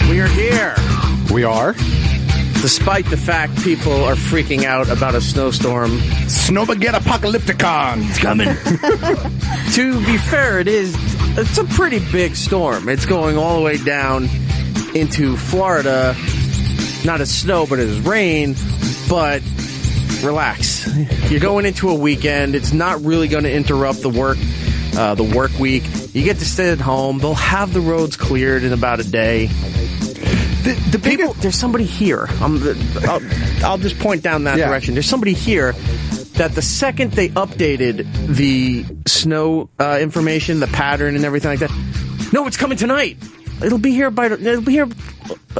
we are here. We are? Despite the fact people are freaking out about a snowstorm. Snowmageddon Apocalypticon. It's coming. To be fair, it's a pretty big storm. It's going all the way down into Florida. Not as snow, but as rain. But relax. You're going into a weekend. It's not really going to interrupt the work week. You get to stay at home. They'll have the roads cleared in about a day. The people, there's somebody here. I'll just point down that direction. There's somebody here that the second they updated the snow information, the pattern, and everything like that. No, it's coming tonight. It'll be here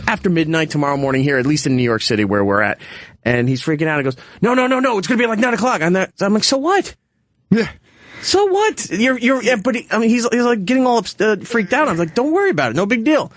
after midnight tomorrow morning here, at least in New York City where we're at. And he's freaking out and goes, no, it's going to be like 9 o'clock. I'm like, so what? Yeah. So what? He's like getting all freaked out. I was like, don't worry about it. No big deal.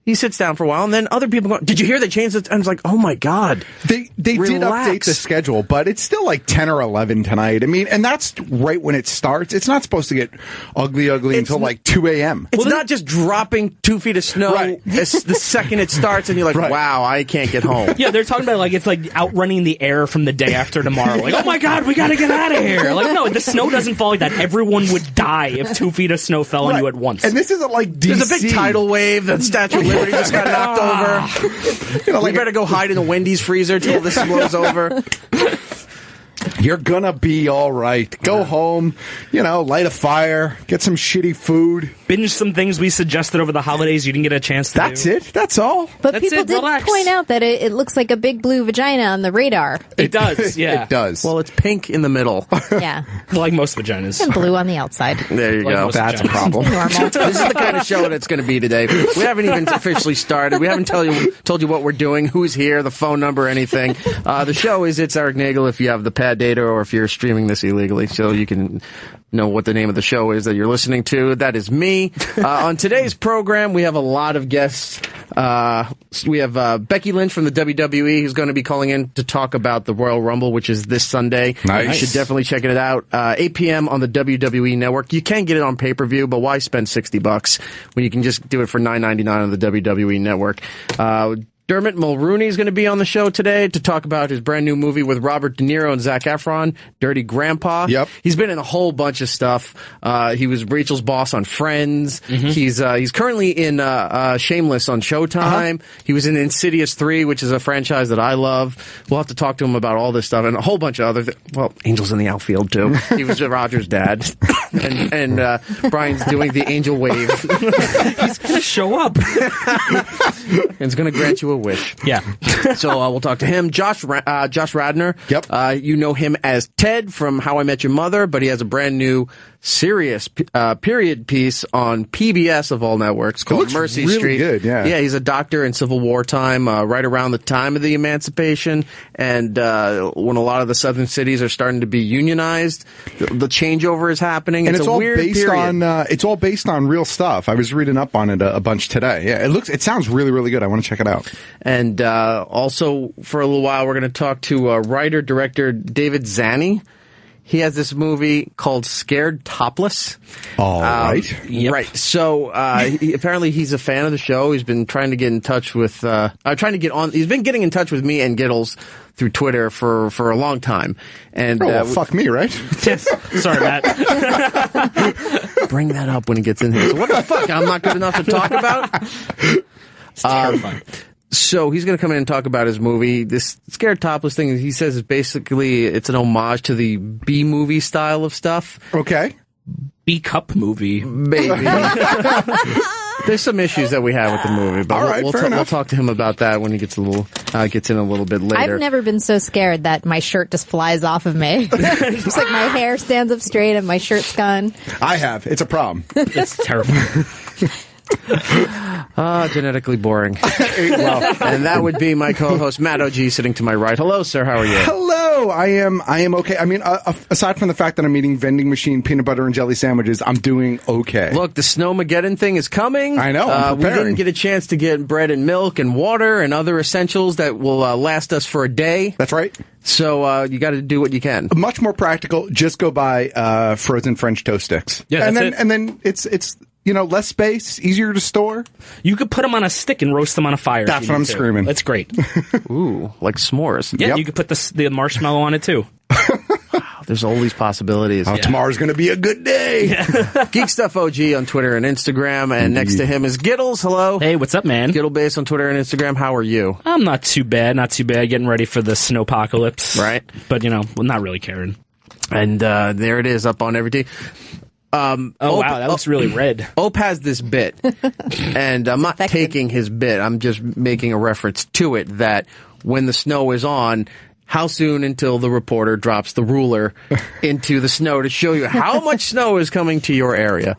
He sits down for a while, and then other people go, did you hear they changed it? I was like, oh my God. They did update the schedule, but it's still like 10 or 11 tonight. I mean, and that's right when it starts. It's not supposed to get ugly until like 2 a.m. It's not just dropping 2 feet of snow the second it starts, and you're like, wow, I can't get home. Yeah, they're talking about like it's like outrunning the air from the day after tomorrow. Like, oh my God, we got to get out of here. Like, no, the snow doesn't fall like that. Everyone would die if 2 feet of snow fell on you at once. And this isn't like DC. There's a big tidal wave. The Statue of Liberty just got knocked over. You better go hide in a Wendy's freezer till this blows over. You're gonna be all right. Go home, light a fire, get some shitty food. Binge some things we suggested over the holidays you didn't get a chance to That's it. That's all. But people did point out that it looks like a big blue vagina on the radar. It does, yeah. It does. Well, it's pink in the middle. Yeah. Like most vaginas. And blue on the outside. There you go. That's a problem. Normal. This is the kind of show that's going to be today. We haven't even officially started. We haven't told you what we're doing, who's here, the phone number, anything. The show is It's Erik Nagel if you have the pad data or if you're streaming this illegally, so you can know what the name of the show is that you're listening to. That is me. On today's program, we have a lot of guests. We have Becky Lynch from the WWE who's going to be calling in to talk about the Royal Rumble, which is this Sunday. Nice. You should definitely check it out. 8 p.m. on the WWE Network. You can get it on pay-per-view, but why spend $60 when you can just do it for $9.99 on the WWE Network? Dermot Mulroney is going to be on the show today to talk about his brand new movie with Robert De Niro and Zac Efron, Dirty Grandpa. Yep. He's been in a whole bunch of stuff. He was Rachel's boss on Friends. Mm-hmm. He's currently in Shameless on Showtime. Uh-huh. He was in Insidious 3, which is a franchise that I love. We'll have to talk to him about all this stuff and a whole bunch of other Angels in the Outfield, too. He was Roger's dad. and Brian's doing the angel wave. He's going to show up. And it's going to grant you a wish. Yeah. So we'll talk to him. Josh Radnor. Yep. You know him as Ted from How I Met Your Mother, but he has a brand new serious period piece on PBS of all networks called Mercy really Street. Good, yeah. Yeah, he's a doctor in Civil War time, right around the time of the emancipation, and when a lot of the southern cities are starting to be unionized, the changeover is happening. And it's a all weird based period. it's all based on real stuff. I was reading up on it a bunch today. Yeah, it sounds really, really good. I want to check it out. And also, for a little while, we're going to talk to writer-director David Zany. He has this movie called Scared Topless. All right. Yep. Right. So, apparently he's a fan of the show. He's been trying to get in touch with, he's been getting in touch with me and Giddles through Twitter for a long time. And, fuck me, right? Yes. Sorry, Matt. Bring that up when he gets in here. So what the fuck? I'm not good enough to talk about? It's terrifying. So he's going to come in and talk about his movie. This Scared Topless thing, he says, is basically, it's an homage to the B-movie style of stuff. Okay. B-cup movie. Maybe. There's some issues that we have with the movie, but all right, we'll talk to him about that when he gets in a little bit later. I've never been so scared that my shirt just flies off of me. Just like my hair stands up straight and my shirt's gone. I have. It's a problem. It's terrifying. Genetically boring. Well, and that would be my co-host Matt O.G. sitting to my right. Hello, sir. How are you? Hello. I am okay. I mean, aside from the fact that I'm eating vending machine peanut butter and jelly sandwiches, I'm doing okay. Look, the Snowmageddon thing is coming. I know. I'm we didn't get a chance to get bread and milk and water and other essentials that will last us for a day. That's right. So you got to do what you can. Much more practical. Just go buy frozen French toast sticks. Yeah, and then it's less space, easier to store. You could put them on a stick and roast them on a fire. That's what I'm screaming. That's great. Ooh, like s'mores. Yeah, you could put the marshmallow on it too. There's all these possibilities. Tomorrow's going to be a good day. Geek Stuff OG on Twitter and Instagram, and next to him is Giddles. Hello. Hey, what's up, man? Giddle Base on Twitter and Instagram. How are you? I'm not too bad. Getting ready for the snowpocalypse. Right. But, not really caring. And there it is up on everything. Wow, that looks really red. Ope has this bit, and I'm not taking his bit. I'm just making a reference to it that when the snow is on, how soon until the reporter drops the ruler into the snow to show you how much snow is coming to your area.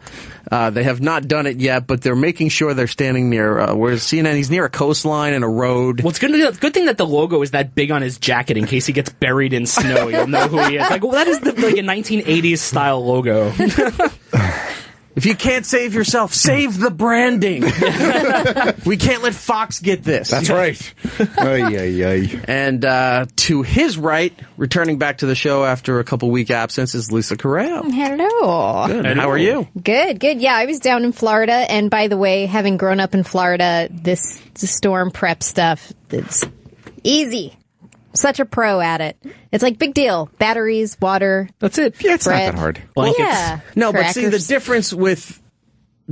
They have not done it yet, but they're making sure they're standing near where CNN. He's near a coastline and a road. Well, it's good thing that the logo is that big on his jacket in case he gets buried in snow. You'll know who he is. Like, well, that is a 1980s style logo. If you can't save yourself, save the branding. We can't let Fox get this. That's right. And to his right, returning back to the show after a couple-week absence, is Lisa Correa. Hello. Good. How are you? Good. Yeah, I was down in Florida, and by the way, having grown up in Florida, this storm prep stuff, it's easy. Such a pro at it. It's like big deal. Batteries, water. That's it. Yeah, it's bread. not that hard. Blankets. Yeah. No, Crackers. but see, the difference with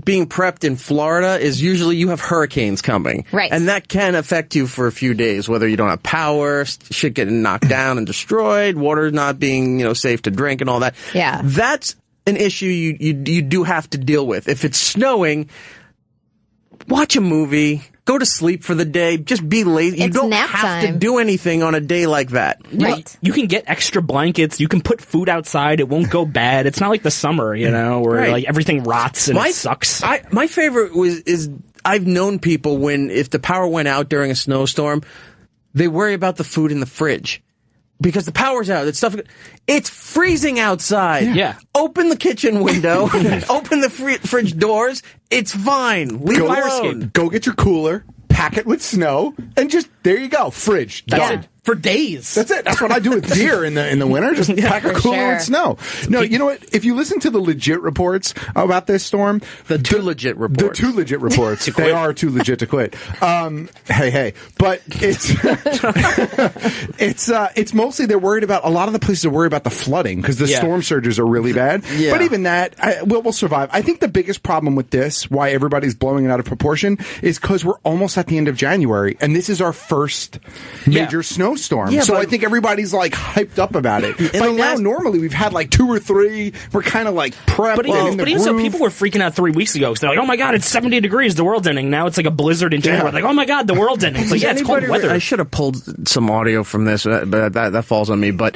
being prepped in Florida is usually you have hurricanes coming. Right. And that can affect you for a few days, whether you don't have power, shit getting knocked down and destroyed, water not being, safe to drink and all that. Yeah. That's an issue you do have to deal with. If it's snowing, watch a movie. Go to sleep for the day. Just be lazy. You don't have to do anything on a day like that. Right. You can get extra blankets. You can put food outside. It won't go bad. It's not like the summer, where like everything rots and it sucks. My favorite is I've known people if the power went out during a snowstorm, they worry about the food in the fridge. Because the power's out. It's freezing outside. Yeah. Open the kitchen window. Open the fridge doors. It's fine. Leave it alone. Go get your cooler, pack it with snow, and just, there you go, fridge. That's it. For days. That's it. That's what I do with beer in the winter. Just pack a cooler with snow. No, you know what? If you listen to the legit reports about this storm, the two legit reports, they are too legit to quit. Hey, but it's mostly they're worried about. A lot of the places are worried about the flooding because the storm surges are really bad. Yeah. But even that, we'll survive. I think the biggest problem with this, why everybody's blowing it out of proportion, is because we're almost at the end of January, and this is our first major snowstorm. Yeah, so I think everybody's like hyped up about it. By now, normally we've had like 2 or 3. We're kind of like prepped. But even so, people were freaking out 3 weeks ago. So they're like, "Oh my god, it's 70 degrees. The world's ending." Now it's like a blizzard in January. Like, "Oh my god, the world's ending." It's like, it's cold weather. I should have pulled some audio from this, but that falls on me. But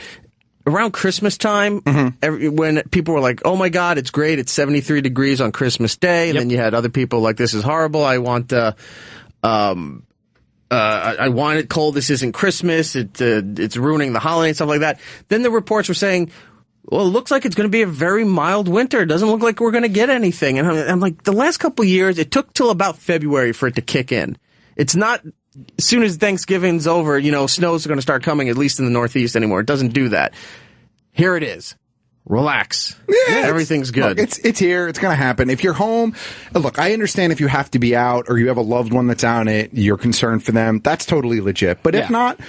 around Christmas time, when people were like, "Oh my god, it's great. It's 73 degrees on Christmas Day," and then you had other people like, "This is horrible. I want I want it cold. This isn't Christmas. It's ruining the holiday and stuff like that." Then the reports were saying, well, it looks like it's going to be a very mild winter. It doesn't look like we're going to get anything. And I'm like, the last couple of years, it took till about February for it to kick in. It's not as soon as Thanksgiving's over, snow's going to start coming, at least in the Northeast anymore. It doesn't do that. Here it is. Relax. Yeah, everything's good. Look, it's here. It's going to happen. If you're home, look, I understand if you have to be out or you have a loved one that's on it, you're concerned for them. That's totally legit. But if not,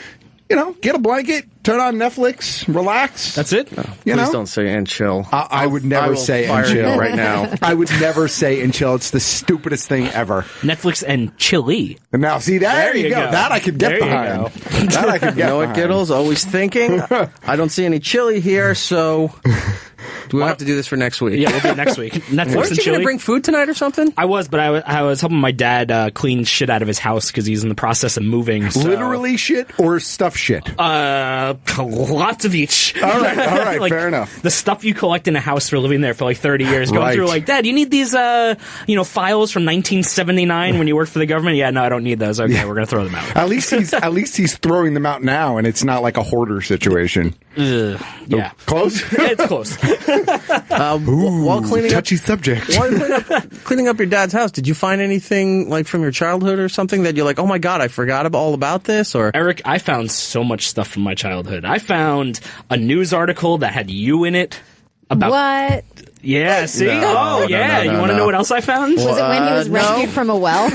get a blanket, turn on Netflix, relax. That's it. Please don't say and chill. I would never say and chill right now. I would never say and chill. It's the stupidest thing ever. Netflix and chilly. Now, see, there you go. That I could get behind. That I could get behind. What, Giddles? Always thinking. I don't see any chili here, so do we have to do this for next week? Yeah, we'll do it next week. Netflix Weren't and you chili. Going to bring food tonight or something? I was, but I was helping my dad clean shit out of his house because he's in the process of moving. So. Literally shit or stuff shit? Lots of each. All right, like, fair enough. The stuff you collect in a house for living there for like 30 years. Going through like, Dad, you need these, files from 1979 when you worked for the government? Yeah, no, I don't need those. Okay, we're going to throw them out. At least he's throwing them out now, and it's not like a hoarder situation. Yeah. Close? Yeah, it's close. While cleaning touchy subject. While cleaning up your dad's house, did you find anything like from your childhood or something that you're like, oh my god, I forgot all about this? Or Eric, I found so much stuff from my childhood. I found a news article that had you in it. About what? Yeah, see? No, You want to know what else I found? Was it when he was rescued from a well?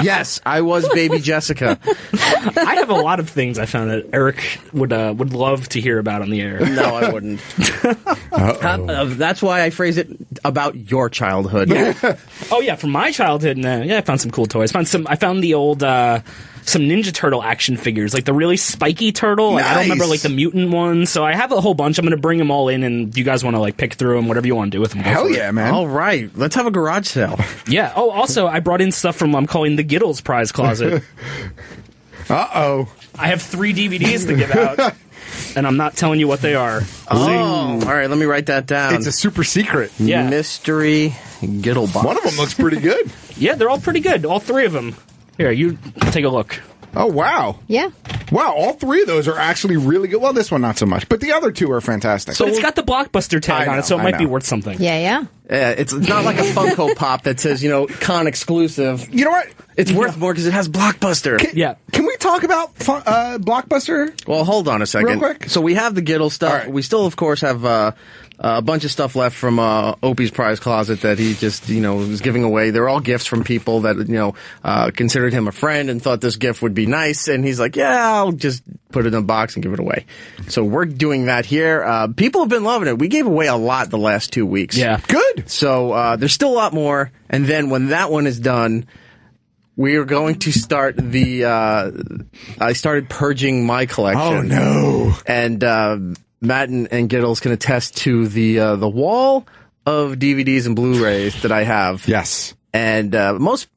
Yes, I was baby Jessica. I have a lot of things I found that Eric would love to hear about on the air. No, I wouldn't. That's why I phrase it about your childhood. Oh yeah, from my childhood. I found some cool toys. I found the old some Ninja Turtle action figures, like the really spiky turtle. Like, I don't remember like the mutant one. So I have a whole bunch. I'm going to bring them all in, and you guys want to like pick through them, whatever you want to do with them. Hell yeah, man! All right, let's have a garage sale. Yeah. Oh, also I brought in stuff from I'm calling the Giddles prize closet. I have 3 DVDs to give out. And I'm not telling you what they are. All right, let me write that down. It's a super secret. Yeah. Mystery Giddle box. One of them looks pretty good. Yeah, they're all pretty good. All 3 of them. Here, you take a look. Oh, wow. Yeah. Wow, all 3 of those are actually really good. Well, this one not so much, but the other 2 are fantastic. So it's got the Blockbuster tag on it, so it might be worth something. Yeah. It's not like a Funko Pop that says, con exclusive. You know what? It's worth more because it has Blockbuster. Can we talk about Blockbuster? Well, hold on a second. Real quick. So we have the Giddle stuff. Right. We still, of course, have a bunch of stuff left from Opie's prize closet that he just, was giving away. They're all gifts from people that, considered him a friend and thought this gift would be nice. And he's like, yeah, I'll just put it in a box and give it away. So we're doing that here. People have been loving it. We gave away a lot the last 2 weeks. Yeah. Good. So there's still a lot more. And then when that one is done, we are going to start I started purging my collection. Oh, no. And Matt and Giddles can attest to the wall of DVDs and Blu-rays that I have. Yes. And most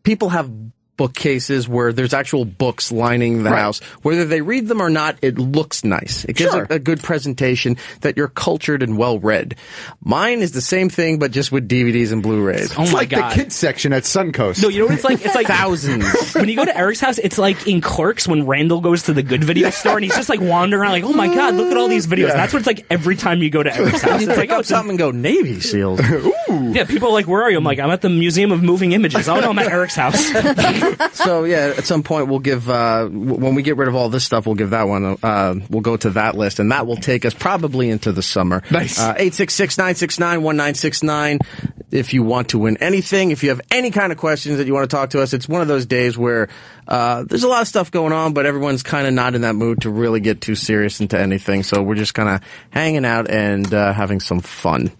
people have bookcases where there's actual books lining the house. Whether they read them or not, it looks nice. It gives a good presentation that you're cultured and well-read. Mine is the same thing, but just with DVDs and Blu-rays. Oh it's my like God. the kids section at Suncoast. No, you know what it's like? It's like thousands. When you go to Eric's house, it's like in Clerks when Randall goes to the good video store and he's just like wandering around like, oh my God, look at all these videos. Yeah. That's what it's like every time you go to Eric's house. You It's pick like, up something and go, Navy SEALs. Yeah, people are like, where are you? I'm like, I'm at the Museum of Moving Images. Oh no, I'm at Eric's house. So yeah, at some point we'll give when we get rid of all this stuff, we'll give that one. We'll go to that list, and that will take us probably into the summer. Nice. 866-969-1969. If you want to win anything, if you have any kind of questions that you want to talk to us, it's one of those days where there's a lot of stuff going on, but everyone's kind of not in that mood to really get too serious into anything. So we're just kind of hanging out and having some fun.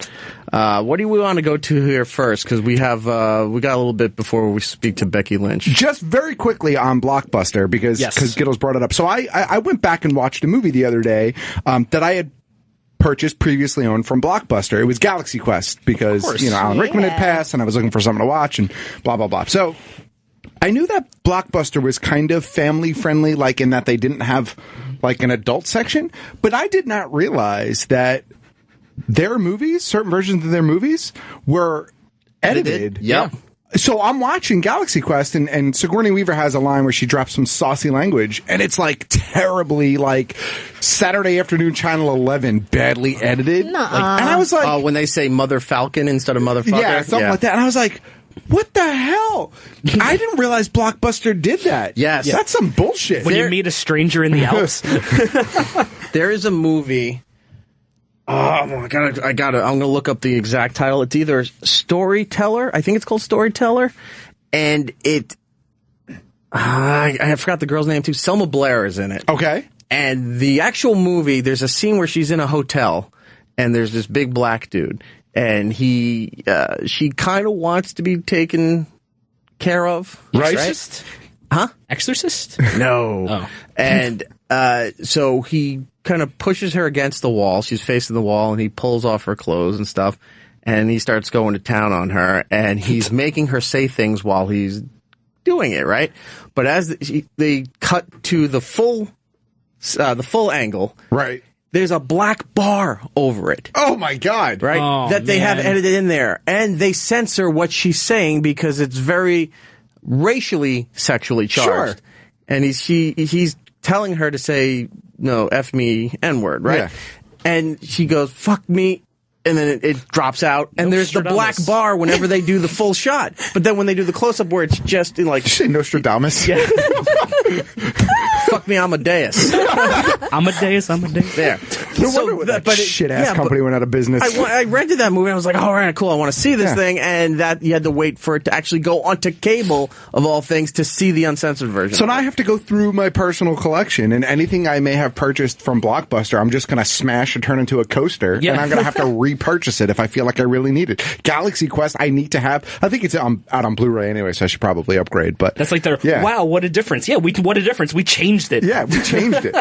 What do we want to go to here first? Because we got a little bit before we speak to Becky Lynch. Just very quickly on Blockbuster, because Giddles brought it up. So I went back and watched a movie the other day that I had purchased, previously owned from Blockbuster. It was Galaxy Quest, because Alan Rickman had passed and I was looking for something to watch and blah, blah, blah. So I knew that Blockbuster was kind of family friendly, like in that they didn't have like an adult section, but I did not realize that their movies, certain versions of their movies, were edited. Yep. So I'm watching Galaxy Quest, and Sigourney Weaver has a line where she drops some saucy language, and it's like terribly like Saturday afternoon Channel 11 badly edited. Nuh-uh. And I was like, when they say Mother Falcon instead of Motherfucker? Yeah, something like that. And I was like, what the hell? I didn't realize Blockbuster did that. Yes. That's some bullshit. When you meet a stranger in the Alps. There is a movie. Oh my God! I'm gonna look up the exact title. It's either Storyteller. I think it's called Storyteller, and I forgot the girl's name too. Selma Blair is in it. Okay. And the actual movie, there's a scene where she's in a hotel, and there's this big black dude, and she kind of wants to be taken care of. Exorcist? Huh? Exorcist? No. Oh. And so he kind of pushes her against the wall. She's facing the wall, and he pulls off her clothes and stuff, and he starts going to town on her, and he's making her say things while he's doing it, right? But as they cut to the full angle, Right. there's a black bar over it. Oh my God. Right? Oh, that they have man. edited in there. And they censor what she's saying because it's very racially sexually charged. Sure. And he's telling her to say, no, F me, N-word, right? Yeah. And she goes, fuck me. And then it drops out, and there's the black Nostradamus. bar whenever they do the full shot. But then when they do the close-up where it's just like, Did you say Nostradamus? Yeah. fuck me, Amadeus. Amadeus. There. No wonder that shit-ass company went out of business. I rented that movie, and I was like, all right, cool, I want to see this thing, and that you had to wait for it to actually go onto cable, of all things, to see the uncensored version. So now I have to go through my personal collection, and anything I may have purchased from Blockbuster, I'm just going to smash and turn into a coaster, and I'm going to have to repurchase it if I feel like I really need it. Galaxy Quest, I need to have. I think it's out on Blu-ray anyway, so I should probably upgrade. But that's like wow, what a difference. Yeah, what a difference. We changed it. Yeah, we changed it.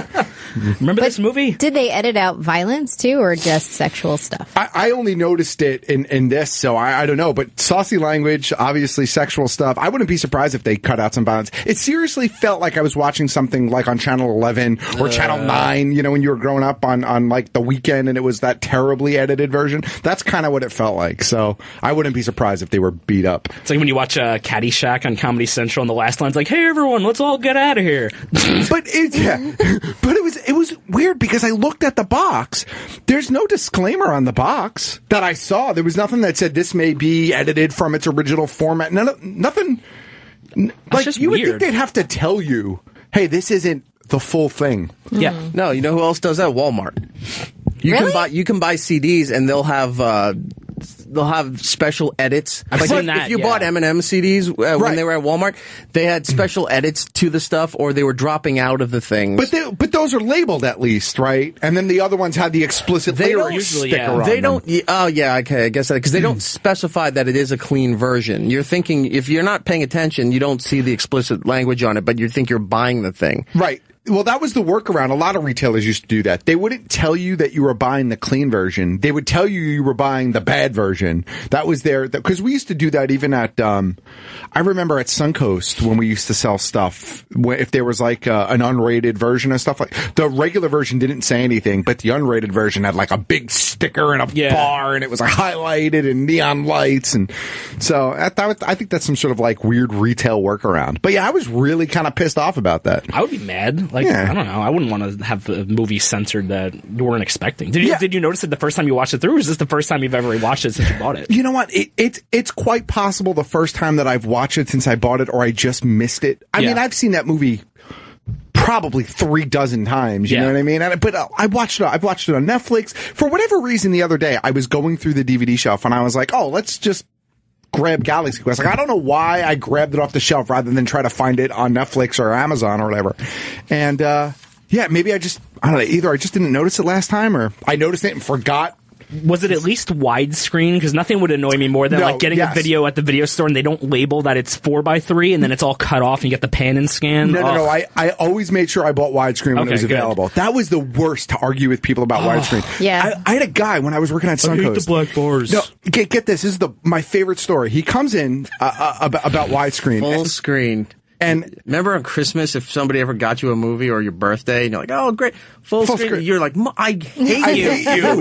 Remember this movie? Did they edit out violence too, or just sexual stuff? I only noticed it in this, so I don't know. But saucy language, obviously sexual stuff. I wouldn't be surprised if they cut out some violence. It seriously felt like I was watching something like on Channel 11 or Channel 9, you know, when you were growing up on like the weekend and it was that terribly edited version. That's kind of what it felt like. So I wouldn't be surprised if they were beat up. It's like when you watch Caddyshack on Comedy Central and the last line's like, "Hey everyone, let's all get out of here." But it was weird because I looked at the box. There's no disclaimer on the box that I saw. There was nothing that said this may be edited from its original format. Nothing. Like, you would think they'd have to tell you, hey, this isn't the full thing. Yeah. No, you know who else does that? Walmart. You can buy CDs and they'll have special edits. I've seen that, if you bought M&M CDs when they were at Walmart, they had special edits to the stuff, or they were dropping out of the things. But those are labeled at least, right? And then the other ones had the explicit lyrics sticker on them. They don't. Oh yeah, okay, I guess that, because they don't specify that it is a clean version. You're thinking, if you're not paying attention, you don't see the explicit language on it, but you think you're buying the thing. Right. Well, that was the workaround. A lot of retailers used to do that. They wouldn't tell you that you were buying the clean version. They would tell you were buying the bad version. That was because we used to do that even at, I remember at Suncoast when we used to sell stuff, if there was like an unrated version of stuff, like the regular version didn't say anything, but the unrated version had like a big sticker and a bar, and it was like highlighted and neon lights. And so I think that's some sort of like weird retail workaround. But yeah, I was really kind of pissed off about that. I would be mad. Like, I don't know. I wouldn't want to have a movie censored that you weren't expecting. Did you notice it the first time you watched it through, or is this the first time you've ever watched it since you bought it? You know what? It's quite possible the first time that I've watched it since I bought it, or I just missed it. I mean, I've seen that movie probably 36 times. You know what I mean? But I've watched it on Netflix. For whatever reason, the other day, I was going through the DVD shelf, and I was like, oh, let's just grab Galaxy Quest. Like, I don't know why I grabbed it off the shelf rather than try to find it on Netflix or Amazon or whatever. And maybe I don't know, either I just didn't notice it last time, or I noticed it and forgot. Was it at least widescreen? Because nothing would annoy me more than getting a video at the video store and they don't label that it's 4:3 and then it's all cut off and you get the pan and scan. No. I always made sure I bought widescreen when it was available. Good. That was the worst, to argue with people about widescreen. Yeah. I had a guy when I was working at Suncoast. I hate the black bars. No, get this. This is my favorite story. He comes in about widescreen. Full screen. And remember on Christmas, if somebody ever got you a movie or your birthday, and you're like, "Oh, great, full screen," you're like, "I hate you.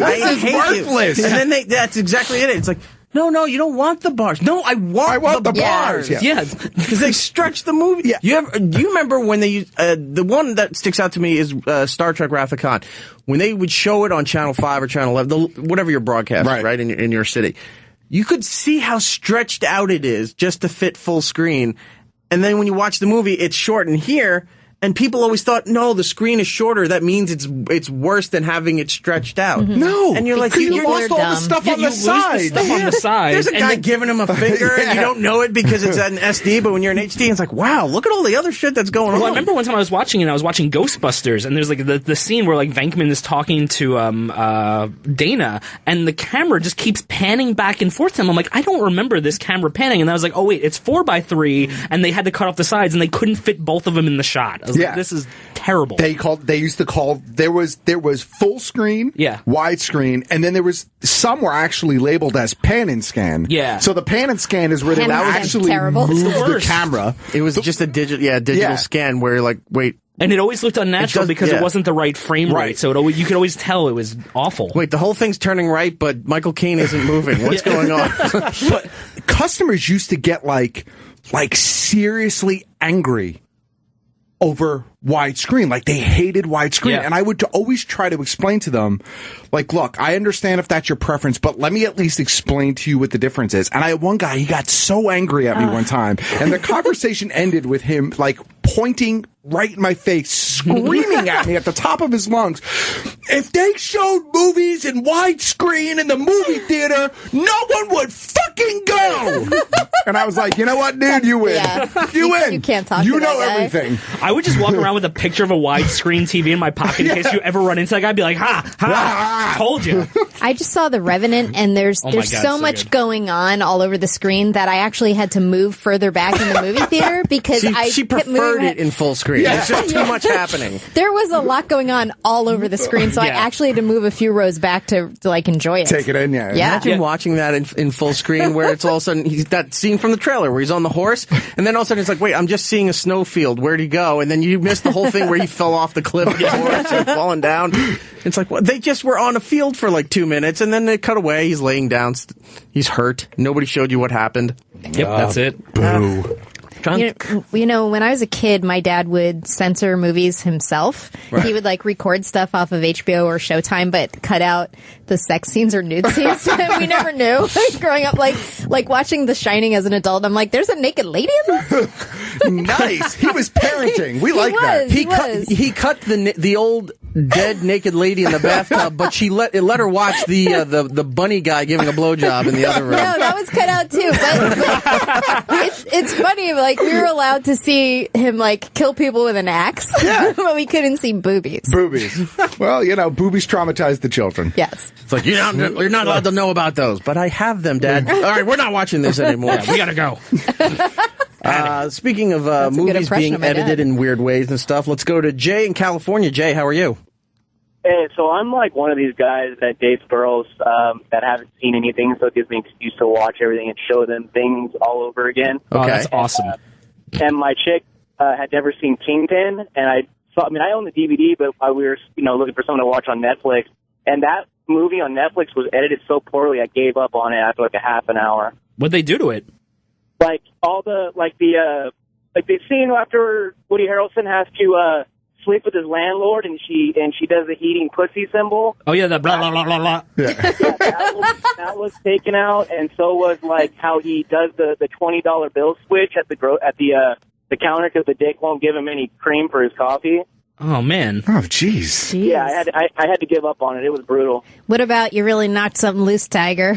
I hate worthless." You. And then that's exactly it. It's like, no, you don't want the bars. No, I want the bars. Yeah, because they stretch the movie. Yeah. Do you remember when they used, the one that sticks out to me is Star Trek Wrath of Khan, when they would show it on Channel 5 or Channel 11, whatever your broadcast, right in your city. You could see how stretched out it is just to fit full screen. And then when you watch the movie, it's short. And here, and people always thought, no, the screen is shorter. That means it's worse than having it stretched out. Mm-hmm. No. And you're like, you lost all the stuff on the side. On the side. There's a guy giving him a finger, and you don't know it because it's at an SD, but when you're in HD, it's like, wow, look at all the other shit that's going on. Well, I remember one time I was watching Ghostbusters, and there's like the scene where like Venkman is talking to Dana, and the camera just keeps panning back and forth to him. I'm like, I don't remember this camera panning. And I was like, oh wait, it's 4:3, and they had to cut off the sides, and they couldn't fit both of them in the shot. I was like, this is terrible. They used to call, there was full screen, widescreen, and then some were actually labeled as pan and scan. Yeah. So the pan and scan is where they actually terrible. move the camera. It was just a digital scan where you're like, wait. And it always looked unnatural because it wasn't the right frame rate. So you could always tell it was awful. Wait, the whole thing's turning right, but Michael Caine isn't moving. What's going on? But customers used to get like seriously angry over widescreen. Like, they hated widescreen. Yeah. And I would always try to explain to them, like, look, I understand if that's your preference, but let me at least explain to you what the difference is. And I had one guy, he got so angry at me one time, and the conversation ended with him, like, pointing right in my face, screaming at me at the top of his lungs. if they showed movies in widescreen in the movie theater, no one would fucking go. And I was like, you know what, dude? You win. Yeah. You win. You can't talk You to know that guy. everything. I would just walk around with a picture of a widescreen TV in my pocket in case you ever run into that guy. I'd be like, told you. I just saw The Revenant, and there's Oh my God, so much good. going on all over the screen that I actually had to move further back in the movie theater because She kept preferred moving. it in full screen. Yeah. There's just too much happening. There was a lot going on all over the screen, so I Yeah. actually had to move a few rows back to like enjoy it. Take it in, yeah. Yeah. Imagine watching that in full screen where it's all of a sudden, he's that scene from the trailer where he's on the horse, and then all of a sudden it's like, wait, I'm just seeing a snowfield. Where'd he go? And then you missed the whole thing where he fell off the cliff of the horse and falling down. It's like, well, they just were on a field for like 2 minutes, and then they cut away. He's laying down. He's hurt. Nobody showed you what happened. Yep, that's it. Boo. You know, when I was a kid, my dad would censor movies himself. Right. He would like record stuff off of HBO or Showtime, but cut out the sex scenes or nude scenes. We never knew. Growing up, like watching The Shining as an adult, I'm like, there's a naked lady in this? Nice. He was parenting. We like that. was. He cut the old dead naked lady in the bathtub, but she let her watch the bunny guy giving a blowjob in the other room. No, that was cut out too. But it's funny. Like we were allowed to see him like kill people with an axe, but we couldn't see boobies. Boobies. Well, you know, boobies traumatize the children. Yes. It's like, you're not allowed to know about those, but I have them, Dad. All right, we're not watching this anymore. We gotta go. Speaking of a good movies impression being of my edited dad. in weird ways and stuff, let's go to Jay in California. Jay, how are you? Hey, so I'm like one of these guys that dates girls that haven't seen anything, so it gives me an excuse to watch everything and show them things all over again. Oh, Okay. that's awesome. And my chick had never seen Kingpin, and I own the DVD, but we were looking for something to watch on Netflix, and that movie on Netflix was edited so poorly I gave up on it after like a half an hour. What'd they do to it? Like all the the scene after Woody Harrelson has to sleep with his landlord, and she does the eating pussy symbol. Oh yeah, that blah blah blah blah blah. That was taken out, and so was like how he does the $20 bill switch at the counter because the dick won't give him any cream for his coffee. Oh man. Oh, jeez. Jeez. Yeah, I had to give up on it. It was brutal. What about you really knocked something loose, Tiger?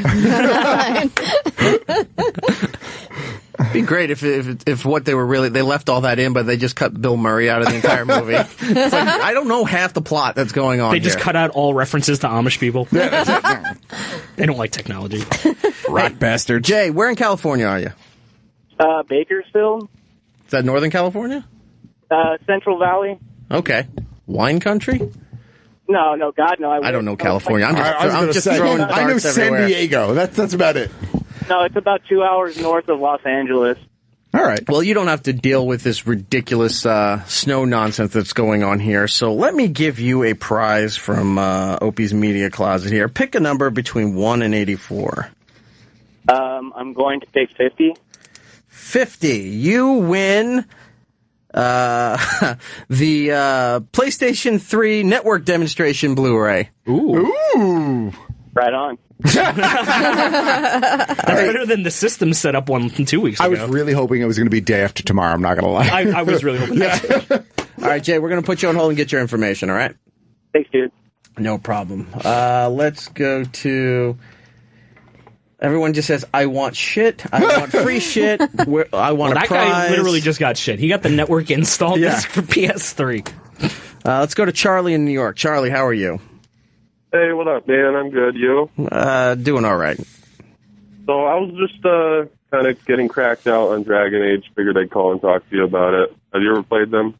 It'd be great if what they were really, they left all that in, but they just cut Bill Murray out of the entire movie. It's like, I don't know half the plot that's going on. They just here. cut out all references to Amish people. Yeah, that's it. Yeah. They don't like technology. Rock bastards. Jay, where in California are you? Bakersfield, Is that Northern California? Central Valley. Okay. Wine country? No, God, no. I don't know California. I'm I was I'm gonna just say, throwing I know darts San everywhere. Diego. That's about it. No, it's about 2 hours north of Los Angeles. All right. Well, you don't have to deal with this ridiculous snow nonsense that's going on here. So let me give you a prize from Opie's Media Closet here. Pick a number between 1 and 84. I'm going to take 50. 50. You win the PlayStation 3 Network Demonstration Blu-ray. Ooh. Right on. That's better than the system set up one from 2 weeks ago. I was really hoping it was going to be day after tomorrow. I'm not going to lie. I was really hoping that. All right, Jay, we're going to put you on hold and get your information, all right? Thanks, dude. No problem. Let's go to... Everyone just says, I want shit. I want free shit. I want a That prize. guy literally just got shit. He got the network installed Yeah. for PS3. Let's go to Charlie in New York. Charlie, how are you? Hey, what up, man? I'm good. You? Doing all right. So I was just kind of getting cracked out on Dragon Age. Figured I'd call and talk to you about it. Have you ever played them?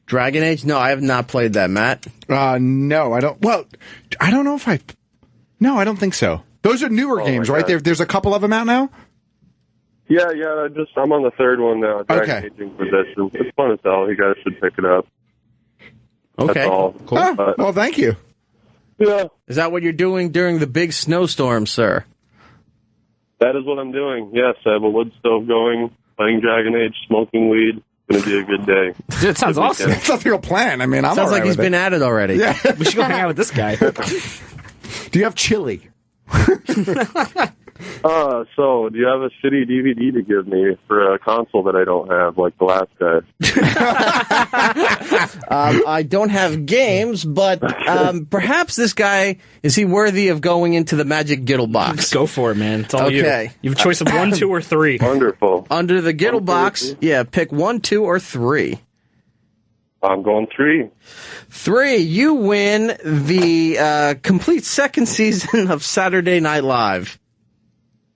Dragon Age? No, I have not played that, Matt. No, I don't. Well, I don't know if I. No, I don't think so. Those are newer games, right? There's a couple of them out now. Yeah. I'm on the third one now. Dragon Age Inquisition. It's fun as hell. You guys should pick it up. Okay. That's all. Cool. Oh, well, thank you. Yeah, Is that what you're doing during the big snowstorm, sir? that is what I'm doing. Yes, I have a wood stove going, playing Dragon Age, smoking weed. It's going to be a good day. It sounds awesome. That's not the real plan. I mean, I'm Sounds all like right he's with been it. at it already. Yeah. We should go hang out with this guy. Do you have chili? So do you have a shitty DVD to give me for a console that I don't have, like the last guy? I don't have games, but perhaps this guy, is he worthy of going into the Magic Giddle box? Just go for it, man. It's all Okay. you. You have a choice of 1, 2, or 3. Wonderful. Under the Giddle box, pick 1, 2, or 3. I'm going 3. 3, you win the complete second season of Saturday Night Live.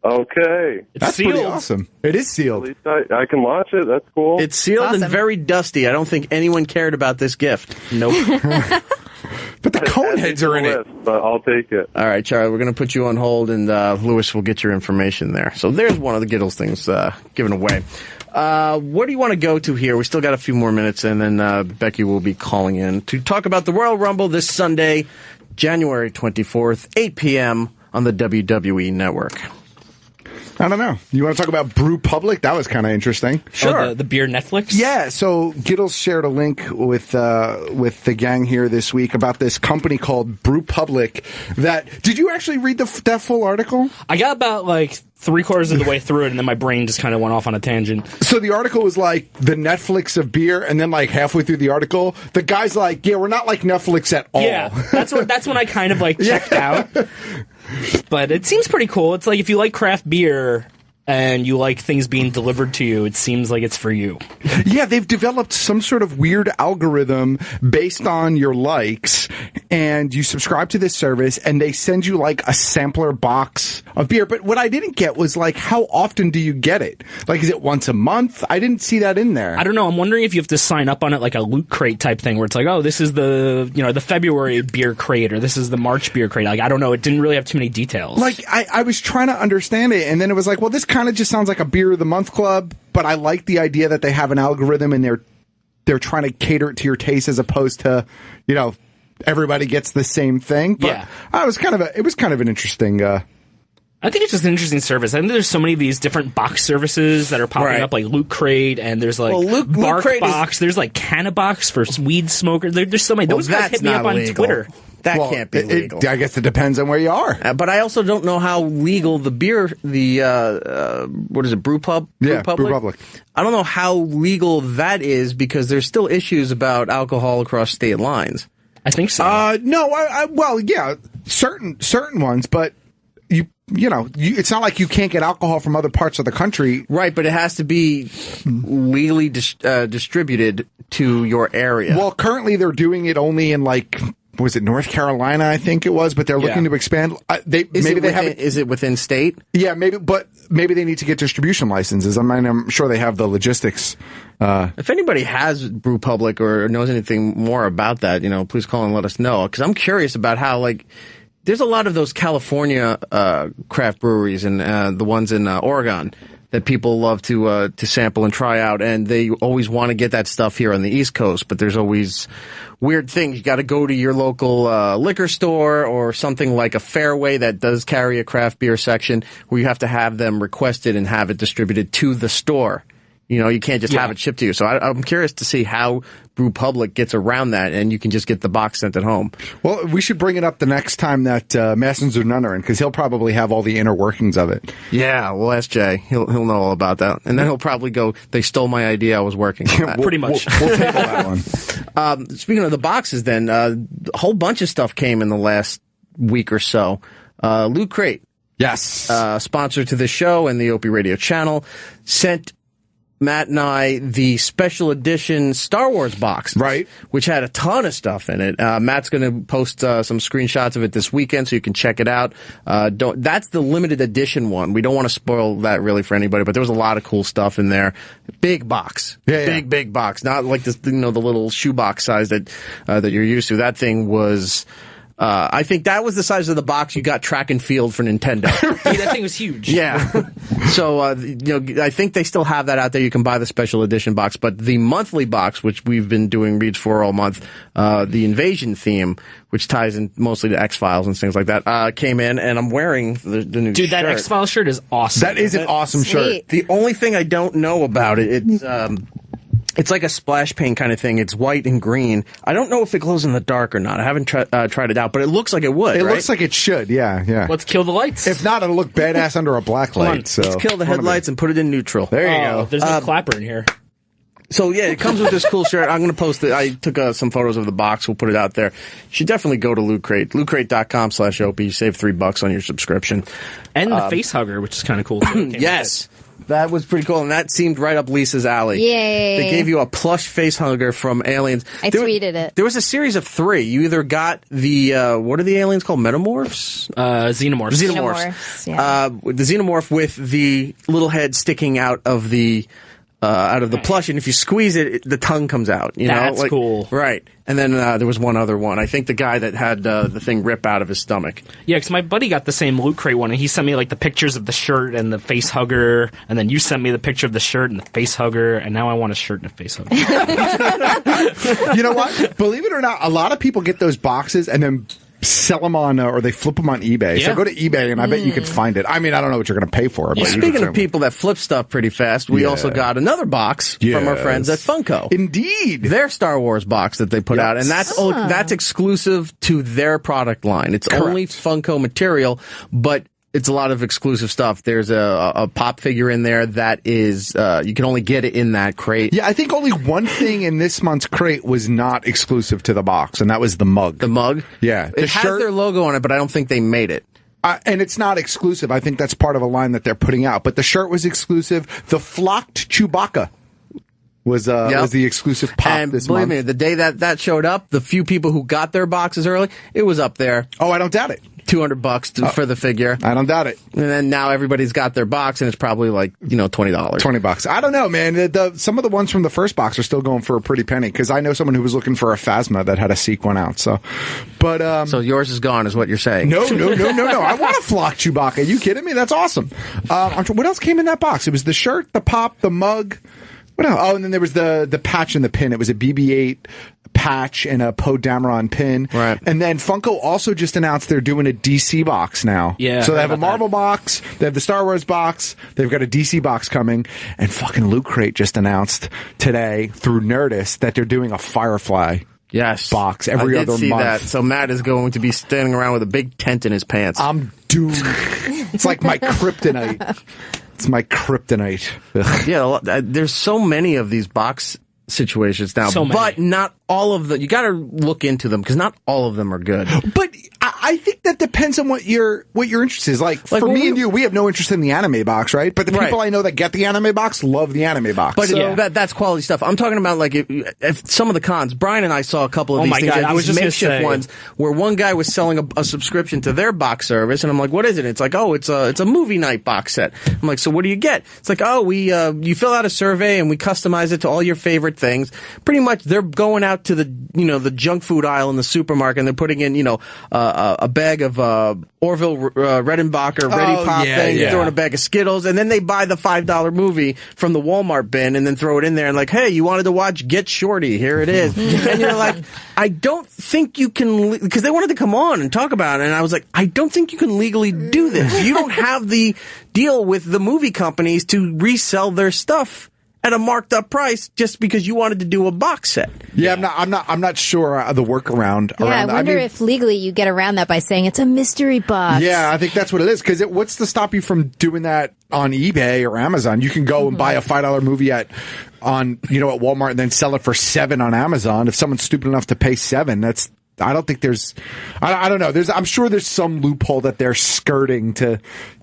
Okay. That's sealed. pretty awesome. It is At sealed. least I can watch it. That's cool. It's sealed and Awesome. very dusty. I don't think anyone cared about this gift. Nope. But the cone heads are in it. But I'll take it. All right, Charlie, we're going to put you on hold, and Lewis will get your information there. So there's one of the Giddles things given away. Where do you want to go to here? We still got a few more minutes, and then Becky will be calling in to talk about the Royal Rumble this Sunday, January 24th, 8 p.m. on the WWE Network. I don't know. You want to talk about Brew Public? That was kind of interesting. Sure. The beer Netflix? Yeah, so Giddles shared a link with the gang here this week about this company called Brew Public. Did you actually read that full article? I got about like 3/4 of the way through it, and then my brain just kind of went off on a tangent. So the article was like the Netflix of beer, and then like halfway through the article, the guy's like, "Yeah, we're not like Netflix at all." Yeah, that's when I kind of like checked out. But it seems pretty cool. It's like if you like craft beer and you like things being delivered to you, it seems like it's for you. Yeah, they've developed some sort of weird algorithm based on your likes, and you subscribe to this service, and they send you like a sampler box of beer. But what I didn't get was like, how often do you get it? Like, is it once a month? I didn't see that in there. I don't know. I'm wondering if you have to sign up on it like a loot crate type thing, where it's like, oh, this is the the February beer crate, or this is the March beer crate. Like, I don't know. It didn't really have too many details. Like, I was trying to understand it, and then it was like, well, this kind of just sounds like a beer of the month club, but I like the idea that they have an algorithm and they're trying to cater it to your taste as opposed to, everybody gets the same thing. But Yeah. it was kind of an interesting, I think it's just an interesting service. I think there's so many of these different box services that are popping Right. up, like Loot Crate, and there's like Loot Bark Crate Box. There's like Cannabox for weed smokers. There's so many. Those guys that's hit me up not on legal. Twitter. That well, can't be legal. I guess it depends on where you are. But I also don't know how legal the beer, what is it, Brew Public? Yeah, Brew Public. I don't know how legal that is because there's still issues about alcohol across state lines. I think so. No, well, yeah, certain ones, but it's not like you can't get alcohol from other parts of the country. Right, but it has to be legally distributed to your area. Well, currently they're doing it only in was it North Carolina? I think it was, but they're looking to expand. Is it within state? Yeah, maybe they need to get distribution licenses. I'm sure they have the logistics. If anybody has Brew Public or knows anything more about that, please call and let us know. Because I'm curious about how, there's a lot of those California craft breweries and the ones in Oregon that people love to sample and try out, and they always want to get that stuff here on the East Coast, but there's always weird things. You got to go to your local liquor store or something like a Fairway that does carry a craft beer section where you have to have them requested and have it distributed to the store. You can't just have it shipped to you. So I'm curious to see how Brew Public gets around that, and you can just get the box sent at home. Well, we should bring it up the next time that Masters of None are in, because he'll probably have all the inner workings of it. Yeah, we'll ask Jay. He'll know all about that. And then he'll probably go, they stole my idea, I was working on that. Pretty much. We'll table that one. Speaking of the boxes then, a whole bunch of stuff came in the last week or so. Loot Crate, Yes. sponsor to the show and the Opie Radio channel, sent Matt and I the special edition Star Wars box, Right. which had a ton of stuff in it. Matt's going to post some screenshots of it this weekend so you can check it out. That's the limited edition one. We don't want to spoil that really for anybody, but there was a lot of cool stuff in there. Big box. Yeah. Big box. Not like this, the little shoebox size that you're used to. That thing was... I think that was the size of the box you got Track and Field for Nintendo. Yeah, that thing was huge. Yeah. So, I think they still have that out there. You can buy the special edition box, but the monthly box, which we've been doing reads for all month, the Invasion theme, which ties in mostly to X-Files and things like that, came in, and I'm wearing the new shirt. Dude, that X-Files shirt is awesome. That is an awesome shirt. Sweet. The only thing I don't know about it, It's like a splash paint kind of thing. It's white and green. I don't know if it glows in the dark or not. I haven't tried it out, but it looks like it would. It right? looks like it should. Yeah. Let's kill the lights. If not, it'll look badass under a black light. So let's kill the headlights and put it in neutral. There you go. There's no clapper in here. So yeah, it comes with this cool shirt. I'm going to post it. I took some photos of the box. We'll put it out there. You should definitely go to Loot Crate. LootCrate.com/OP. Save $3 on your subscription. And the face hugger, which is kind of cool too. Yes. That was pretty cool, and that seemed right up Lisa's alley. Yay. They gave you a plush face hugger from Aliens. I tweeted it. There was a series of 3. You either got the, what are the aliens called? Metamorphs? Xenomorphs. Xenomorphs, yeah. The xenomorph with the little head sticking out of the plush, and if you squeeze it, the tongue comes out. That's cool. Right. And then there was one other one. I think the guy that had the thing rip out of his stomach. Yeah, because my buddy got the same Loot Crate one, and he sent me like the pictures of the shirt and the face hugger, and then you sent me the picture of the shirt and the face hugger, and now I want a shirt and a face hugger. You know what? Believe it or not, a lot of people get those boxes and then sell them on, or they flip them on eBay. Yeah. So go to eBay, and I bet you could find it. I mean, I don't know what you're going to pay for it. But Speaking of people that flip stuff pretty fast, we also got another box from our friends at Funko. Indeed. Their Star Wars box that they put out, and that's exclusive to their product line. It's only Funko material, but it's a lot of exclusive stuff. There's a pop figure in there that is, you can only get it in that crate. Yeah, I think only one thing in this month's crate was not exclusive to the box, and that was the mug. The mug? Yeah. It has their logo on it, but I don't think they made it. And it's not exclusive. I think that's part of a line that they're putting out. But the shirt was exclusive. The flocked Chewbacca was the exclusive pop this month. And believe me, the day that showed up, the few people who got their boxes early, it was up there. Oh, I don't doubt it. $200 for the figure. I don't doubt it. And then now everybody's got their box, and it's probably like, $20. $20. I don't know, man. Some of the ones from the first box are still going for a pretty penny, because I know someone who was looking for a Phasma that had a sequin out. So yours is gone, is what you're saying? No. I want a flock Chewbacca. Are you kidding me? That's awesome. What else came in that box? It was the shirt, the pop, the mug. What else? Oh, and then there was the patch and the pin. It was a BB-8 patch and a Poe Dameron pin. Right. And then Funko also just announced they're doing a DC box now. Yeah. So they have a Marvel box, they have the Star Wars box, they've got a DC box coming, and fucking Loot Crate just announced today through Nerdist that they're doing a Firefly box every other month. I did see that. So Matt is going to be standing around with a big tent in his pants. I'm doomed. It's like my kryptonite. It's my kryptonite. Ugh. Yeah, there's so many of these box situations now, but not all of them. You got to look into them, because not all of them are good. But I think that depends on what your interest is. Like for me and you, we have no interest in the anime box, right? But the people I know that get the anime box love the anime box. But that's quality stuff. I'm talking about like if some of the cons. Brian and I saw a couple of these things. God, I was just makeshift ones where one guy was selling a subscription to their box service, and I'm like, what is it? It's like, oh, it's a movie night box set. I'm like, so what do you get? It's like, oh, you fill out a survey and we customize it to all your favorite things. Pretty much, they're going out to the junk food aisle in the supermarket, and they're putting in a bag of Orville Redenbacher Ready Pop thing, throwing a bag of Skittles, and then they buy the $5 movie from the Walmart bin and then throw it in there and like, hey, you wanted to watch Get Shorty, here it is. And you're like, I don't think you can, because they wanted to come on and talk about it, and I was like, I don't think you can legally do this. You don't have the deal with the movie companies to resell their stuff at a marked up price just because you wanted to do a box set. Yeah, I'm not sure the workaround. Yeah, I wonder if legally you get around that by saying it's a mystery box. Yeah, I think that's what it is. Because what's to stop you from doing that on eBay or Amazon? You can go and buy a $5 movie at Walmart and then sell it for $7 on Amazon. If someone's stupid enough to pay $7, I don't think there's. I don't know. I'm sure there's some loophole that they're skirting to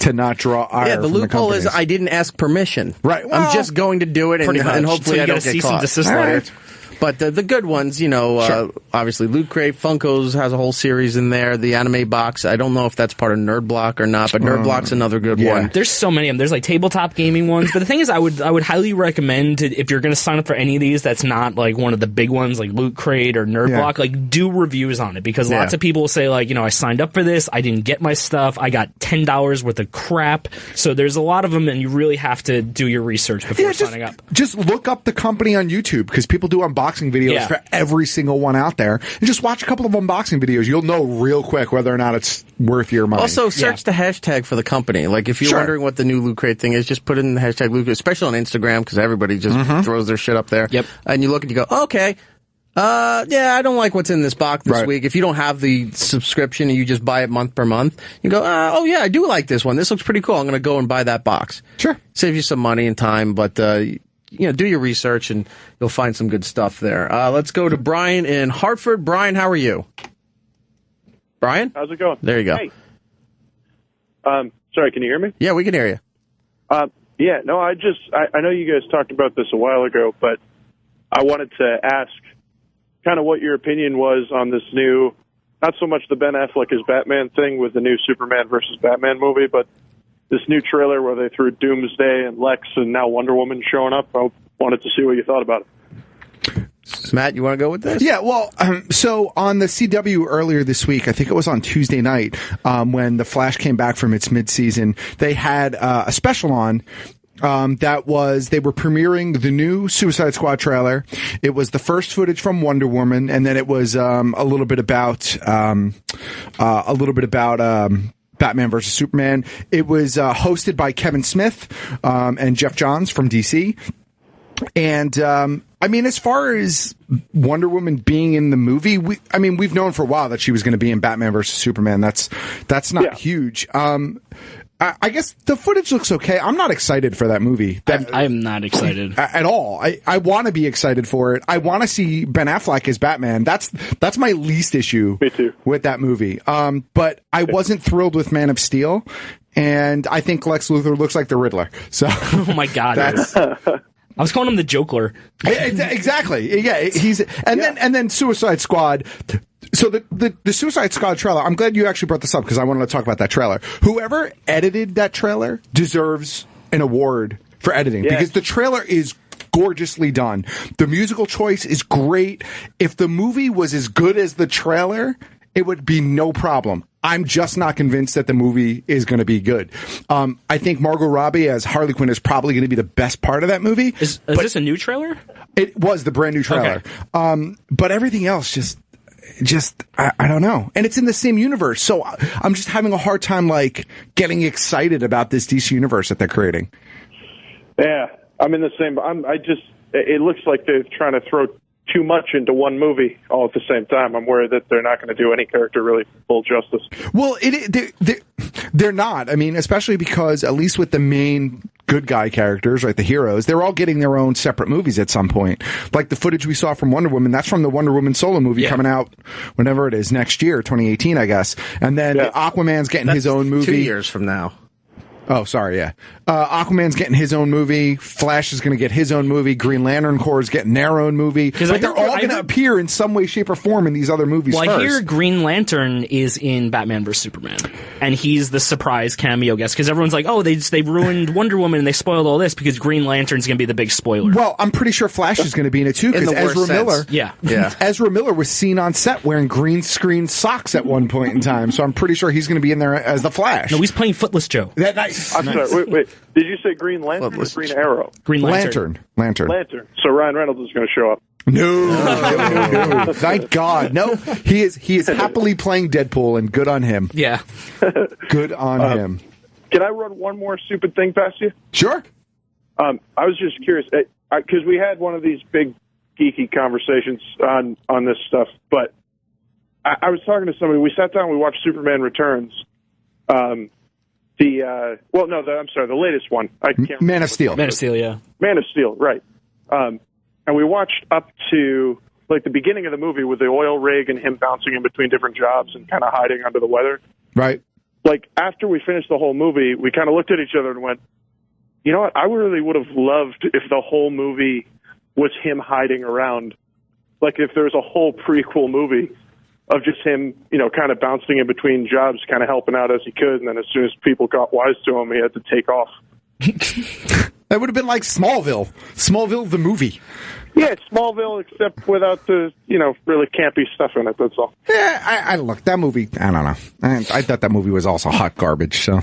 not draw ire. Yeah, the loophole is I didn't ask permission. Right. Well, I'm just going to do it, and hopefully I don't get caught. Cease and desist. But the good ones, obviously Loot Crate, Funko's has a whole series in there. The anime box, I don't know if that's part of Nerd Block or not, but Nerd Block's another good one. There's so many of them. There's like tabletop gaming ones. But the thing is, I would highly recommend if you're going to sign up for any of these that's not like one of the big ones like Loot Crate or Nerd Block, like do reviews reviews on it, because lots of people say, like, you know, I signed up for this, I didn't get my stuff, I got $10 worth of crap. So there's a lot of them, and you really have to do your research before signing up. Just look up the company on YouTube, because people do unboxing videos for every single one out there. And just watch a couple of unboxing videos. You'll know real quick whether or not it's worth your money. Also, search the hashtag for the company. Like, if you're wondering what the new Loot Crate thing is, just put in the hashtag Loot Crate, especially on Instagram, because everybody just throws their shit up there. Yep. And you look and you go, okay, I don't like what's in this box this week. If you don't have the subscription and you just buy it month per month, you go, I do like this one. This looks pretty cool. I'm going to go and buy that box. Sure. Save you some money and time, but, do your research and you'll find some good stuff there. Let's go to Brian in Hartford. Brian, how are you? Brian? How's it going? There you go. Hey. Sorry, can you hear me? Yeah, we can hear you. I know you guys talked about this a while ago, but I wanted to ask kind of what your opinion was on this new, not so much the Ben Affleck as Batman thing with the new Superman versus Batman movie, but this new trailer where they threw Doomsday and Lex and now Wonder Woman showing up. I wanted to see what you thought about it. Matt, you want to go with this? Yeah, well, so on the CW earlier this week, I think it was on Tuesday night, when The Flash came back from its mid-season, they had a special on. They were premiering the new Suicide Squad trailer. It was the first footage from Wonder Woman, and then it was a little bit about Batman versus Superman. It was hosted by Kevin Smith and Jeff Johns from DC. And as far as Wonder Woman being in the movie, we've known for a while that she was going to be in Batman versus Superman. That's not huge. I guess the footage looks okay. I'm not excited for that movie. I'm not excited at all. I want to be excited for it. I want to see Ben Affleck as Batman. That's my least issue with that movie. But I wasn't thrilled with Man of Steel, and I think Lex Luthor looks like the Riddler. So, oh my God. I was calling him the Jokler. Exactly. Yeah, then Suicide Squad. So the Suicide Squad trailer, I'm glad you actually brought this up because I wanted to talk about that trailer. Whoever edited that trailer deserves an award for editing because the trailer is gorgeously done. The musical choice is great. If the movie was as good as the trailer, it would be no problem. I'm just not convinced that the movie is going to be good. I think Margot Robbie as Harley Quinn is probably going to be the best part of that movie. Is this a new trailer? It was the brand new trailer. Okay. But everything else just I don't know. And it's in the same universe. So I'm just having a hard time getting excited about this DC universe that they're creating. Yeah, I'm in the same. It looks like they're trying to throw too much into one movie all at the same time. I'm worried that they're not going to do any character really full justice. Well, they're not. Especially because at least with the main good guy characters, right, the heroes, they're all getting their own separate movies at some point. Like the footage we saw from Wonder Woman, that's from the Wonder Woman solo movie coming out whenever it is, next year, 2018, I guess. And then Aquaman's getting his own movie. 2 years from now. Oh, sorry, yeah. Aquaman's getting his own movie. Flash is going to get his own movie. Green Lantern Corps is getting their own movie. But they're all going to appear in some way, shape, or form in these other movies first. I hear Green Lantern is in Batman vs. Superman. And he's the surprise cameo guest. Because everyone's like, oh, they ruined Wonder Woman and they spoiled all this because Green Lantern's going to be the big spoiler. Well, I'm pretty sure Flash is going to be in it too. Because Ezra Miller, Ezra Miller was seen on set wearing green screen socks at one point in time. So I'm pretty sure he's going to be in there as the Flash. No, he's playing Footless Joe. That night. I'm sorry, wait. Did you say Green Lantern or Green Arrow? Green Lantern. Lantern. So Ryan Reynolds is going to show up. No. Thank God. No, he is happily playing Deadpool, and good on him. Yeah. Good on him. Can I run one more stupid thing past you? Sure. I was just curious, because we had one of these big geeky conversations on this stuff, but I was talking to somebody, we sat down, we watched Superman Returns, the latest one. I can't Man of Steel. Man of Steel, yeah. Man of Steel, right. And we watched up to the beginning of the movie with the oil rig and him bouncing in between different jobs and kind of hiding under the weather. Right. After we finished the whole movie, we kind of looked at each other and went, you know what? I really would have loved if the whole movie was him hiding around. If there was a whole prequel movie of just him, kind of bouncing in between jobs, kind of helping out as he could, and then as soon as people got wise to him, he had to take off. That would have been like Smallville. Smallville, the movie. Yeah, Smallville, except without the, really campy stuff in it, that's all. Yeah, I look, that movie, I don't know. I thought that movie was also hot garbage, so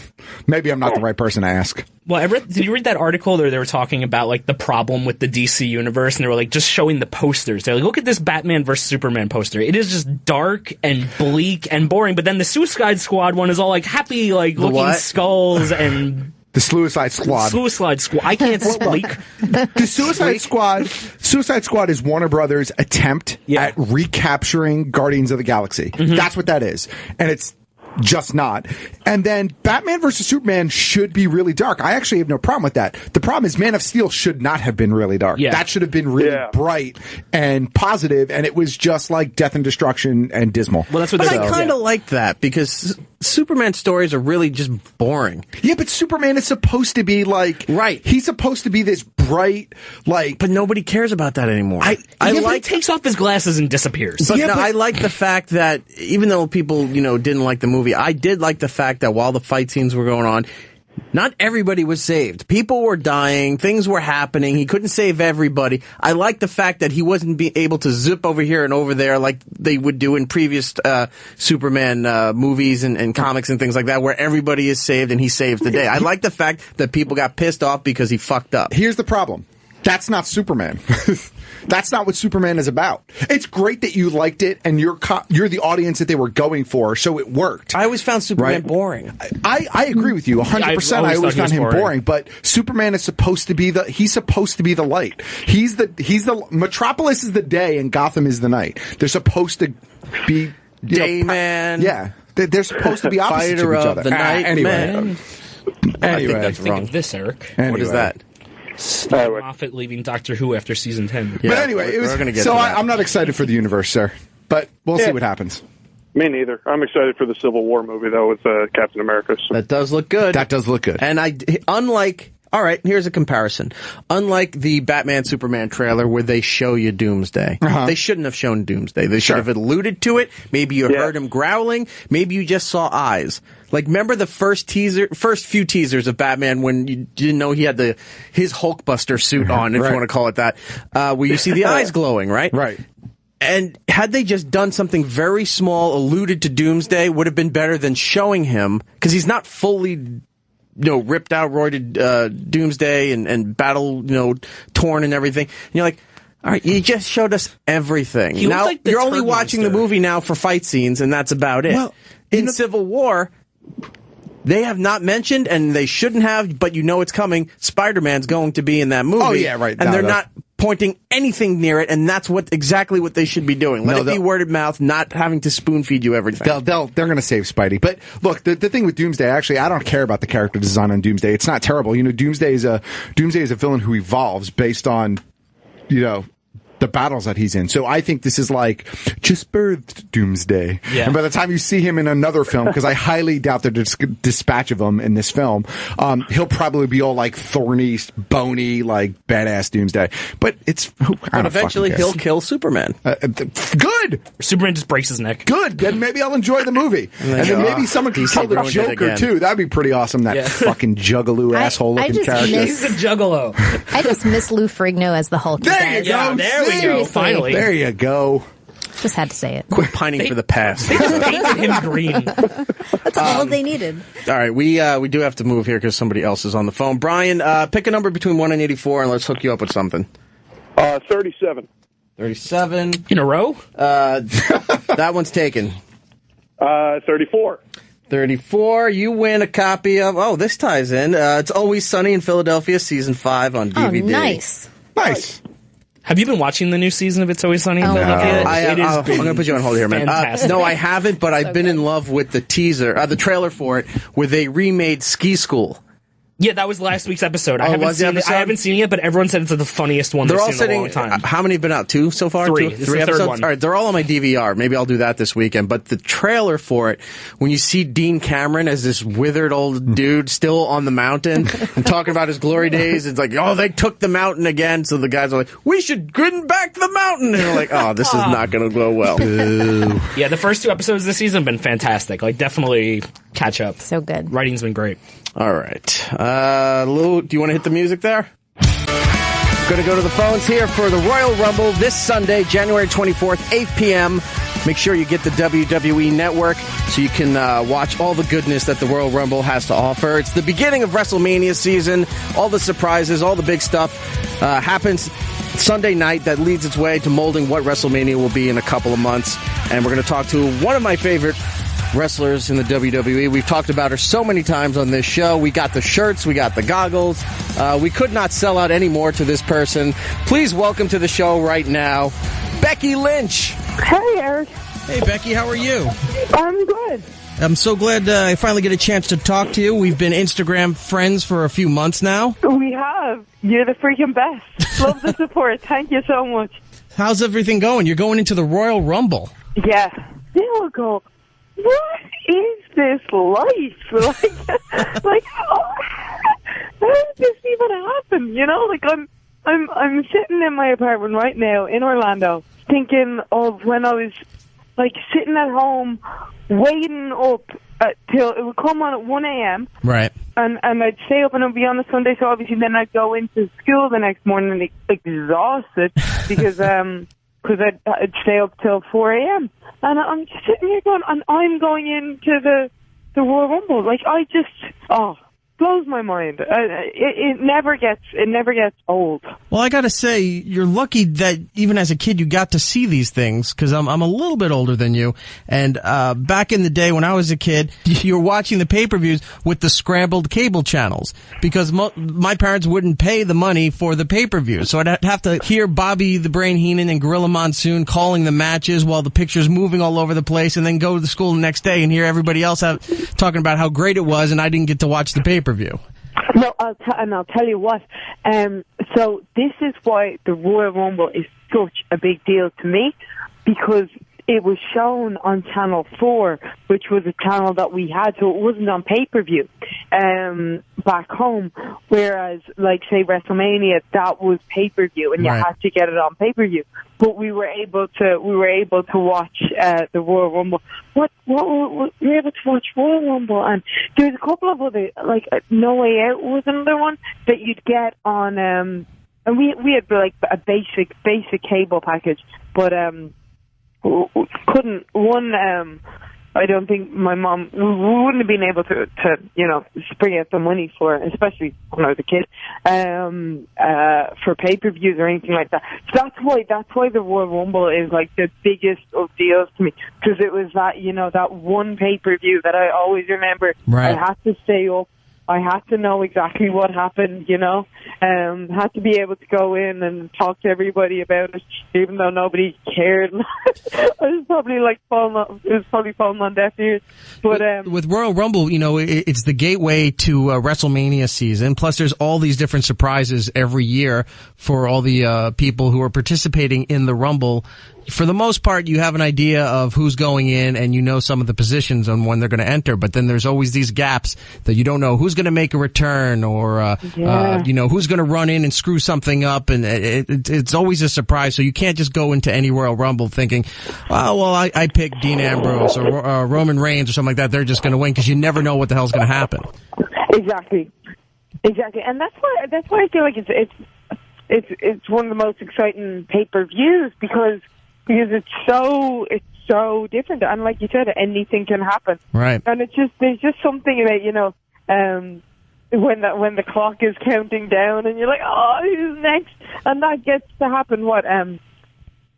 maybe I'm not the right person to ask. Well, did you read that article where they were talking about, like, the problem with the DC universe, and they were, like, just showing the posters. They're like, look at this Batman vs. Superman poster. It is just dark and bleak and boring, but then the Suicide Squad one is all, like, happy, like, looking skulls and... The Suicide Squad. Suicide Squad. I can't speak. The Suicide Squad is Warner Brothers' attempt at recapturing Guardians of the Galaxy. Mm-hmm. That's what that is. And it's just not. And then Batman vs. Superman should be really dark. I actually have no problem with that. The problem is Man of Steel should not have been really dark. Yeah. That should have been really bright and positive, and it was just like death and destruction and dismal. Well, that's what I kind of like that, because Superman stories are really just boring. Yeah, but Superman is supposed to be like... Right. He's supposed to be this bright, like... But nobody cares about that anymore. He takes off his glasses and disappears. But I like the fact that, even though people, didn't like the movie, I did like the fact that while the fight scenes were going on, not everybody was saved. People were dying. Things were happening. He couldn't save everybody. I like the fact that he wasn't able to zip over here and over there like they would do in previous Superman movies and comics and things like that, where everybody is saved and he saves the day. I like the fact that people got pissed off because he fucked up. Here's the problem. That's not Superman. That's not what Superman is about. It's great that you liked it and you're the audience that they were going for, so it worked. I always found Superman boring. I agree with you 100%. I always found him boring, but Superman is supposed to be he's supposed to be the light. He's the Metropolis is the day and Gotham is the night. They're supposed to be Dayman. Yeah. They're supposed to be opposite of each other. The night anyway. I think that's wrong. Think of this, Eric. Anyway. What is that? Moffat leaving Doctor Who after season 10. Yeah, but anyway, I'm not excited for the universe, sir. But we'll see what happens. Me neither. I'm excited for the Civil War movie, though, with Captain America. So. That does look good. And all right, here's a comparison. Unlike the Batman-Superman trailer where they show you Doomsday, they shouldn't have shown Doomsday. They should have alluded to it. Maybe you heard him growling. Maybe you just saw eyes. Like, remember the first few teasers of Batman when you didn't know he had his Hulkbuster suit on, if you want to call it that, where you see the eyes glowing, right? Right. And had they just done something very small, alluded to Doomsday, would have been better than showing him, because he's not fully... ripped out, roided Doomsday and battle, torn and everything. And you're like, all right, you just showed us everything. Now, like you're only watching the movie now for fight scenes, and that's about it. Well, in Civil War, they have not mentioned, and they shouldn't have, but it's coming, Spider-Man's going to be in that movie. Oh, yeah, right. And they're not pointing anything near it, and that's exactly what they should be doing. Let it be word of mouth, not having to spoon feed you everything. They're going to save Spidey. But look, the thing with Doomsday, actually, I don't care about the character design on Doomsday. It's not terrible. Doomsday is a villain who evolves based on, the battles that he's in. So I think this is like just birthed Doomsday. Yeah. And by the time you see him in another film, because I highly doubt the dispatch of him in this film, he'll probably be all like thorny, bony, like badass Doomsday. But but eventually he'll kill Superman. Good. Superman just breaks his neck. Good. Then maybe I'll enjoy the movie. And then maybe someone can kill the Joker too. That'd be pretty awesome. That fucking Juggalo asshole looking character. He's a Juggalo. I just miss Lou Ferrigno as the Hulk. There you go. There we go. Finally. There you go. Just had to say it. Quit pining for the past. They just painted him green. That's all they needed. All right, we do have to move here because somebody else is on the phone. Brian, pick a number between 1 and 84, and let's hook you up with something. 37. 37. In a row? That one's taken. 34. 34. You win a copy of... this ties in. It's Always Sunny in Philadelphia, Season 5 on DVD. Oh, nice. Nice. Have you been watching the new season of It's Always Sunny in Philadelphia? I'm going to put you on hold here, man. No, I haven't, but I've been in love with the teaser, the trailer for it, where they remade Ski School. Yeah, that was last week's episode. I haven't seen it yet, but everyone said it's the funniest one they've seen in a long time. How many have been out? 2 so far? 3. Three episodes? Third one. All right, they're all on my DVR. Maybe I'll do that this weekend. But the trailer for it, when you see Dean Cameron as this withered old dude still on the mountain and talking about his glory days, it's like, they took the mountain again. So the guys are like, we should get back the mountain. And they're like, this is not going to go well. Yeah, the first 2 episodes this season have been fantastic. Like, definitely catch up. So good. Writing's been great. All right. Lou, do you want to hit the music there? Going to go to the phones here for the Royal Rumble this Sunday, January 24th, 8 p.m. Make sure you get the WWE Network so you can watch all the goodness that the Royal Rumble has to offer. It's the beginning of WrestleMania season. All the surprises, all the big stuff happens Sunday night that leads its way to molding what WrestleMania will be in a couple of months. And we're going to talk to one of my favorite wrestlers in the WWE. We've talked about her so many times on this show. We got the shirts, we got the goggles. We could not sell out any more to this person. Please welcome to the show right now, Becky Lynch. Hey, Eric. Hey, Becky, how are you? I'm good. I'm so glad I finally get a chance to talk to you. We've been Instagram friends for a few months now. We have. You're the freaking best. Love the support. Thank you so much. How's everything going? You're going into the Royal Rumble. Yeah. They'll go, what is this life? Like, how did this even happen? You know, like I'm sitting in my apartment right now in Orlando, thinking of when I was like sitting at home, waiting up till it would come on at 1 a.m. Right. And I'd stay up and it'd be on a Sunday, so obviously then I'd go into school the next morning exhausted because I'd stay up till 4 a.m. And I'm just sitting here going, and I'm going into the Royal Rumble. Like, blows my mind. It never gets old. Well, I gotta say, you're lucky that even as a kid you got to see these things, because I'm a little bit older than you. And back in the day when I was a kid, you were watching the pay-per-views with the scrambled cable channels, because my parents wouldn't pay the money for the pay-per-view. So I'd have to hear Bobby the Brain Heenan and Gorilla Monsoon calling the matches while the picture's moving all over the place, and then go to the school the next day and hear everybody else talking about how great it was, and I didn't get to watch the pay-per-view. No, I'll tell you what. So this is why the Royal Rumble is such a big deal to me, because it was shown on Channel 4, which was a channel that we had, so it wasn't on pay-per-view back home. Whereas, like, say, WrestleMania, that was pay-per-view, and you had to get it on pay-per-view. But we were able to watch the Royal Rumble. We were able to watch Royal Rumble, and there's a couple of other, like, No Way Out was another one that you'd get on, and we had like a basic cable package, but couldn't one. I don't think my mom wouldn't have been able to spring out the money for, especially when I was a kid, for pay-per-views or anything like that. So that's why the Royal Rumble is like the biggest of deals to me, because it was that one pay-per-view that I always remember. Right. I had to stay up. I had to know exactly what happened, had to be able to go in and talk to everybody about it, even though nobody cared. I was probably falling on deaf ears. But with Royal Rumble, it's the gateway to WrestleMania season. Plus, there's all these different surprises every year for all the people who are participating in the Rumble. For the most part, you have an idea of who's going in, and some of the positions on when they're going to enter. But then there's always these gaps that you don't know who's going to make a return, or who's going to run in and screw something up, and it's always a surprise. So you can't just go into any Royal Rumble thinking, I picked Dean Ambrose or Roman Reigns or something like that. They're just going to win, because you never know what the hell's going to happen. Exactly, and that's why I feel like it's one of the most exciting pay-per-views because it's so different, and like you said, anything can happen. Right. And there's just something about when the clock is counting down, and you're like, who's next? And that gets to happen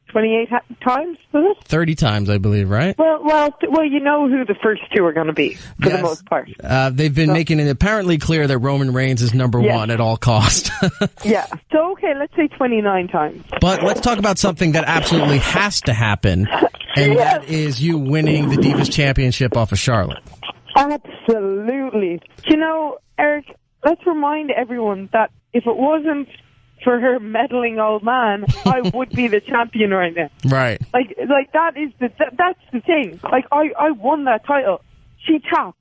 28 times, was it? 30 times, I believe, right? Well, you know who the first two are going to be, for the most part. They've been making it apparently clear that Roman Reigns is number one at all cost. Yeah. So, okay, let's say 29 times. But let's talk about something that absolutely has to happen, and that is you winning the Divas Championship off of Charlotte. Absolutely. Eric, let's remind everyone that if it wasn't for her meddling old man, I would be the champion right now. Right. Like that's the thing. Like, I won that title. She tapped.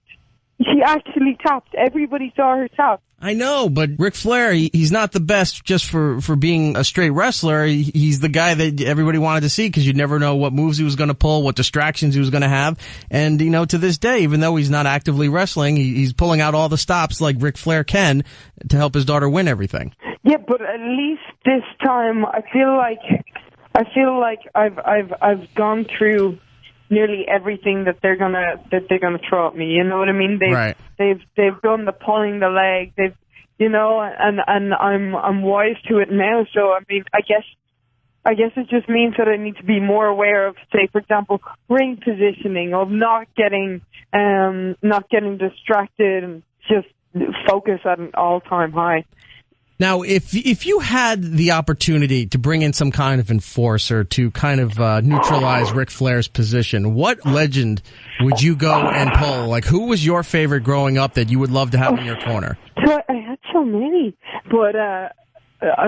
She actually tapped. Everybody saw her tap. I know, but Ric Flair, he's not the best just for being a straight wrestler. He's the guy that everybody wanted to see, because you never know what moves he was going to pull, what distractions he was going to have. And, to this day, even though he's not actively wrestling, he's pulling out all the stops like Ric Flair can to help his daughter win everything. Yeah, but at least this time I feel like I've gone through nearly everything that they're gonna throw at me. You know what I mean? They've done the pulling the leg. They've, you know, and I'm wise to it now. So I mean, I guess it just means that I need to be more aware of, say, for example, ring positioning, of not getting distracted, and just focus at an all-time high. Now, if you had the opportunity to bring in some kind of enforcer to kind of neutralize Ric Flair's position, what legend would you go and pull? Like, who was your favorite growing up that you would love to have in your corner? So I had so many, but I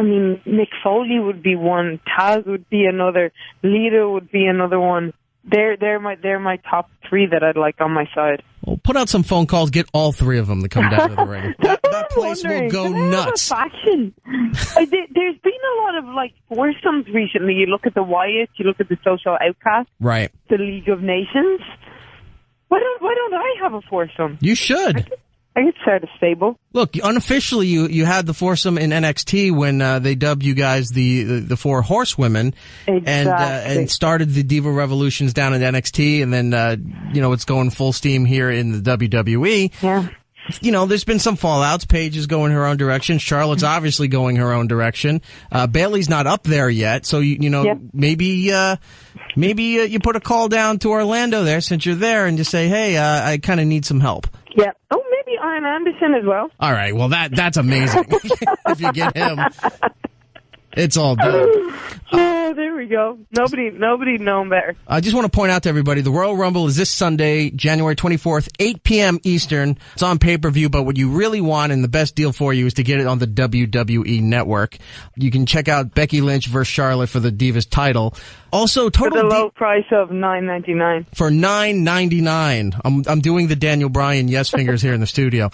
mean, Mick Foley would be one, Taz would be another, Lita would be another one. They're my top three that I'd like on my side. Well, put out some phone calls, get all three of them to come down to the ring. That place will go nuts. Faction. There's been a lot of like foursomes recently. You look at the Wyatts, you look at the Social Outcasts, right? The League of Nations. Why don't I have a foursome? You should. I could start a stable. Look, unofficially, you had the foursome in NXT when they dubbed you guys the four horsewomen, exactly. and started the Diva Revolutions down at NXT, and then it's going full steam here in the WWE. Yeah. You know, there's been some fallouts. Paige is going her own direction. Charlotte's obviously going her own direction. Bayley's not up there yet, so maybe you put a call down to Orlando there since you're there, and just say, hey, I kind of need some help. Yeah. Oh, maybe Ian Anderson as well. All right. Well, that's amazing. If you get him, it's all done. Oh, there we go. Nobody known better. I just want to point out to everybody, the Royal Rumble is this Sunday, January 24th, 8 p.m. Eastern. It's on pay-per-view, but what you really want and the best deal for you is to get it on the WWE Network. You can check out Becky Lynch versus Charlotte for the Divas title. Also, for the low price of $9.99. For $9.99. I'm doing the Daniel Bryan yes fingers here in the studio.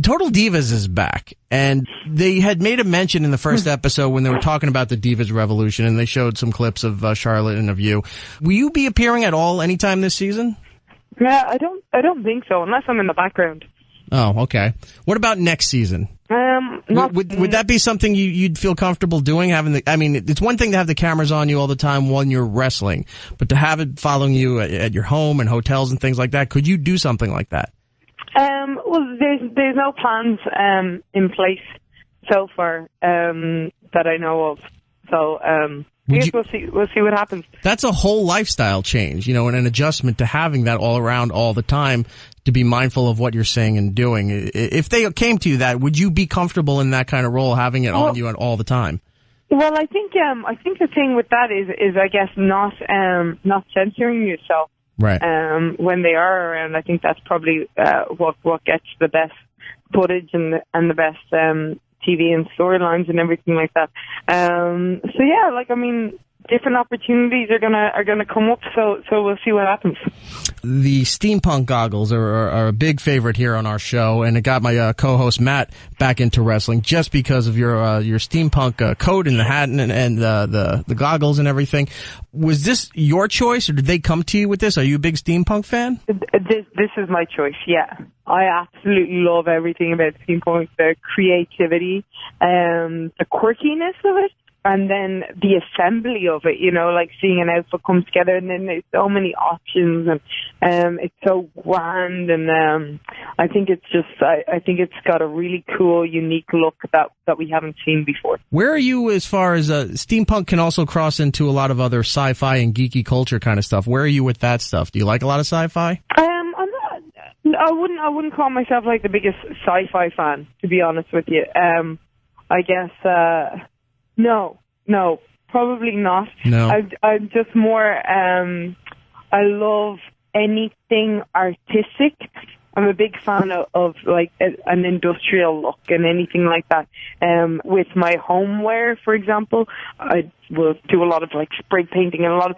Total Divas is back, and they had made a mention in the first episode when they were talking about the Divas Revolution, and they showed some clips of Charlotte and of you. Will you be appearing at all anytime this season? Yeah, I don't think so, unless I'm in the background. Oh, okay. What about next season? Would that be something you'd feel comfortable doing? It's one thing to have the cameras on you all the time when you're wrestling, but to have it following you at your home and hotels and things like that, could you do something like that? Well, there's no plans in place so far that I know of. So I guess we'll see what happens. That's a whole lifestyle change, and an adjustment to having that all around all the time, to be mindful of what you're saying and doing. If they came to you that, would you be comfortable in that kind of role, having it on you all the time? Well, I think the thing with that is I guess not censoring yourself. Right. When they are around, I think that's probably what gets the best footage and the best TV and storylines and everything like that. So yeah, different opportunities are gonna come up. So we'll see what happens. The steampunk goggles are a big favorite here on our show, and it got my co-host Matt back into wrestling just because of your steampunk coat and the hat and the goggles and everything. Was this your choice, or did they come to you with this? Are you a big steampunk fan? This is my choice. Yeah, I absolutely love everything about steampunk, the creativity, the quirkiness of it. And then the assembly of it, like seeing an outfit come together, and then there's so many options, and it's so grand, and I think it's got a really cool, unique look that we haven't seen before. Where are you as far as steampunk can also cross into a lot of other sci-fi and geeky culture kind of stuff? Where are you with that stuff? Do you like a lot of sci-fi? I'm not. I wouldn't call myself like the biggest sci-fi fan, to be honest with you. I guess. No, probably not. No. I'm just more, I love anything artistic. I'm a big fan of like an industrial look and anything like that. With my homeware, for example, I will do a lot of like spray painting and a lot of,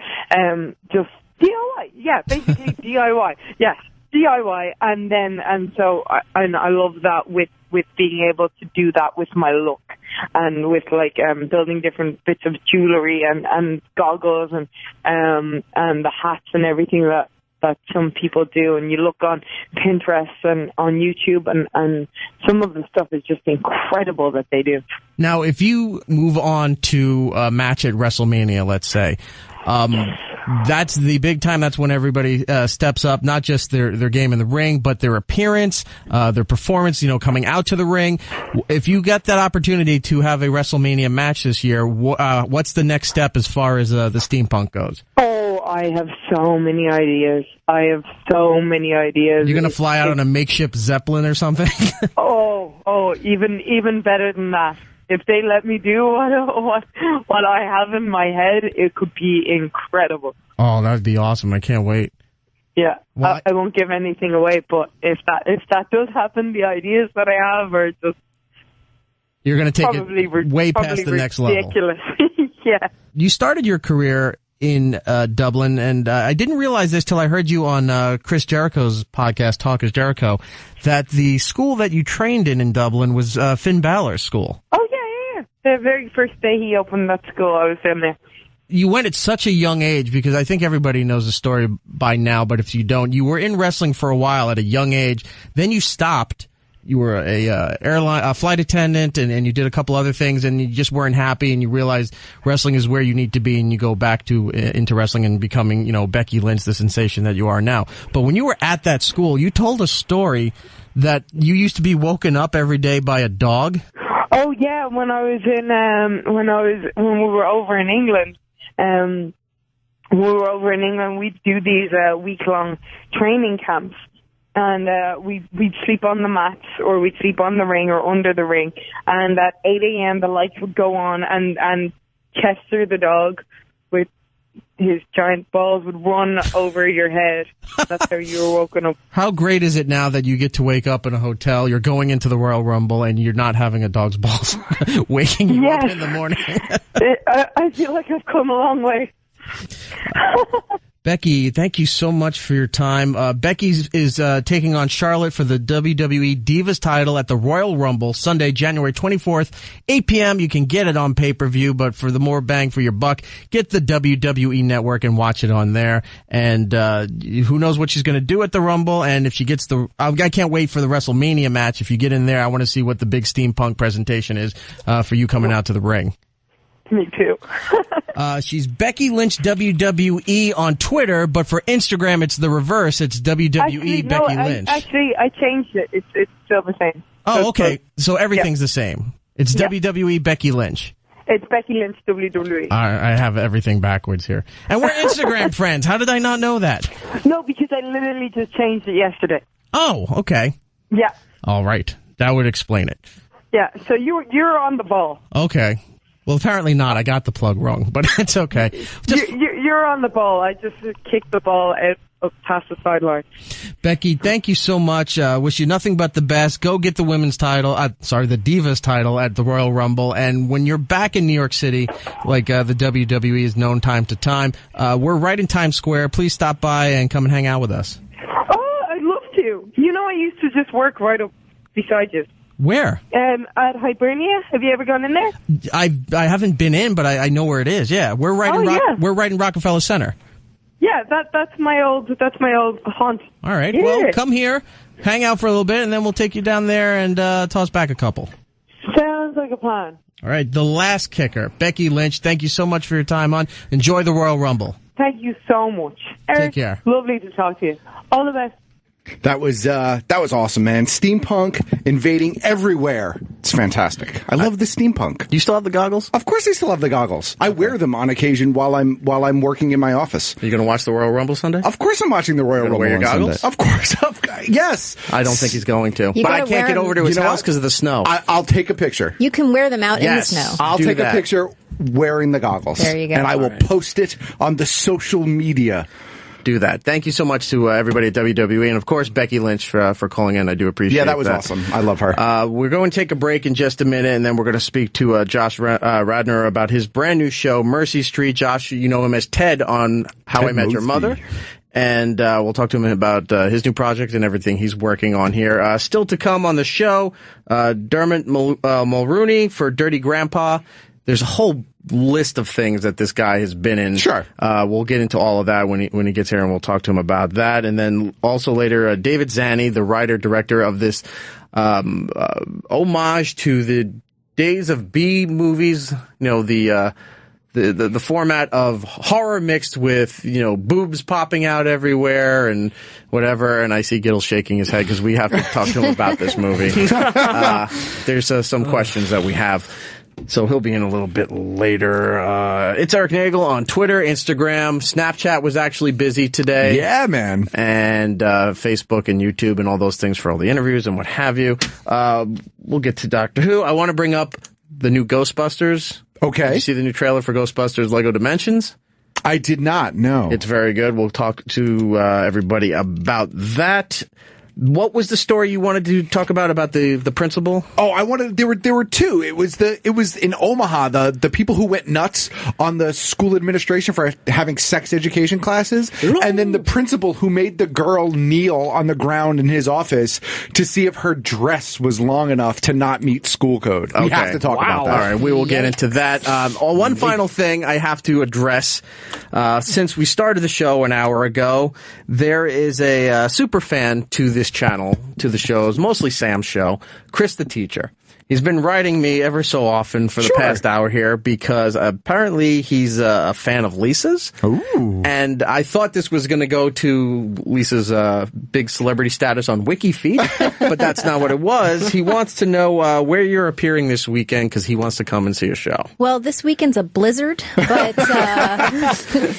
just DIY. Yeah, basically DIY. Yes. DIY, and so I love that with being able to do that with my look, and with like building different bits of jewelry and goggles and the hats and everything that some people do, and you look on Pinterest and on YouTube, and some of the stuff is just incredible that they do. Now, if you move on to a match at WrestleMania, let's say, that's the big time. That's when everybody steps up, not just their game in the ring, but their appearance, their performance, coming out to the ring. If you get that opportunity to have a WrestleMania match this year, what's the next step as far as the steampunk goes? Oh, I have so many ideas. You're going to fly out on a makeshift Zeppelin or something? even better than that. If they let me do what I have in my head, it could be incredible. Oh, that would be awesome. I can't wait. Yeah, I won't give anything away, but if that does happen, the ideas that I have are just... You're going to take it way past the next level. Ridiculous. Yeah. You started your career in Dublin, and I didn't realize this till I heard you on Chris Jericho's podcast, Talk is Jericho, that the school that you trained in Dublin was Finn Balor's school. Oh, yeah. The very first day he opened that school, I was in there. You went at such a young age, because I think everybody knows the story by now, but if you don't, you were in wrestling for a while at a young age, then you stopped. You were a flight attendant, and you did a couple other things, and you just weren't happy, and you realized wrestling is where you need to be, and you go back into wrestling and becoming, Becky Lynch, the sensation that you are now. But when you were at that school, you told a story that you used to be woken up every day by a dog. Oh yeah, when we were over in England, we'd do these week-long training camps. And we'd sleep on the mats, or we'd sleep on the ring or under the ring. And at 8 a.m. the lights would go on, and Chester the dog with his giant balls would run over your head. That's how you were woken up. How great is it now that you get to wake up in a hotel, you're going into the Royal Rumble, and you're not having a dog's balls waking you up in the morning? I feel like I've come a long way. Becky, thank you so much for your time. Becky is taking on Charlotte for the WWE Divas title at the Royal Rumble Sunday, January 24th, 8 p.m. You can get it on pay-per-view, but for the more bang for your buck, get the WWE Network and watch it on there. And who knows what she's going to do at the Rumble, and if she gets I can't wait for the WrestleMania match. If you get in there, I want to see what the big steampunk presentation is for you coming out to the ring. Me too. She's Becky Lynch WWE on Twitter, but for Instagram, it's the reverse. It's WWE Becky Lynch. I changed it. It's still the same. Oh, okay. So everything's the same. It's WWE Becky Lynch. It's Becky Lynch WWE. I have everything backwards here. And we're Instagram friends. How did I not know that? No, because I literally just changed it yesterday. Oh, okay. Yeah. All right. That would explain it. Yeah. So you're on the ball. Okay. Well, apparently not. I got the plug wrong, but it's okay. You're on the ball. I just kicked the ball out past the sideline. Becky, thank you so much. Wish you nothing but the best. Go get the women's title. The Divas title at the Royal Rumble. And when you're back in New York City, like the WWE is known time to time, we're right in Times Square. Please stop by and come and hang out with us. Oh, I'd love to. I used to just work right up beside you. Where? At Hibernia. Have you ever gone in there? I haven't been in, but I know where it is. Yeah, we're right in Rockefeller Center. Yeah, that's my old haunt. All right. Yeah. Well, come here, hang out for a little bit, and then we'll take you down there and toss back a couple. Sounds like a plan. All right. The last kicker, Becky Lynch. Thank you so much for your time on. Enjoy the Royal Rumble. Thank you so much, Eric. Take care. Lovely to talk to you. All the best. That was awesome, man. Steampunk invading everywhere. It's fantastic. I love the steampunk. Do you still have the goggles? Of course I still have the goggles. I wear them on occasion while I'm working in my office. Are you going to watch the Royal Rumble Sunday? Of course I'm watching the Royal Rumble wear your goggles? Sunday. Of course. Yes. I don't think he's going to. But I can't get over to his house because of the snow. I'll take a picture. You can wear them out in the snow. I'll take a picture wearing the goggles. There you go. And I will post it on the social media. Do that. Thank you so much to everybody at WWE, and of course Becky Lynch for calling in. I do appreciate that. Yeah, that was awesome. I love her. We're going to take a break in just a minute, and then we're going to speak to Josh Radnor about his brand new show, Mercy Street. Josh, you know him as Ted on How I Met Your Mother. And we'll talk to him about his new project and everything he's working on here. Still to come on the show, Dermot Mulroney for Dirty Grandpa. There's a whole list of things that this guy has been in. Sure. We'll get into all of that when he gets here, and we'll talk to him about that. And then also later, David Zany, the writer-director of this homage to the days of B movies, the format of horror mixed with, boobs popping out everywhere and whatever. And I see Giddle shaking his head because we have to talk to him about this movie. There's some questions that we have. So he'll be in a little bit later. It's Erik Nagel on Twitter, Instagram. Snapchat was actually busy today. Yeah, man. And Facebook and YouTube and all those things for all the interviews and what have you. We'll get to Doctor Who. I want to bring up the new Ghostbusters. Okay. Did you see the new trailer for Ghostbusters Lego Dimensions? I did not, no. It's very good. We'll talk to everybody about that. What was the story you wanted to talk about the principal? Oh, there were two. It was in Omaha, the people who went nuts on the school administration for having sex education classes, and then the principal who made the girl kneel on the ground in his office to see if her dress was long enough to not meet school code. We have to talk about that. All right, we will get into that. One final thing I have to address. Since we started the show an hour ago, there is a super fan to this channel, to the shows, mostly Sam's show, Chris the Teacher. He's been writing me ever so often for the past hour here because apparently he's a fan of Lisa's. Ooh. And I thought this was going to go to Lisa's big celebrity status on WikiFeed, but that's not what it was. He wants to know where you're appearing this weekend because he wants to come and see a show. Well, this weekend's a blizzard, but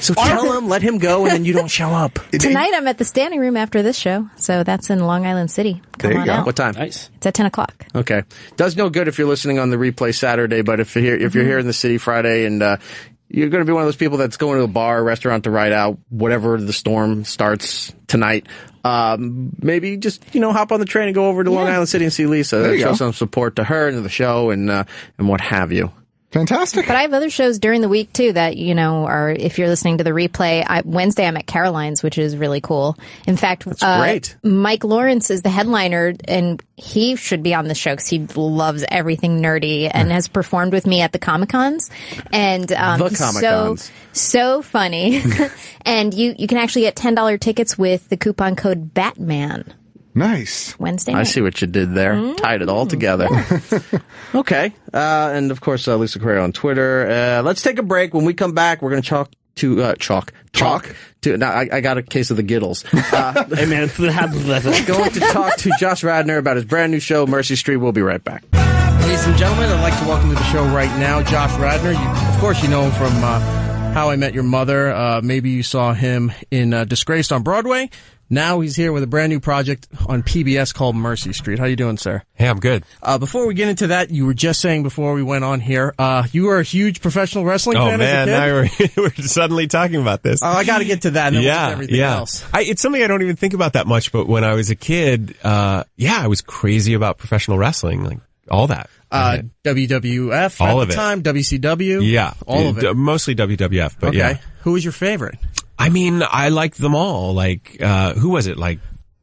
so tell him, let him go, and then you don't show up. Tonight I'm at the Standing Room after this show, so that's in Long Island City. Come on out. What time? Nice. It's at 10 o'clock. Okay. Does no good if you're listening on the replay Saturday, but if you're here in the city Friday and you're going to be one of those people that's going to a bar, restaurant to ride out whatever the storm starts tonight, maybe just hop on the train and go over to Long Island City and see Lisa. Show some support to her and to the show and what have you. Fantastic. But I have other shows during the week, too, that, are, if you're listening to the replay, Wednesday I'm at Caroline's, which is really cool. In fact, that's great. Mike Lawrence is the headliner, and he should be on the show because he loves everything nerdy and has performed with me at the Comic-Cons. And Comic-Cons. So funny. And you can actually get $10 tickets with the coupon code BATMAN. Nice. Wednesday night. I see what you did there. Tied it all together. Yeah. Okay. And of course, Lisa Correa on Twitter. Let's take a break. When we come back, we're going to talk to now I got a case of the giddles. Hey man, going to talk to Josh Radnor about his brand new show, Mercy Street. We'll be right back. Ladies and gentlemen, I'd like to welcome to the show right now Josh Radnor. Of course, you know him from How I Met Your Mother. Maybe you saw him in Disgraced on Broadway. Now he's here with a brand new project on PBS called Mercy Street. How you doing, sir? Hey, I'm good. Before we get into that, you were just saying before we went on here, you were a huge professional wrestling fan as a kid? Now we're suddenly talking about this. Oh, I got to get to that and then we'll get to everything else. It's something I don't even think about that much, but when I was a kid, I was crazy about professional wrestling, like all that. WWF all at of the it. time, WCW? Yeah. All of it. Mostly WWF, but okay. Who was your favorite? I mean, I liked them all. Like, who was it? Like,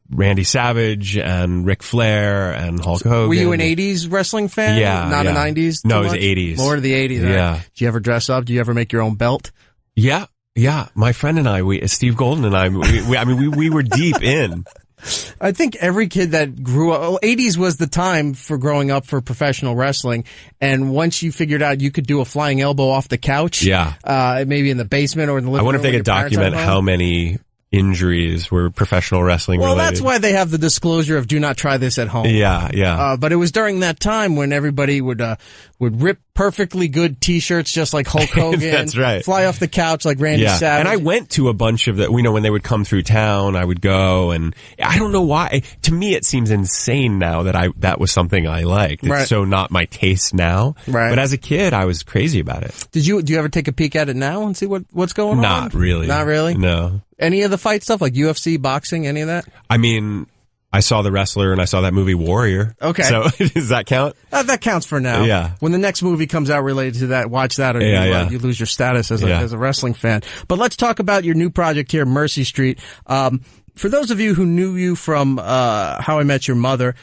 Randy Savage and Ric Flair and Hulk Hogan. Were you an 80s wrestling fan? Yeah. Not a 90s? No, it was 80s. More of the 80s. Yeah. Right. Do you ever dress up? Do you ever make your own belt? Yeah. Yeah. My friend and I, Steve Golden and I, we were deep in. I think every kid that grew up, 80s was the time for growing up for professional wrestling. And once you figured out you could do a flying elbow off the couch, maybe in the basement or in the living room. I wonder if they could document how many injuries were professional wrestling related. Well, that's why they have the disclosure of do not try this at home. Yeah. But it was during that time when everybody would rip perfectly good T-shirts just like Hulk Hogan. That's right. Fly off the couch like Randy Savage. And I went to a bunch of that. When they would come through town, I would go, and I don't know why. To me, it seems insane now that was something I liked. It's so not my taste now. Right. But as a kid, I was crazy about it. Do you ever take a peek at it now and see what's going on? Not really. Not really? No. Any of the fight stuff, like UFC, boxing, any of that? I mean, I saw The Wrestler and I saw that movie Warrior. Okay. So does that count? That counts for now. Yeah. When the next movie comes out related to that, watch that or you lose your status as a wrestling fan. But let's talk about your new project here, Mercy Street. For those of you who knew you from How I Met Your Mother,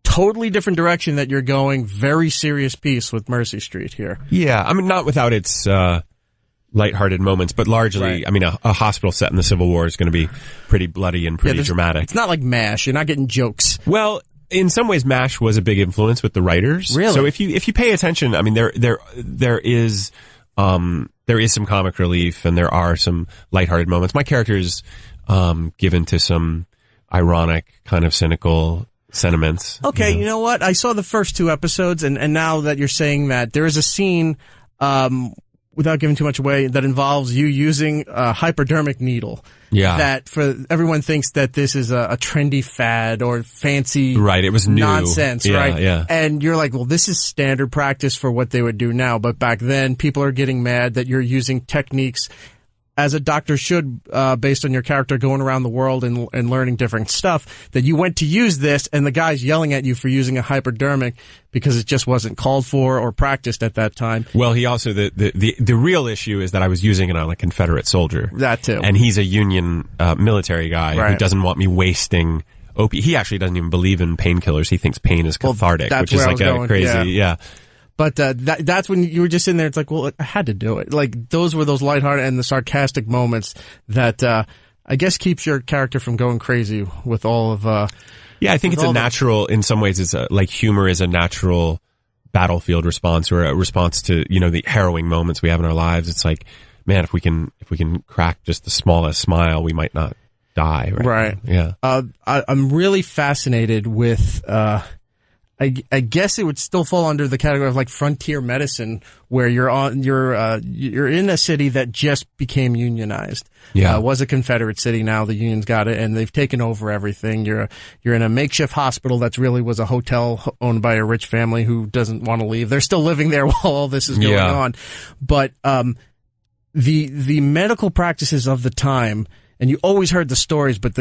totally different direction that you're going. Very serious piece with Mercy Street here. Yeah, I mean, not without its lighthearted moments, but largely, right. I mean, a hospital set in the Civil War is going to be pretty bloody and pretty dramatic. It's not like MASH. You're not getting jokes. Well, in some ways, MASH was a big influence with the writers. Really? So if you pay attention, I mean, there is some comic relief and there are some lighthearted moments. My character is given to some ironic, kind of cynical sentiments. Okay, you know what? I saw the first 2 episodes, and now that you're saying that, there is a scene, without giving too much away, that involves you using a hypodermic needle. Yeah. That everyone thinks that this is a trendy fad or fancy. Right, it was new. Nonsense, right? Yeah. And you're like, well, this is standard practice for what they would do now. But back then, people are getting mad that you're using techniques as a doctor should, based on your character going around the world and learning different stuff, that you went to use this and the guy's yelling at you for using a hypodermic because it just wasn't called for or practiced at that time. Well, he also, the real issue is that I was using it on a Confederate soldier. That too. And he's a Union, military guy right. who doesn't want me wasting opiate. He actually doesn't even believe in painkillers. He thinks pain is cathartic, which is like a crazy, yeah. But that's when you were just in there. It's like, well, I had to do it. Like, those were those lighthearted and the sarcastic moments that I guess keeps your character from going crazy with all of. Yeah, I think it's a natural. In some ways, it's like humor is a natural battlefield response or a response to the harrowing moments we have in our lives. It's like, man, if we can crack just the smallest smile, we might not die. Right. Yeah. I'm really fascinated with. I guess it would still fall under the category of like frontier medicine, where you're in a city that just became unionized. Yeah. It was a Confederate city. Now the unions got it and they've taken over everything. You're in a makeshift hospital that's really was a hotel owned by a rich family who doesn't want to leave. They're still living there while all this is going on. But, the medical practices of the time, and you always heard the stories, but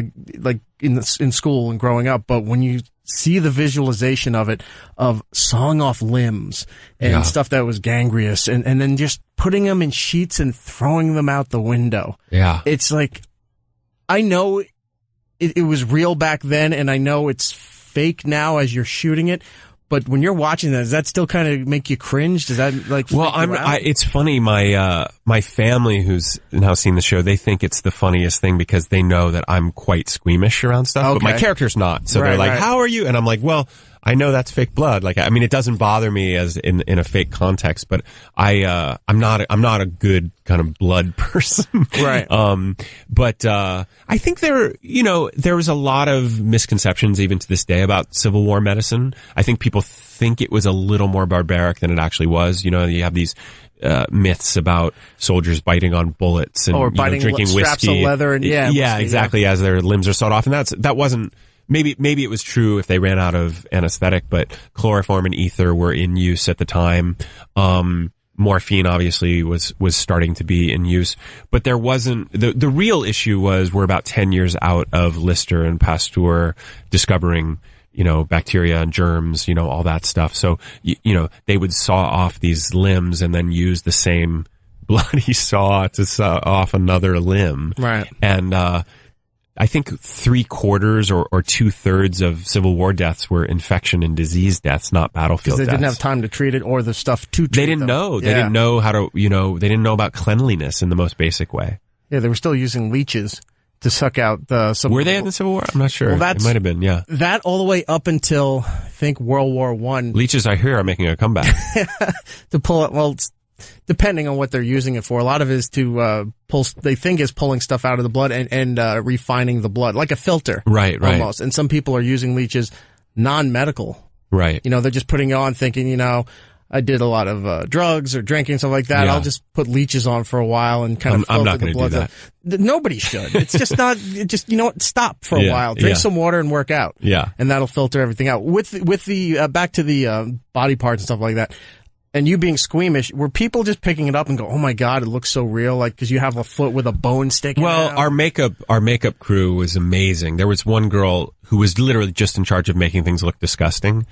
in school and growing up, but when you see the visualization of it, of sawing off limbs and stuff that was gangrenous and then just putting them in sheets and throwing them out the window. Yeah. It's like, I know it was real back then and I know it's fake now as you're shooting it. But when you're watching that, does that still kind of make you cringe? Does that it's funny. My family who's now seen the show, they think it's the funniest thing because they know that I'm quite squeamish around stuff, but my character's not. So they're like, how are you? And I'm like, well, I know that's fake blood. Like, I mean, it doesn't bother me as in a fake context, but I'm not a good kind of blood person. Right. But I think there was a lot of misconceptions even to this day about Civil War medicine. I think people think it was a little more barbaric than it actually was. You have these myths about soldiers biting on bullets and biting drinking straps whiskey. of leather and exactly, as their limbs are sawed off, and that wasn't. Maybe it was true if they ran out of anesthetic, but chloroform and ether were in use at the time. Morphine obviously was starting to be in use, but there wasn't, the real issue was we're about 10 years out of Lister and Pasteur discovering, bacteria and germs, all that stuff. So, they would saw off these limbs and then use the same bloody saw to saw off another limb. Right. And, I think 3/4 or 2/3 of Civil War deaths were infection and disease deaths, not battlefield deaths. Because they didn't have time to treat it or the stuff to treat They didn't know. They didn't know how to, they didn't know about cleanliness in the most basic way. Yeah, they were still using leeches to suck out the... Were they in the Civil War? I'm not sure. Well, it might have been, yeah. That all the way up until, I think, World War I. Leeches, I hear, are making a comeback. To pull it, well, depending on what they're using it for. A lot of it is to they think is pulling stuff out of the blood and refining the blood, like a filter. Right. Almost. And some people are using leeches non-medical. Right. They're just putting it on thinking, I did a lot of drugs or drinking, stuff like that. Yeah. I'll just put leeches on for a while and kind of filter I'm not the blood. Do that. Nobody should. It's just not, stop for a while. Drink some water and work out. Yeah. And that'll filter everything out. With the, back to the, body parts and stuff like that. And you being squeamish, were people just picking it up and go, "Oh my God, it looks so real"? Like, because you have a foot with a bone sticking out. Our makeup crew was amazing. There was one girl who was literally just in charge of making things look disgusting.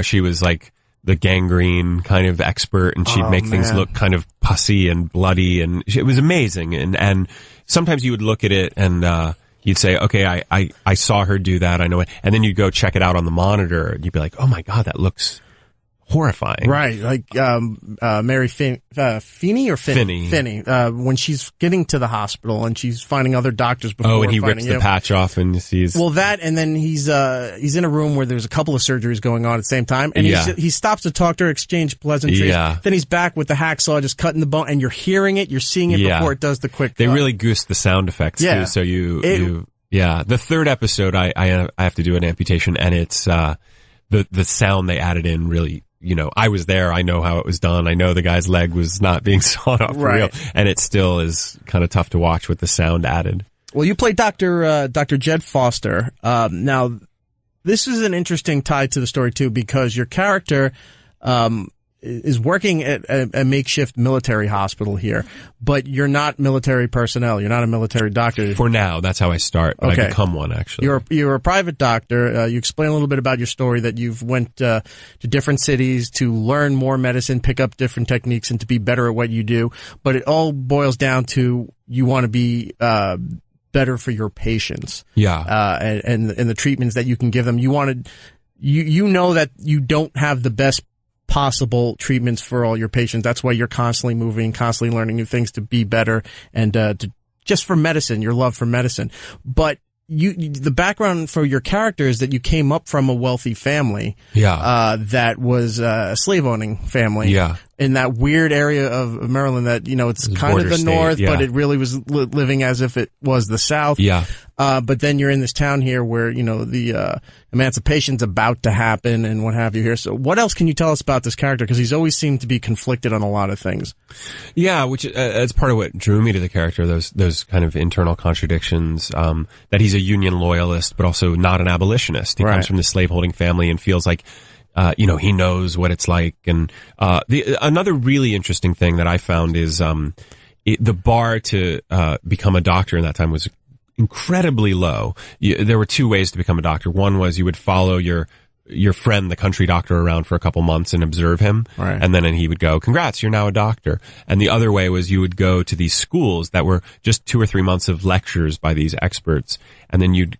She was like the gangrene kind of expert, and she'd make things look kind of pussy and bloody, and it was amazing. And sometimes you would look at it and You'd say, okay, I saw her do that. I know it. And then you'd go check it out on the monitor and you'd be like, oh my God, that looks horrifying. Right. Like, Mary Finney or Finney? Finney. When she's getting to the hospital and she's finding other doctors before. Oh, and he rips the patch off and sees. Well, that, and then he's in a room where there's a couple of surgeries going on at the same time. And he stops to talk to her, exchange pleasantries. Yeah. Then he's back with the hacksaw, just cutting the bone, and you're hearing it, you're seeing it before it does the quick cut. They really goose the sound effects too. So the third episode, I have to do an amputation, and it's, the sound they added in really, I was there. I know how it was done. I know the guy's leg was not being sawed off for real. And it still is kind of tough to watch with the sound added. Well, you play Dr. Jed Foster. Now, this is an interesting tie to the story, too, because your character is working at a makeshift military hospital here, but you're not military personnel. You're not a military doctor. For now, that's how I start. But I become one, actually. You're a private doctor. You explain a little bit about your story, that you've went to different cities to learn more medicine, pick up different techniques, and to be better at what you do. But it all boils down to you want to be better for your patients. Yeah. And the treatments that you can give them. You know that you don't have the best possible treatments for all your patients. That's why you're constantly moving, constantly learning new things to be better, and just for medicine, your love for medicine. But the background for your character is that you came up from a wealthy family, that was a slave owning family, in that weird area of Maryland that it's kind of the state, north, but it really was living as if it was the south. But then you're in this town here where the emancipation's about to happen and what have you here. So what else can you tell us about this character? Because he's always seemed to be conflicted on a lot of things. Yeah, which that's part of what drew me to the character. Those kind of internal contradictions. That he's a Union loyalist, but also not an abolitionist. He comes from the slaveholding family and feels like he knows what it's like. And another really interesting thing that I found is the bar to become a doctor in that time was incredibly low. There were two ways to become a doctor. One was you would follow your friend, the country doctor, around for a couple months and observe him. Right. And then he would go, congrats, you're now a doctor. And the other way was you would go to these schools that were just 2 or 3 months of lectures by these experts. And then you'd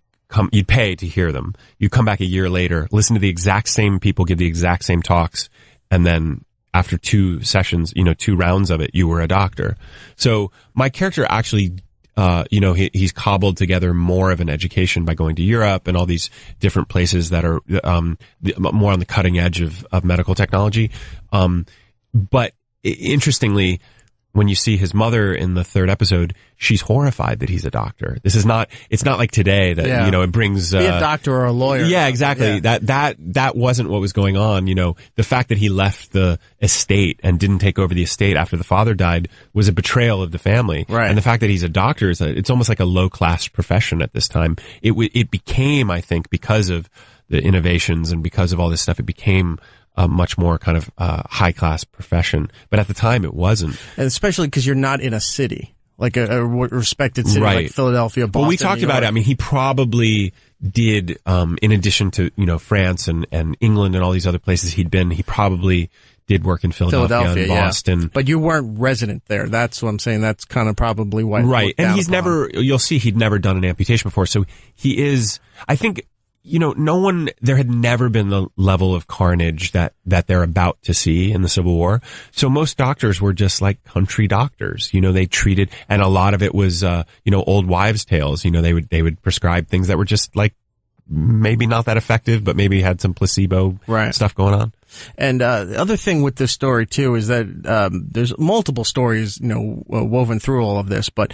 pay to hear them. You'd come back a year later, listen to the exact same people give the exact same talks. And then after 2 sessions, 2 rounds of it, you were a doctor. So my character actually, he's cobbled together more of an education by going to Europe and all these different places that are more on the cutting edge of medical technology. But interestingly, when you see his mother in the third episode, she's horrified that he's a doctor. It's not like today that, it brings, be a doctor or a lawyer. Yeah, exactly. Yeah. That wasn't what was going on. The fact that he left the estate and didn't take over the estate after the father died was a betrayal of the family. Right. And the fact that he's a doctor it's almost like a low class profession at this time. It became, I think, because of the innovations and because of all this stuff, it became a much more kind of high-class profession. But at the time, it wasn't. And especially because you're not in a city, like a respected city like Philadelphia, Boston, Well, we talked about it. I mean, he probably did, in addition to, France and England and all these other places he'd been, he probably did work in Philadelphia and Boston. Yeah. But you weren't resident there. That's what I'm saying. That's kind of probably why. Right. And you'll see he'd never done an amputation before. So he is, I think, there had never been the level of carnage that they're about to see in the Civil War. So most doctors were just like country doctors. They treated, and a lot of it was, old wives' tales. They would prescribe things that were just like maybe not that effective, but maybe had some placebo stuff going on. And the other thing with this story too is that there's multiple stories, woven through all of this. But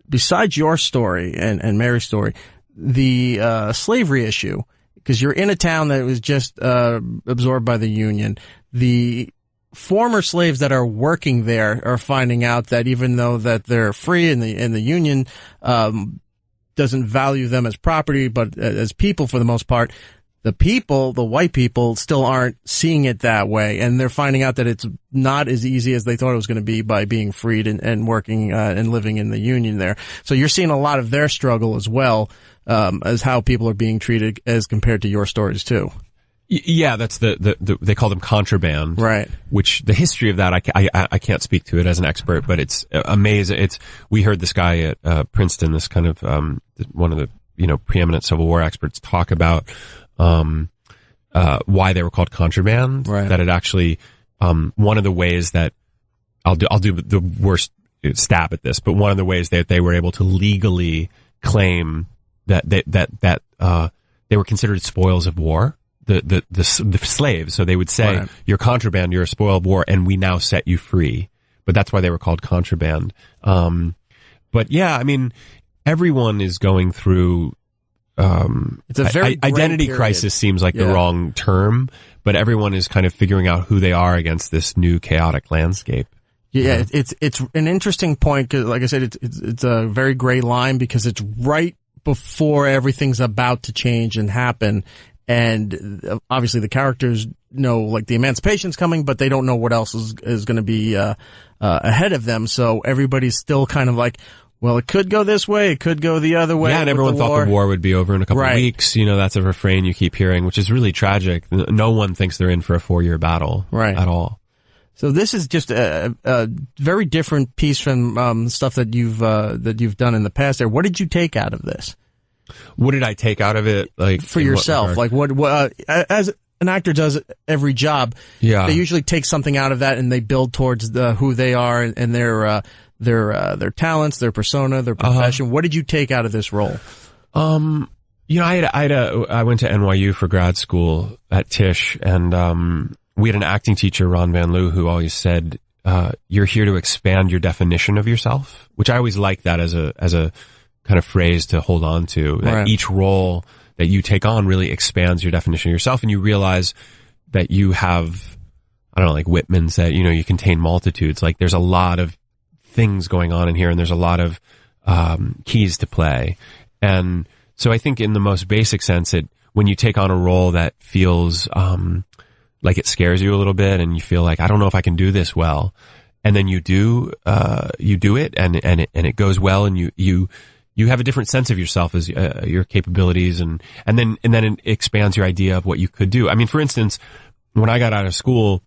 besides your story and Mary's story, the slavery issue, because you're in a town that was just absorbed by the Union. The former slaves that are working there are finding out that even though that they're free and the Union doesn't value them as property, but as people for the most part, the white people still aren't seeing it that way, and they're finding out that it's not as easy as they thought it was going to be by being freed and working and living in the Union there. So you're seeing a lot of their struggle as well, as how people are being treated as compared to your stories too. Yeah, that's they call them contraband, right? Which the history of that I can't speak to it as an expert, but it's amazing. We heard this guy at Princeton, this kind of one of the preeminent Civil War experts talk about why they were called contraband. Right. That it actually one of the ways that I'll do the worst stab at this, but one of the ways that they were able to legally claim that they were considered spoils of war. The slaves. So they would say, right, you're contraband, you're a spoil of war, and we now set you free. But that's why they were called contraband. But yeah, I mean, everyone is going through, it's a very identity crisis seems like the wrong term, but everyone is kind of figuring out who they are against this new chaotic landscape. Yeah, it's an interesting point because, like I said, it's a very gray line because it's right before everything's about to change and happen, and obviously the characters know like the emancipation's coming, but they don't know what else is going to be ahead of them. So everybody's still kind of like, well, it could go this way, it could go the other way. Yeah, and everyone thought the war would be over in a couple of weeks. That's a refrain you keep hearing, which is really tragic. No one thinks they're in for a 4-year battle at all. So this is just a very different piece from stuff that you've done in the past. There, what did you take out of this? What did I take out of it? Like for yourself, like what as an actor does every job. Yeah, they usually take something out of that and they build towards who they are and their talents, their persona, their profession. What did you take out of this role? I went to NYU for grad school at Tisch, and we had an acting teacher, Ron Van Loo, who always said, you're here to expand your definition of yourself, which I always like that as a kind of phrase to hold on to. That each role that you take on really expands your definition of yourself, and you realize that you have, I don't know, like Whitman said, you contain multitudes. Like there's a lot of things going on in here, and there's a lot of keys to play. And so I think in the most basic sense, when you take on a role that feels like it scares you a little bit and you feel like, I don't know if I can do this well. And then you do it and it goes well, and you have a different sense of yourself as your capabilities, and then it expands your idea of what you could do. I mean, for instance, when I got out of school,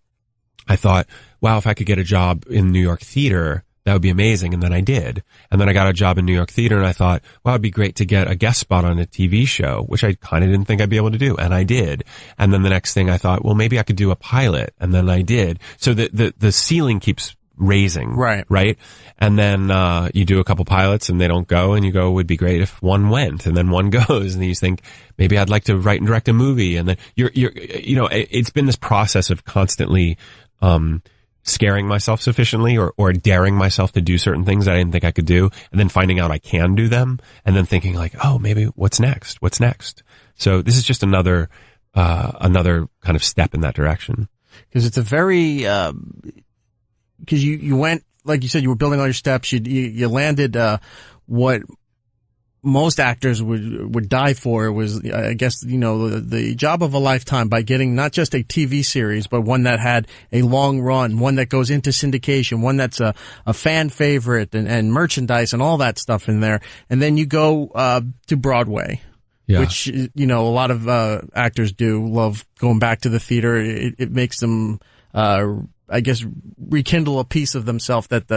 I thought, wow, if I could get a job in New York theater, that would be amazing. And then I did. And then I got a job in New York theater, and I thought, wow, it'd be great to get a guest spot on a TV show, which I kind of didn't think I'd be able to do. And I did. And then the next thing I thought, well, maybe I could do a pilot. And then I did. So the ceiling keeps raising. Right. And then, you do a couple pilots and they don't go, and you go, it would be great if one went, and then one goes, and then you think, maybe I'd like to write and direct a movie. And then it's been this process of constantly, scaring myself sufficiently or daring myself to do certain things that I didn't think I could do, and then finding out I can do them, and then thinking like, oh, maybe what's next? So this is just another kind of step in that direction. Because it's a very, because you went, like you said, you were building all your steps, you landed, what most actors would die for. It was, I guess, the job of a lifetime by getting not just a TV series, but one that had a long run, one that goes into syndication, one that's a fan favorite and merchandise and all that stuff in there. And then you go, to Broadway. Yeah. Which, a lot of, actors do love going back to the theater. It makes them, I guess, rekindle a piece of themselves that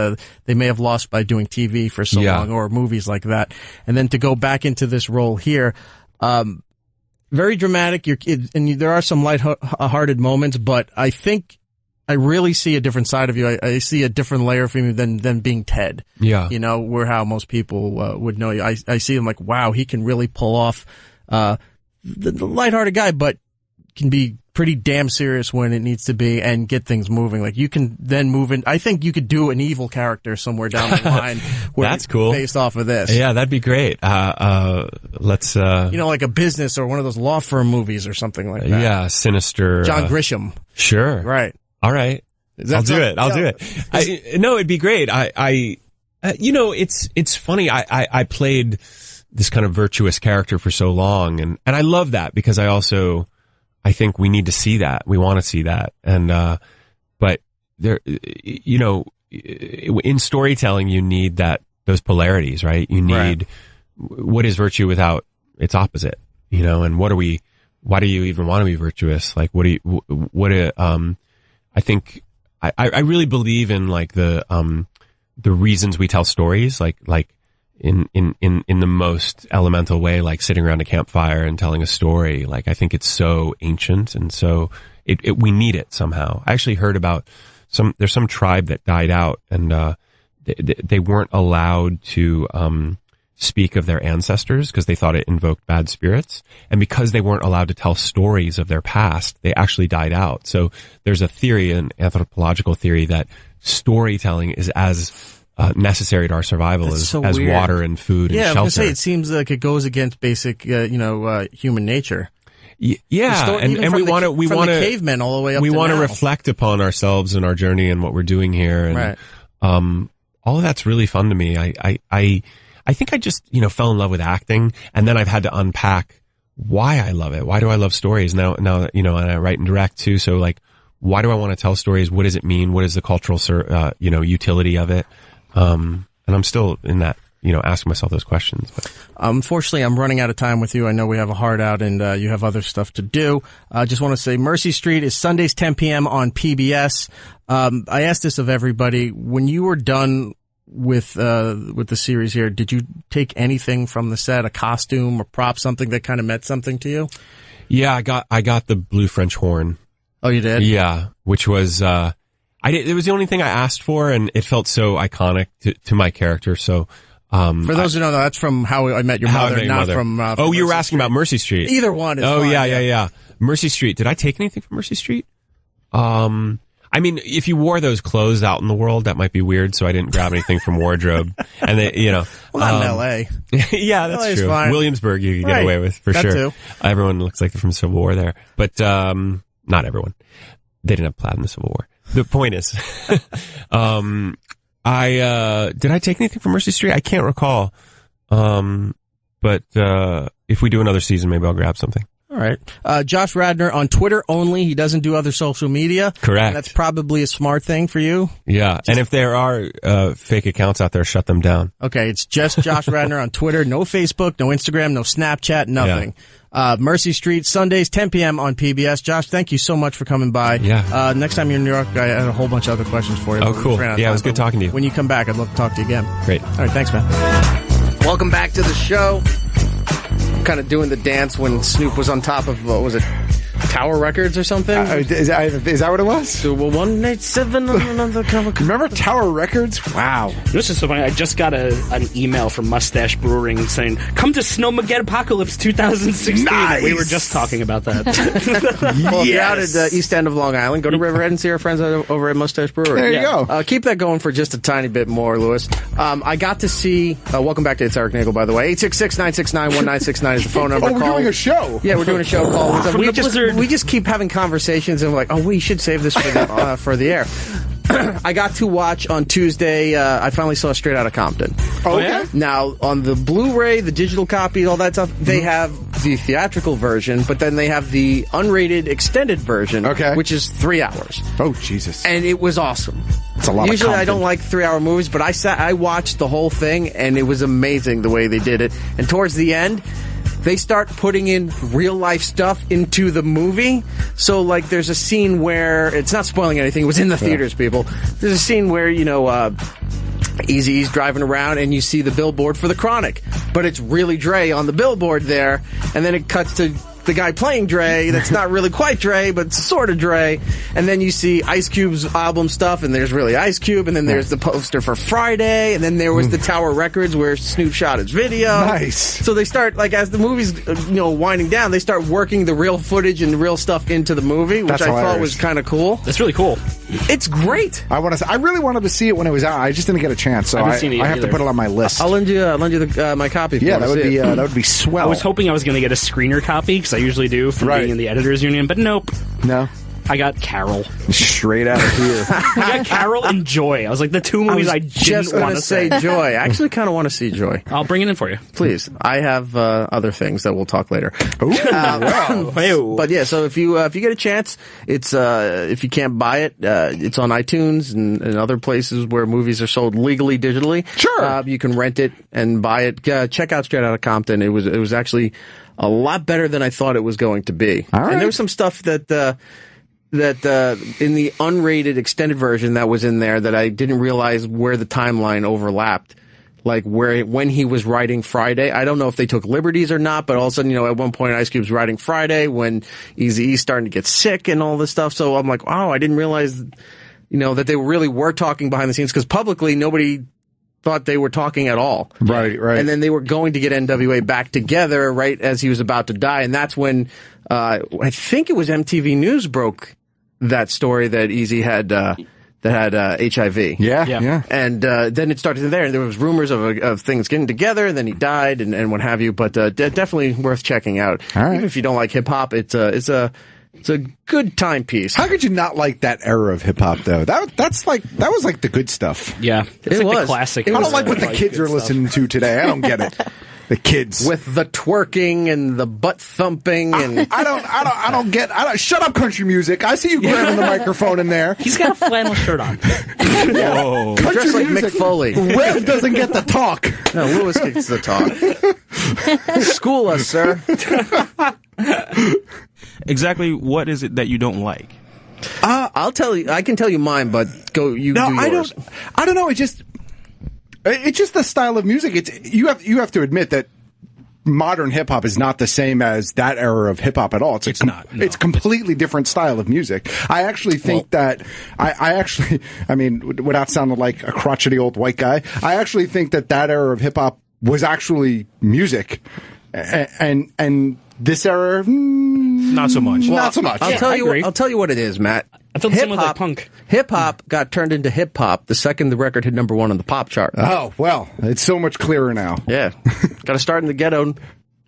they may have lost by doing TV for so long, or movies like that. And then to go back into this role here, very dramatic. There are some light-hearted moments, but I think I really see a different side of you. I see a different layer from you than being Ted. Yeah. Where how most people would know you. I see him like, wow, he can really pull off the lighthearted guy, but can be pretty damn serious when it needs to be and get things moving. Like you can then move in. I think you could do an evil character somewhere down the line. That's cool. Based off of this. Yeah, that'd be great. Let's, like a business or one of those law firm movies or something like that. Yeah, Sinister. John Grisham. Sure. Right. All right. I'll do it. No, it'd be great. It's funny. I played this kind of virtuous character for so long, and I love that because I think we need to see that. We want to see that. And, but there, in storytelling, you need those polarities, right? You need, what is virtue without its opposite, and why do you even want to be virtuous? Like, I think, I really believe in like the reasons we tell stories, like in the most elemental way, like sitting around a campfire and telling a story. Like, I think it's so ancient, and so we need it somehow. I actually heard about there's some tribe that died out, and they weren't allowed to speak of their ancestors because they thought it invoked bad spirits. And because they weren't allowed to tell stories of their past, they actually died out. So there's a theory, an anthropological theory, that storytelling is as necessary to our survival as water and food and shelter. I was gonna say, it seems like it goes against basic, human nature. Yeah, and we want to cavemen all the way up. We want to reflect upon ourselves and our journey and what we're doing here, and right. All of that's really fun to me. I think I just fell in love with acting, and then I've had to unpack why I love it. Why do I love stories now? And I write and direct too. So like, why do I want to tell stories? What does it mean? What is the cultural utility of it? And I'm still in that. Asking myself those questions. But. Unfortunately, I'm running out of time with you. I know we have a hard out and you have other stuff to do. I just want to say Mercy Street is Sundays 10 p.m. on PBS. I asked this of everybody. When you were done with the series here, did you take anything from the set, a costume, a prop, something that kind of meant something to you? Yeah, I got the blue French horn. Oh, you did? Yeah, which was it was the only thing I asked for, and it felt so iconic to my character. So. For those who don't know, that's from How I Met Your Mother, not from you were asking about Mercy Street. Either one is fine. Yeah. Mercy Street. Did I take anything from Mercy Street? I mean, if you wore those clothes out in the world, that might be weird, so I didn't grab anything from wardrobe. And well, not in L.A. Yeah, that's LA's true. Fine. Williamsburg you can get away with, for sure. Too. Everyone looks like they're from Civil War there. But not everyone. They didn't have plaid in the Civil War. The point is... did I take anything from Mercy Street? I can't recall. But if we do another season, maybe I'll grab something. All right. Josh Radnor on Twitter only. He doesn't do other social media. Correct. And that's probably a smart thing for you. Yeah. And if there are fake accounts out there, shut them down. Okay. It's just Josh Radnor on Twitter. No Facebook, no Instagram, no Snapchat, nothing. Yeah. Mercy Street, Sundays, 10 p.m. on PBS. Josh, thank you so much for coming by. Yeah. Next time you're in New York, I had a whole bunch of other questions for you. Oh, cool. Yeah, it was good talking to you. When you come back, I'd love to talk to you again. Great. All right, thanks, man. Welcome back to the show. Kind of doing the dance when Snoop was on top of, what was it, Tower Records or something? Is that what it was? So, 187 on another cover. Remember Tower Records? Wow. This is so funny. I just got an email from Mustache Brewing saying, "Come to Snowmageddon Apocalypse 2016." Nice. We were just talking about that. Well, if you're out at the east end of Long Island, go to Riverhead and see our friends over at Mustache Brewery. There you go. Keep that going for just a tiny bit more, Lewis. I got to see, welcome back to It's Erik Nagel, by the way. 866-969-1969 is the phone number. Oh, we're doing a show. Yeah, we're doing a show called... From we just keep having conversations and we're like, we should save this for the air. I got to watch on Tuesday, I finally saw Straight Out of Compton. Oh, yeah? Now, on the Blu-ray, the digital copy, all that stuff, they have the theatrical version, but then they have the unrated extended version, which is 3 hours. Oh, Jesus. And it was awesome. It's a lot Usually of I don't like 3-hour movies, but I watched the whole thing, and it was amazing the way they did it. And towards the end... they start putting in real-life stuff into the movie. So, like, there's a scene where... it's not spoiling anything. It was in the theaters, people. There's a scene where, Eazy-E's driving around and you see the billboard for The Chronic. But it's really Dre on the billboard there. And then it cuts to... the guy playing Dre, that's not really quite Dre, but sort of Dre. And then you see Ice Cube's album stuff, and there's really Ice Cube, and then there's the poster for Friday, and then there was the Tower Records where Snoop shot his video. Nice. So they start, like, as the movie's, winding down, they start working the real footage and the real stuff into the movie, which I thought was kind of cool. That's really cool. It's great. I really wanted to see it when it was out. I just didn't get a chance, so I have to put it on my list. I'll lend you my copy. Yeah, that would be swell. I was hoping I was going to get a screener copy because I usually do from being in the editors union, but nope. No. I got Carol. Straight out of here. I got Carol and Joy. I was like, the two movies I just want to say. Joy. I actually kind of want to see Joy. I'll bring it in for you. Please. I have other things that we'll talk later. But yeah, so if you get a chance, it's if you can't buy it, it's on iTunes and other places where movies are sold legally digitally. Sure. You can rent it and buy it. Check out Straight Outta Compton. It was actually a lot better than I thought it was going to be. All right. And there was some stuff that in the unrated extended version that was in there that I didn't realize where the timeline overlapped. like when he was writing Friday. I don't know if they took liberties or not, but all of a sudden, at one point Ice Cube's writing Friday when Eazy-E's starting to get sick and all this stuff. So I'm like, oh, I didn't realize, that they really were talking behind the scenes, because publicly nobody thought they were talking at all. Right. And then they were going to get NWA back together right as he was about to die. And that's when, I think it was MTV News broke that story that Eazy had, HIV. Yeah. And then it started there, and there was rumors of things getting together, and then he died, and what have you. But definitely worth checking out. All right. Even if you don't like hip hop, it's a good timepiece. How could you not like that era of hip hop though? That was like the good stuff. Yeah, it's like was the classic. I don't like what the kids are listening to today. I don't get it. The kids with the twerking and the butt thumping and I don't get. Shut up, country music. I see you grabbing the microphone in there. He's got a flannel shirt on. Whoa. Country Just like music. Mick Foley. Rev doesn't get the talk. No, Lewis gets the talk. School us, sir. Exactly what is it that you don't like? I'll tell you. I can tell you mine, but go. You do yours. I don't know. It's just the style of music. You have to admit that modern hip hop is not the same as that era of hip hop at all. It's not. No. It's completely different style of music. I actually think I mean, without sounding like a crotchety old white guy, I actually think that era of hip hop was actually music, and this era, not so much. Not so much. I'll tell you what it is, Matt. I feel the same with like punk. Hip hop got turned into hip hop the second the record hit #1 on the pop chart. Oh, well, it's so much clearer now. Yeah. Got to start in the ghetto.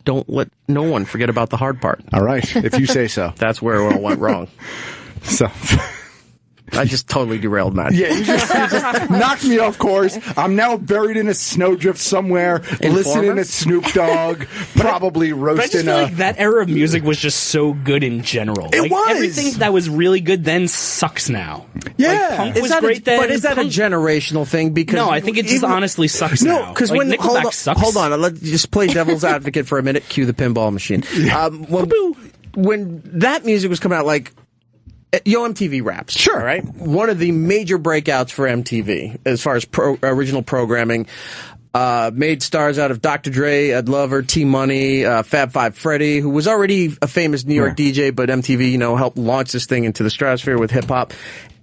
Don't let no one forget about the hard part. All right, if you say so. That's where it all went wrong. So I just totally derailed Matt. Yeah, you just knocked me off course. I'm now buried in a snowdrift somewhere, listening to Snoop Dogg, probably roasting. But I just feel like that era of music was just so good in general. It was. Everything that was really good then sucks now. Yeah. Like, punk was great then. But is that a generational thing? Because no, I think it just honestly sucks now. No, because like, when Nickelback sucks. Hold on, let's just play devil's advocate for a minute. Cue the pinball machine. When that music was coming out, like. Yo MTV Raps. Sure. Right? One of the major breakouts for MTV as far as original programming. Made stars out of Dr. Dre, Ed Lover, T-Money, Fab Five Freddy, who was already a famous New York DJ, but MTV, helped launch this thing into the stratosphere with hip hop.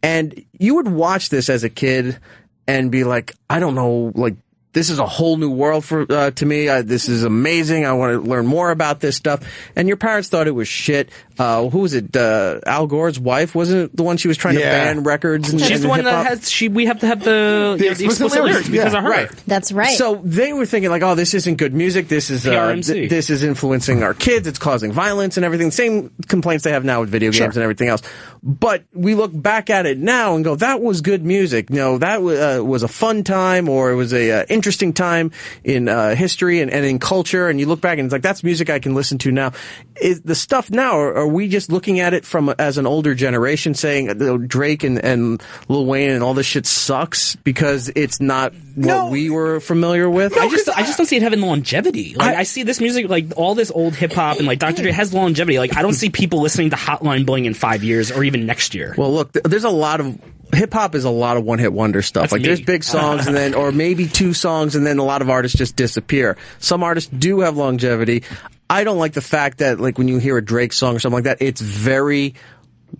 And you would watch this as a kid and be like, I don't know, like, this is a whole new world to me. This is amazing. I want to learn more about this stuff. And your parents thought it was shit. Who was it? Al Gore's wife, wasn't it the one she was trying to ban records? And, She's the one that has. We have to have the explicit lyrics because of her. Right. That's right. So they were thinking like, oh, this isn't good music. This is this is influencing our kids. It's causing violence and everything. Same complaints they have now with video games and everything else. But we look back at it now and go, that was good music. No, that was a fun time, or it was a interesting time in history and in culture. And you look back and it's like, that's music I can listen to now. Is the stuff now, are we just looking at it as an older generation saying Drake and Lil Wayne and all this shit sucks because it's not what we were familiar with? I just don't see it having longevity. Like I see this music, like all this old hip hop and like Dr. Dre has longevity. Like I don't see people listening to Hotline Bling in 5 years or even next year. Well, look, there's a lot of hip-hop is a lot of one-hit wonder stuff. Like there's big songs and then, or maybe 2 songs, and then a lot of artists just disappear. Some artists do have longevity. I don't like the fact that, like, when you hear a Drake song or something like that, it's very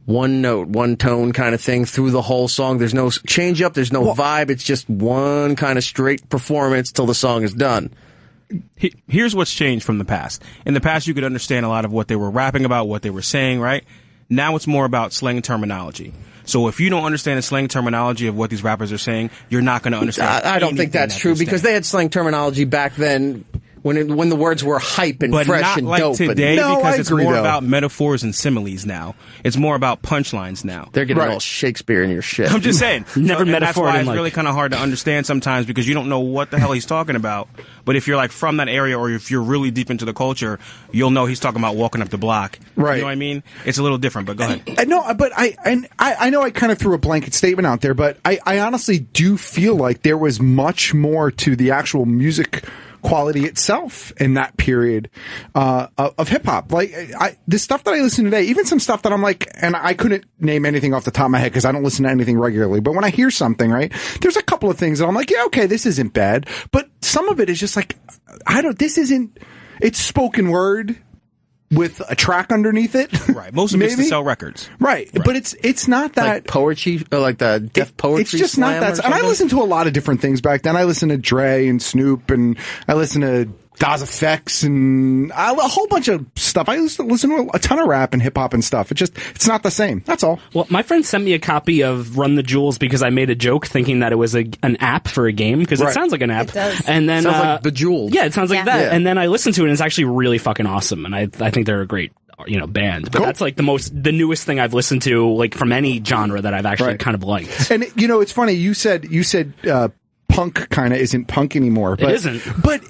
one note, one tone kind of thing through the whole song. There's no change up, there's no vibe. It's just one kind of straight performance till the song is done. Here's what's changed from the past. In the past, you could understand a lot of what they were rapping about, what they were saying, right? Now it's more about slang terminology. So if you don't understand the slang terminology of what these rappers are saying, you're not going to understand. I don't think that's true because they had slang terminology back then when the words were hype and but fresh not and like dope. Today, but because it's more about metaphors and similes now. It's more about punchlines now. They're getting all Shakespeare in your shit. I'm just saying. Never metaphor. That's why it's really kind of hard to understand sometimes because you don't know what the hell he's talking about. But if you're like from that area or if you're really deep into the culture, you'll know he's talking about walking up the block. Right. You know what I mean? It's a little different, but go ahead. I know, but I know I kind of threw a blanket statement out there, but I honestly do feel like there was much more to the actual music quality itself in that period of hip hop. Like the stuff that I listen to today, even some stuff that I'm like, and I couldn't name anything off the top of my head because I don't listen to anything regularly. But when I hear something, right, there's a couple of things that I'm like, yeah, okay, this isn't bad. But some of it is just like, it's spoken word with a track underneath it. Right. Most of it's to sell records. Right. But it's not that. Like poetry, like the Def Poetry It's just not Slam that. And I listened to a lot of different things back then. I listened to Dre and Snoop, and I listened to Daz Effects and a whole bunch of stuff. I used to listen to a ton of rap and hip hop and stuff. It's not the same. That's all. Well, my friend sent me a copy of Run the Jewels because I made a joke thinking that it was an app for a game, because it sounds like an app. It does. And then sounds like the Jewels. Yeah, it sounds like that. Yeah. And then I listened to it, and it's actually really fucking awesome. And I think they're a great, band. But that's like the newest thing I've listened to, like from any genre that I've actually kind of liked. And it's funny. You said punk kind of isn't punk anymore. But, it isn't. But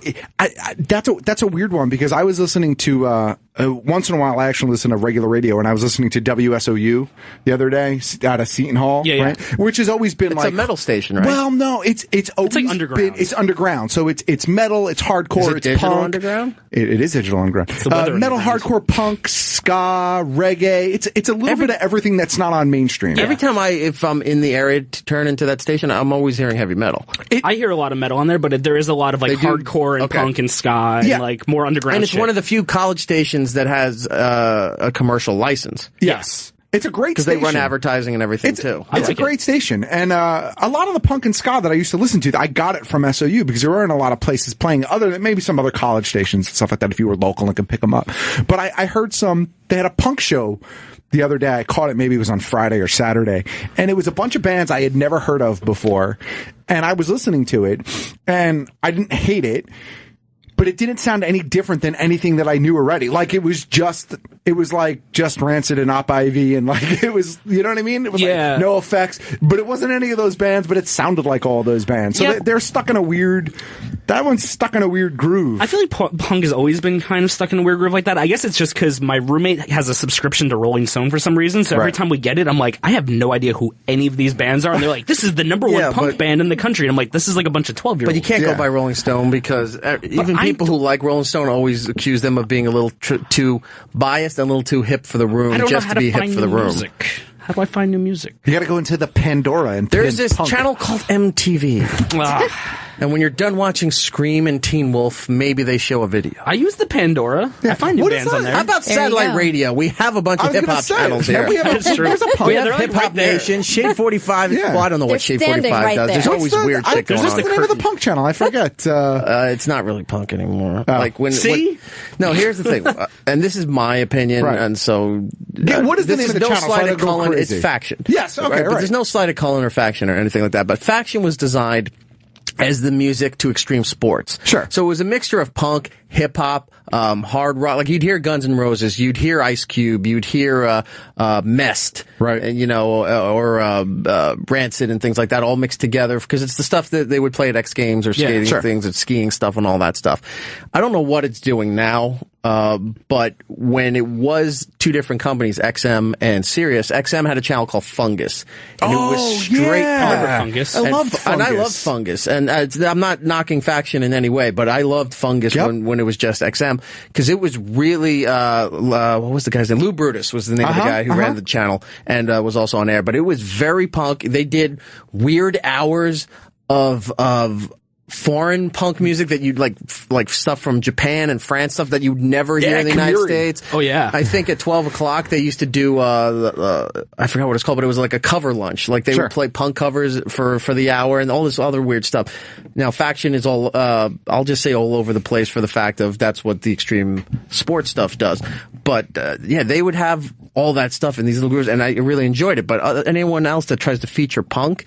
that's a weird one, because I was listening to once in a while I actually listen to regular radio, and I was listening to WSOU the other day out of Seton Hall, right? Which has always been it's a metal station, right? Well, no, it's always like underground. It's underground, so it's metal, it's hardcore, Is it it's digital punk. underground? It is digital underground. Metal, hardcore, punk, ska, reggae. It's a little bit of everything that's not on mainstream. Every time if I'm in the area to turn into that station, I'm always hearing heavy metal. I hear a lot of metal on there, but there is a lot of like hardcore and punk and ska and like more underground. And it's shit. one of the few college stations that has a commercial license. Yes. It's a great because station. they run advertising and everything too. It's a great station, and a lot of the punk and ska that I used to listen to, I got it from SOU, because there weren't a lot of places playing other than maybe some other college stations and stuff like that. If you were local and could pick them up, but I heard they had a punk show the other day. I caught it, maybe it was on Friday or Saturday, and it was a bunch of bands I had never heard of before, and I was listening to it, and I didn't hate it. But it didn't sound any different than anything that I knew already. Like it was like just Rancid and Op Ivy, and like it was, you know what I mean? It was like no effects, but it wasn't any of those bands, but it sounded like all those bands. So they're stuck in that one's stuck in a weird groove. I feel like punk has always been kind of stuck in a weird groove like that. I guess it's just because my roommate has a subscription to Rolling Stone for some reason, so every time we get it, I'm like, I have no idea who any of these bands are, and they're like, this is the number one punk band in the country, and I'm like, this is like a bunch of 12-year-olds. But you can't go by Rolling Stone, because even people who like Rolling Stone always accuse them of being a little too biased and a little too hip for the room, just to be hip for the room. Music. How do I find new music? You got to go into the Pandora and there's this channel called MTV. And when you're done watching Scream and Teen Wolf, maybe they show a video. I use the Pandora. I find new bands on there. How about satellite radio? We have a bunch of hip-hop channels here. We have Hip Hop Nation, Shade 45. Well, I don't know what Shade 45 does. There's always weird shit going on. What's the name of the punk channel? I forget. It's not really punk anymore. No, here's the thing. And this is my opinion, and so... what is the name of the channel? Slight of Cullen, it's Faction. Yes, okay, right. But there's no Slight of Cullen or Faction or anything like that. But Faction was designed as the music to extreme sports. Sure. So it was a mixture of punk, hip hop, hard rock. Like you'd hear Guns N' Roses, you'd hear Ice Cube, you'd hear Mest, right? Or Rancid and things like that, all mixed together, because it's the stuff that they would play at X Games or skating things and skiing stuff and all that stuff. I don't know what it's doing now. But when it was two different companies, XM and Sirius, XM had a channel called Fungus. And it was straight punk. Fungus. I loved Fungus. And I loved Fungus. And I'm not knocking Faction in any way, but I loved Fungus when it was just XM. Because it was really, what was the guy's name? Lou Brutus was the name of the guy who ran the channel and was also on air. But it was very punk. They did weird hours of foreign punk music that you'd like stuff from Japan and France, stuff that you'd never hear in the United States. Oh yeah. I think at 12 o'clock they used to do I forgot what it's called, but it was like a cover lunch. Like they would play punk covers for the hour and all this other weird stuff. Now Faction is all I'll just say all over the place for the fact of that's what the extreme sports stuff does. But they would have all that stuff in these little groups, and I really enjoyed it. But anyone else that tries to feature punk,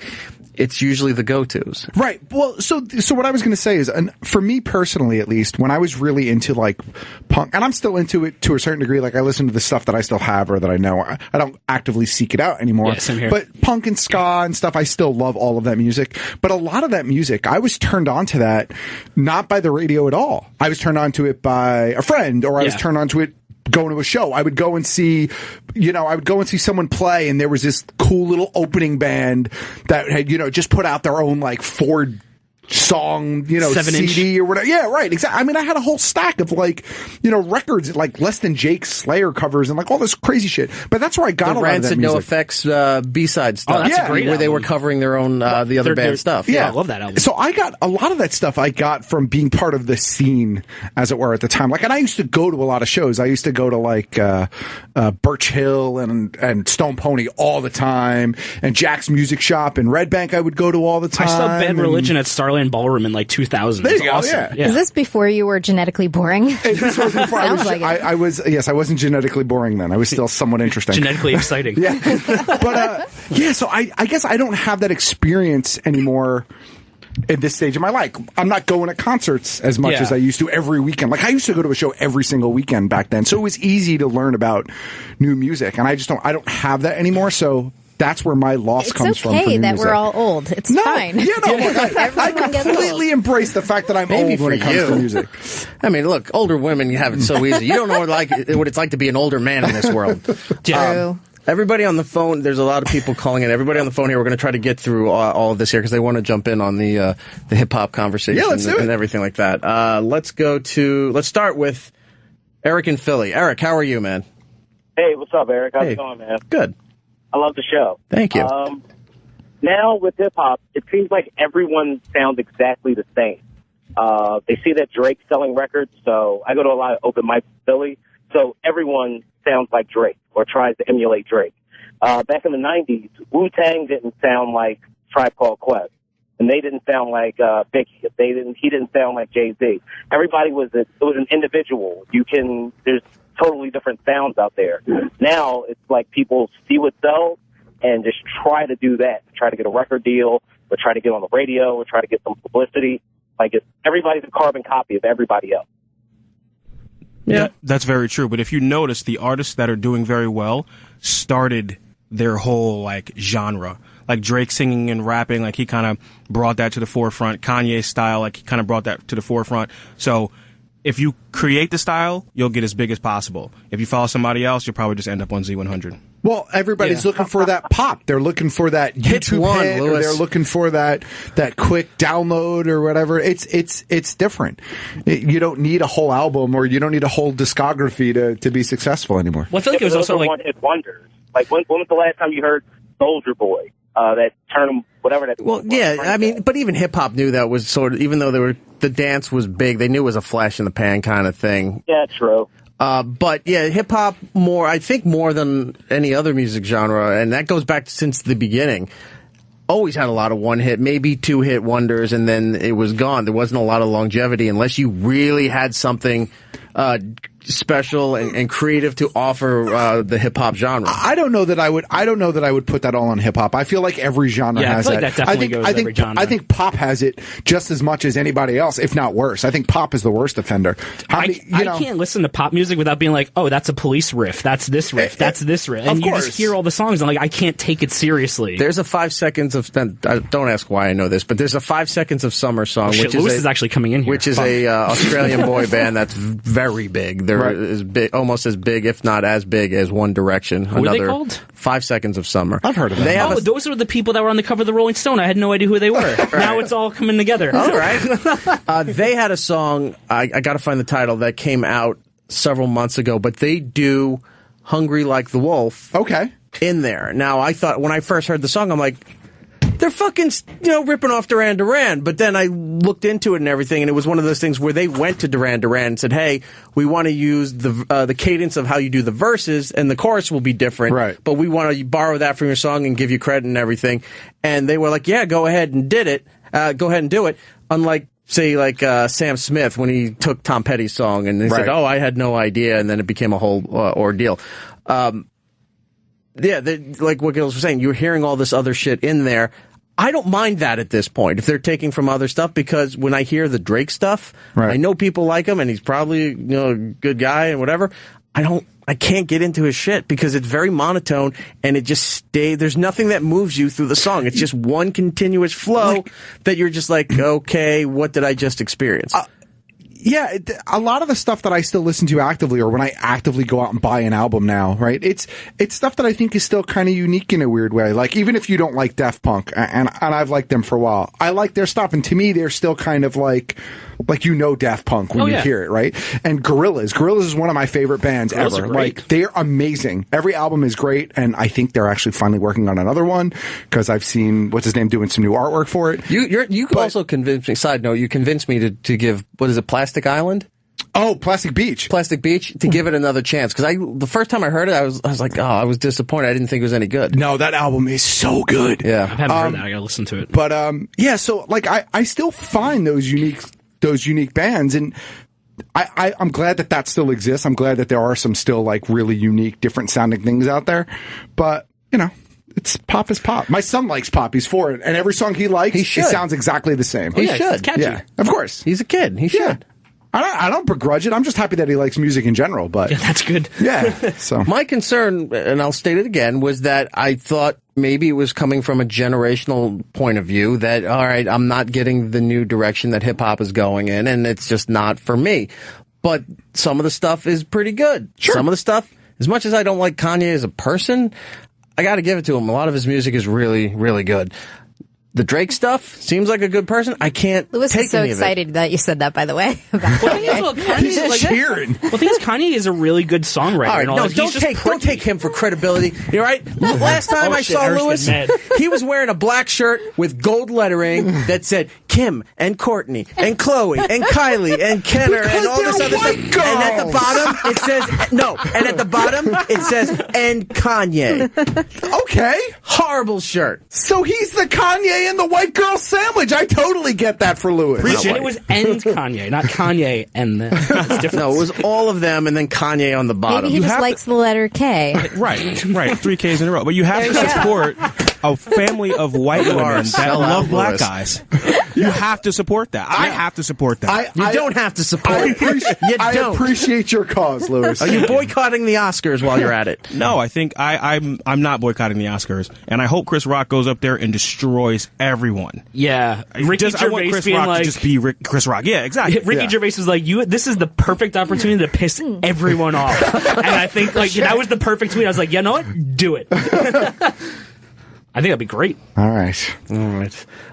it's usually the go-tos. Right. Well, so what I was going to say is, and for me personally, at least, when I was really into like punk, and I'm still into it to a certain degree, like I listen to the stuff that I still have or that I know. I don't actively seek it out anymore. Yeah, same here. But punk and ska and stuff, I still love all of that music. But a lot of that music, I was turned on to that not by the radio at all. I was turned on to it by a friend, or I was turned on to it going to a show. I would go and see someone play, and there was this cool little opening band that had, just put out their own like Ford song, you know, 7-inch CD or whatever. Yeah, right. Exactly. I mean, I had a whole stack of like, you know, records, like Less Than Jake's Slayer covers and like all this crazy shit. But that's where I got a lot of that Rancid music. No Effects B-side stuff. Oh, that's a great where they album. were covering their own the other band stuff. Yeah, I love that album. So I got a lot of that stuff I got from being part of the scene, as it were, at the time. Like, and I used to go to a lot of shows. I used to go to like Birch Hill and Stone Pony all the time, and Jack's Music Shop in Red Bank I would go to all the time. I saw Bad Religion at Starland Ballroom in like 2000. There you go, awesome. yeah. Is this before you were genetically boring? This was before I was yes, I wasn't genetically boring then. I was still somewhat interesting. Genetically exciting. Yeah. But yeah, so I guess I don't have that experience anymore at this stage of my life. I'm not going to concerts as much as I used to every weekend. Like, I used to go to a show every single weekend back then. So it was easy to learn about new music, and I don't have that anymore. So that's where my loss comes from. It's okay that music. we're all old. It's fine. Yeah, no, look, I completely embrace the fact that I'm old when it comes to music. I mean, look, older women have it so easy. You don't know what it's like to be an older man in this world. True. Everybody on the phone, there's a lot of people calling in. Everybody on the phone here, we're going to try to get through all of this here because they want to jump in on the hip-hop conversation and everything like that. Let's start with Eric in Philly. Eric, how are you, man? Hey, what's up, Eric? How's it going, man? Good. I love the show. Thank you. Now with hip-hop, it seems like everyone sounds exactly the same. They see that Drake's selling records, so I go to a lot of open mics in Philly, so everyone sounds like Drake or tries to emulate Drake. Back in the 90s, Wu-Tang didn't sound like Tribe Called Quest, and they didn't sound like Biggie. He didn't sound like Jay-Z. Everybody was an individual. There's totally different sounds out there. Now it's like people see what sells and just try to do that, try to get a record deal, or try to get on the radio, or try to get some publicity. Like, everybody's a carbon copy of everybody else. Yeah, that's very true. But if you notice, the artists that are doing very well started their whole like genre. Like Drake singing and rapping, like he kind of brought that to the forefront. Kanye style, like he kind of brought that to the forefront. So if you create the style, you'll get as big as possible. If you follow somebody else, you'll probably just end up on Z100. Well, everybody's looking for that pop. They're looking for that YouTube hit, or they're looking for that quick download or whatever. It's different. You don't need a whole album, or you don't need a whole discography to be successful anymore. Well, I feel like it was also like one-hit wonders. Like when was the last time you heard Soulja Boy? That Turn 'Em, whatever that. Well, yeah, I mean, but even hip hop knew that was sort of, even though the dance was big, they knew it was a flash in the pan kind of thing. Yeah, true. But yeah, hip hop I think more than any other music genre, and that goes back since the beginning. Always had a lot of one hit, maybe 2-hit wonders, and then it was gone. There wasn't a lot of longevity unless you really had something special and creative to offer the hip hop genre. I don't know that I would put that all on hip hop. I feel like every genre has I feel that. like that definitely goes every genre. I think pop has it just as much as anybody else, if not worse. I think pop is the worst offender. I can't listen to pop music without being like, oh, that's a Police riff, that's this riff, that's this riff, and you just hear all the songs and like I can't take it seriously. There's a 5 seconds of don't ask why I know this, but there's a 5 Seconds of Summer song, Lewis is actually coming in here, which is a Australian boy band that's very big. They're as big, almost as big, if not as big as One Direction. Who are they called? 5 Seconds of Summer. I've heard of them. Those are the people that were on the cover of the Rolling Stone. I had no idea who they were. Now it's all coming together. All right. They had a song, I got to find the title, that came out several months ago, but they do Hungry Like the Wolf in there. Now, I thought, when I first heard the song, I'm like, they're fucking, ripping off Duran Duran. But then I looked into it and everything, and it was one of those things where they went to Duran Duran and said, hey, we want to use the cadence of how you do the verses, and the chorus will be different. Right. But we want to borrow that from your song and give you credit and everything. And they were like, yeah, go ahead and do it. Unlike, say, like Sam Smith, when he took Tom Petty's song, and they said, oh, I had no idea, and then it became a whole ordeal. Yeah, like what Gilles was saying, you're hearing all this other shit in there. I don't mind that at this point, if they're taking from other stuff, because when I hear the Drake stuff, I know people like him, and he's probably, a good guy and whatever. I can't get into his shit because it's very monotone, and it just there's nothing that moves you through the song. It's just one continuous flow that you're just like, okay, what did I just experience? Yeah, a lot of the stuff that I still listen to actively, or when I actively go out and buy an album now, right? It's stuff that I think is still kind of unique in a weird way. Like, even if you don't like Daft Punk, and I've liked them for a while, I like their stuff, and to me, they're still kind of like Daft Punk when you hear it, right? And Gorillaz is one of my favorite bands ever. Like, they're amazing. Every album is great, and I think they're actually finally working on another one, because I've seen, what's his name, doing some new artwork for it. You also convinced me, side note, you convinced me to give, what is it, Plastic Island? Oh, Plastic Beach, to give it another chance. Because the first time I heard it, I was like, I was disappointed. I didn't think it was any good. No, that album is so good. Yeah, I haven't heard that. I gotta listen to it. But so like I still find those unique bands, and I'm glad that still exists. I'm glad that there are some still like really unique, different sounding things out there. But it's pop is pop. My son likes pop. He's for it, and every song he likes, it sounds exactly the same. He should. It's catchy. Yeah, of course. He's a kid. He should. I don't begrudge it. I'm just happy that he likes music in general. But that's good. Yeah. So my concern, and I'll state it again, was that I thought maybe it was coming from a generational point of view. That all right, I'm not getting the new direction that hip hop is going in, and it's just not for me. But some of the stuff is pretty good. Sure. Some of the stuff, as much as I don't like Kanye as a person, I got to give it to him. A lot of his music is really, really good. The Drake stuff seems like a good person. I can't Lewis take is so any of it. excited that you said that, by the way. He's cheering. Well, the thing is, Kanye is a really good songwriter. All right, no, don't take him for credibility. You're right. Last time I saw Lewis, he was wearing a black shirt with gold lettering that said Kim and Courtney and Chloe and Kylie and Kenner and all this other stuff. And at the bottom it says and at the bottom it says and Kanye. Okay, horrible shirt. So he's the Kanye and the white girl sandwich. I totally get that for Lewis. It was and Kanye, not Kanye and them. No, it was all of them and then Kanye on the bottom. Maybe he just likes the letter K. Right. 3 Ks in a row. But you have to support a family of white women that love black guys. You have to support that. I have to support that. You don't have to support it. I appreciate your cause, Lewis. Are you boycotting the Oscars while you're at it? No, I think I'm not boycotting the Oscars, and I hope Chris Rock goes up there and destroys everyone. Yeah, Ricky Gervais I want Chris being Rock like, to just be Chris Rock. Yeah, exactly. Ricky Gervais was like, this is the perfect opportunity to piss everyone off. And I think that was the perfect tweet. I was like, you know what? Do it. I think that'd be great. All right.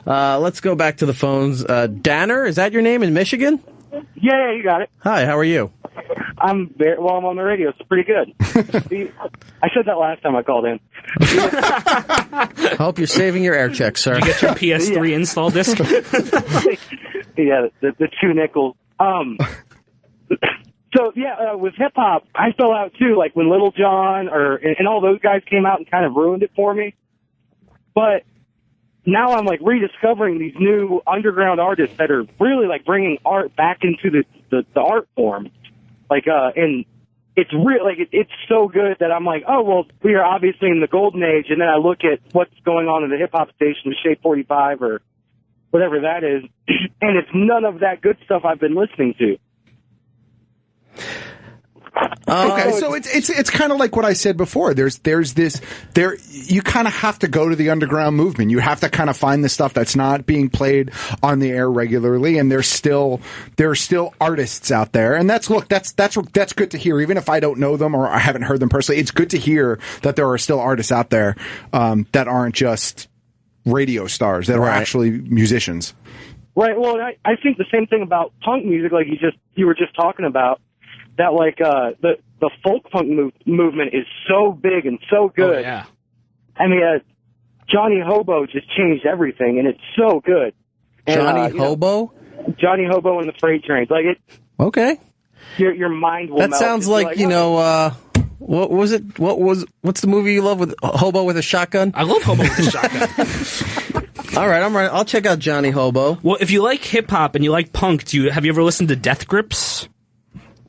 Let's go back to the phones. Danner, is that your name in Michigan? Yeah, you got it. Hi, how are you? I'm on the radio. It's pretty good. I said that last time I called in. I hope you're saving your air check, sir. Did you get your PS3 install disc? Yeah, the 2 nickels. So yeah, with hip hop, I fell out too. Like when Little John and all those guys came out and kind of ruined it for me. But now I'm like rediscovering these new underground artists that are really like bringing art back into the art form. Like, and it's real, like it's so good that I'm like, oh, well, we are obviously in the golden age. And then I look at what's going on in the hip hop station, the Shape 45 or whatever that is. And it's none of that good stuff I've been listening to. Okay, so it's kind of like what I said before. There's this you kind of have to go to the underground movement. You have to kind of find the stuff that's not being played on the air regularly, and there are still artists out there. And that's good to hear, even if I don't know them or I haven't heard them personally. It's good to hear that there are still artists out there that aren't just radio stars, that are actually musicians. Right. Well, I think the same thing about punk music, like you were just talking about. That like the folk punk movement is so big and so good. Oh, yeah. I mean, Johnny Hobo just changed everything, and it's so good. And, Johnny Hobo? Johnny Hobo and the Freight Trains, like it. Okay. Your mind will. That melt. sounds like what was it? What's the movie you love with Hobo with a shotgun? I love Hobo with a shotgun. All right, I'm right. I'll check out Johnny Hobo. Well, if you like hip hop and you like punk, have you ever listened to Death Grips?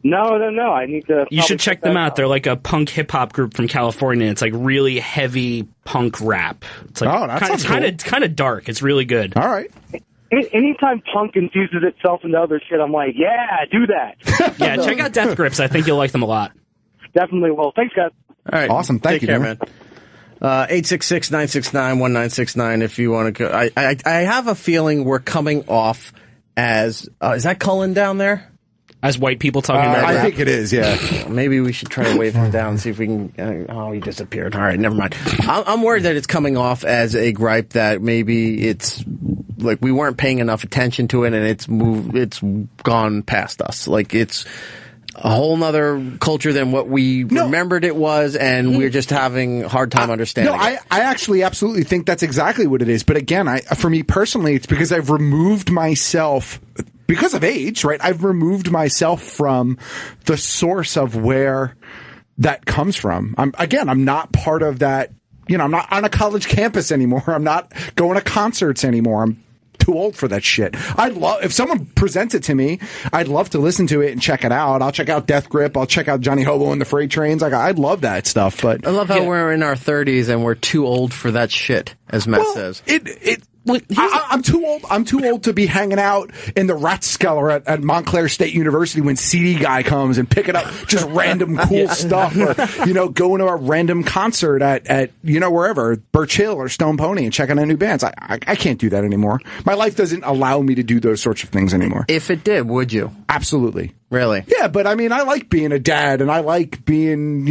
No. I need to. You should check them out. They're like a punk hip hop group from California. It's like really heavy punk rap. It's like it's kind of dark. It's really good. All right. Anytime punk infuses itself into other shit, I'm like, yeah, do that. Yeah, check out Death Grips. I think you'll like them a lot. Definitely will. Thanks, guys. All right. Awesome. Thank you, care, man. 866-969-1969 if you want to go. I have a feeling we're coming off as is that Cullen down there? As white people talking about I rap? think it is, yeah. Maybe we should try to wave him down and see if we can... oh, he disappeared. All right, never mind. I'm worried that it's coming off as a gripe that maybe it's... like, we weren't paying enough attention to it, and it's gone past us. Like, it's a whole nother culture than what we remembered it was, and we're just having a hard time understanding it. I actually absolutely think that's exactly what it is. But again, for me personally, it's because I've removed myself... because of age, right? I've removed myself from the source of where that comes from. I'm not part of that. You know, I'm not on a college campus anymore. I'm not going to concerts anymore. I'm too old for that shit. If someone presents it to me, I'd love to listen to it and check it out. I'll check out Death Grip. I'll check out Johnny Hobo and the Freight Trains. Like, I'd love that stuff. But I love how we're in our 30s and we're too old for that shit, as Matt says. I'm too old. I'm too old to be hanging out in the Rathskeller at Montclair State University when CD Guy comes and picking up just random cool stuff, or going to a random concert at wherever, Birch Hill or Stone Pony, and checking out new bands. I can't do that anymore. My life doesn't allow me to do those sorts of things anymore. If it did, would you? Absolutely. Really? Yeah, but I mean, I like being a dad, and I like being,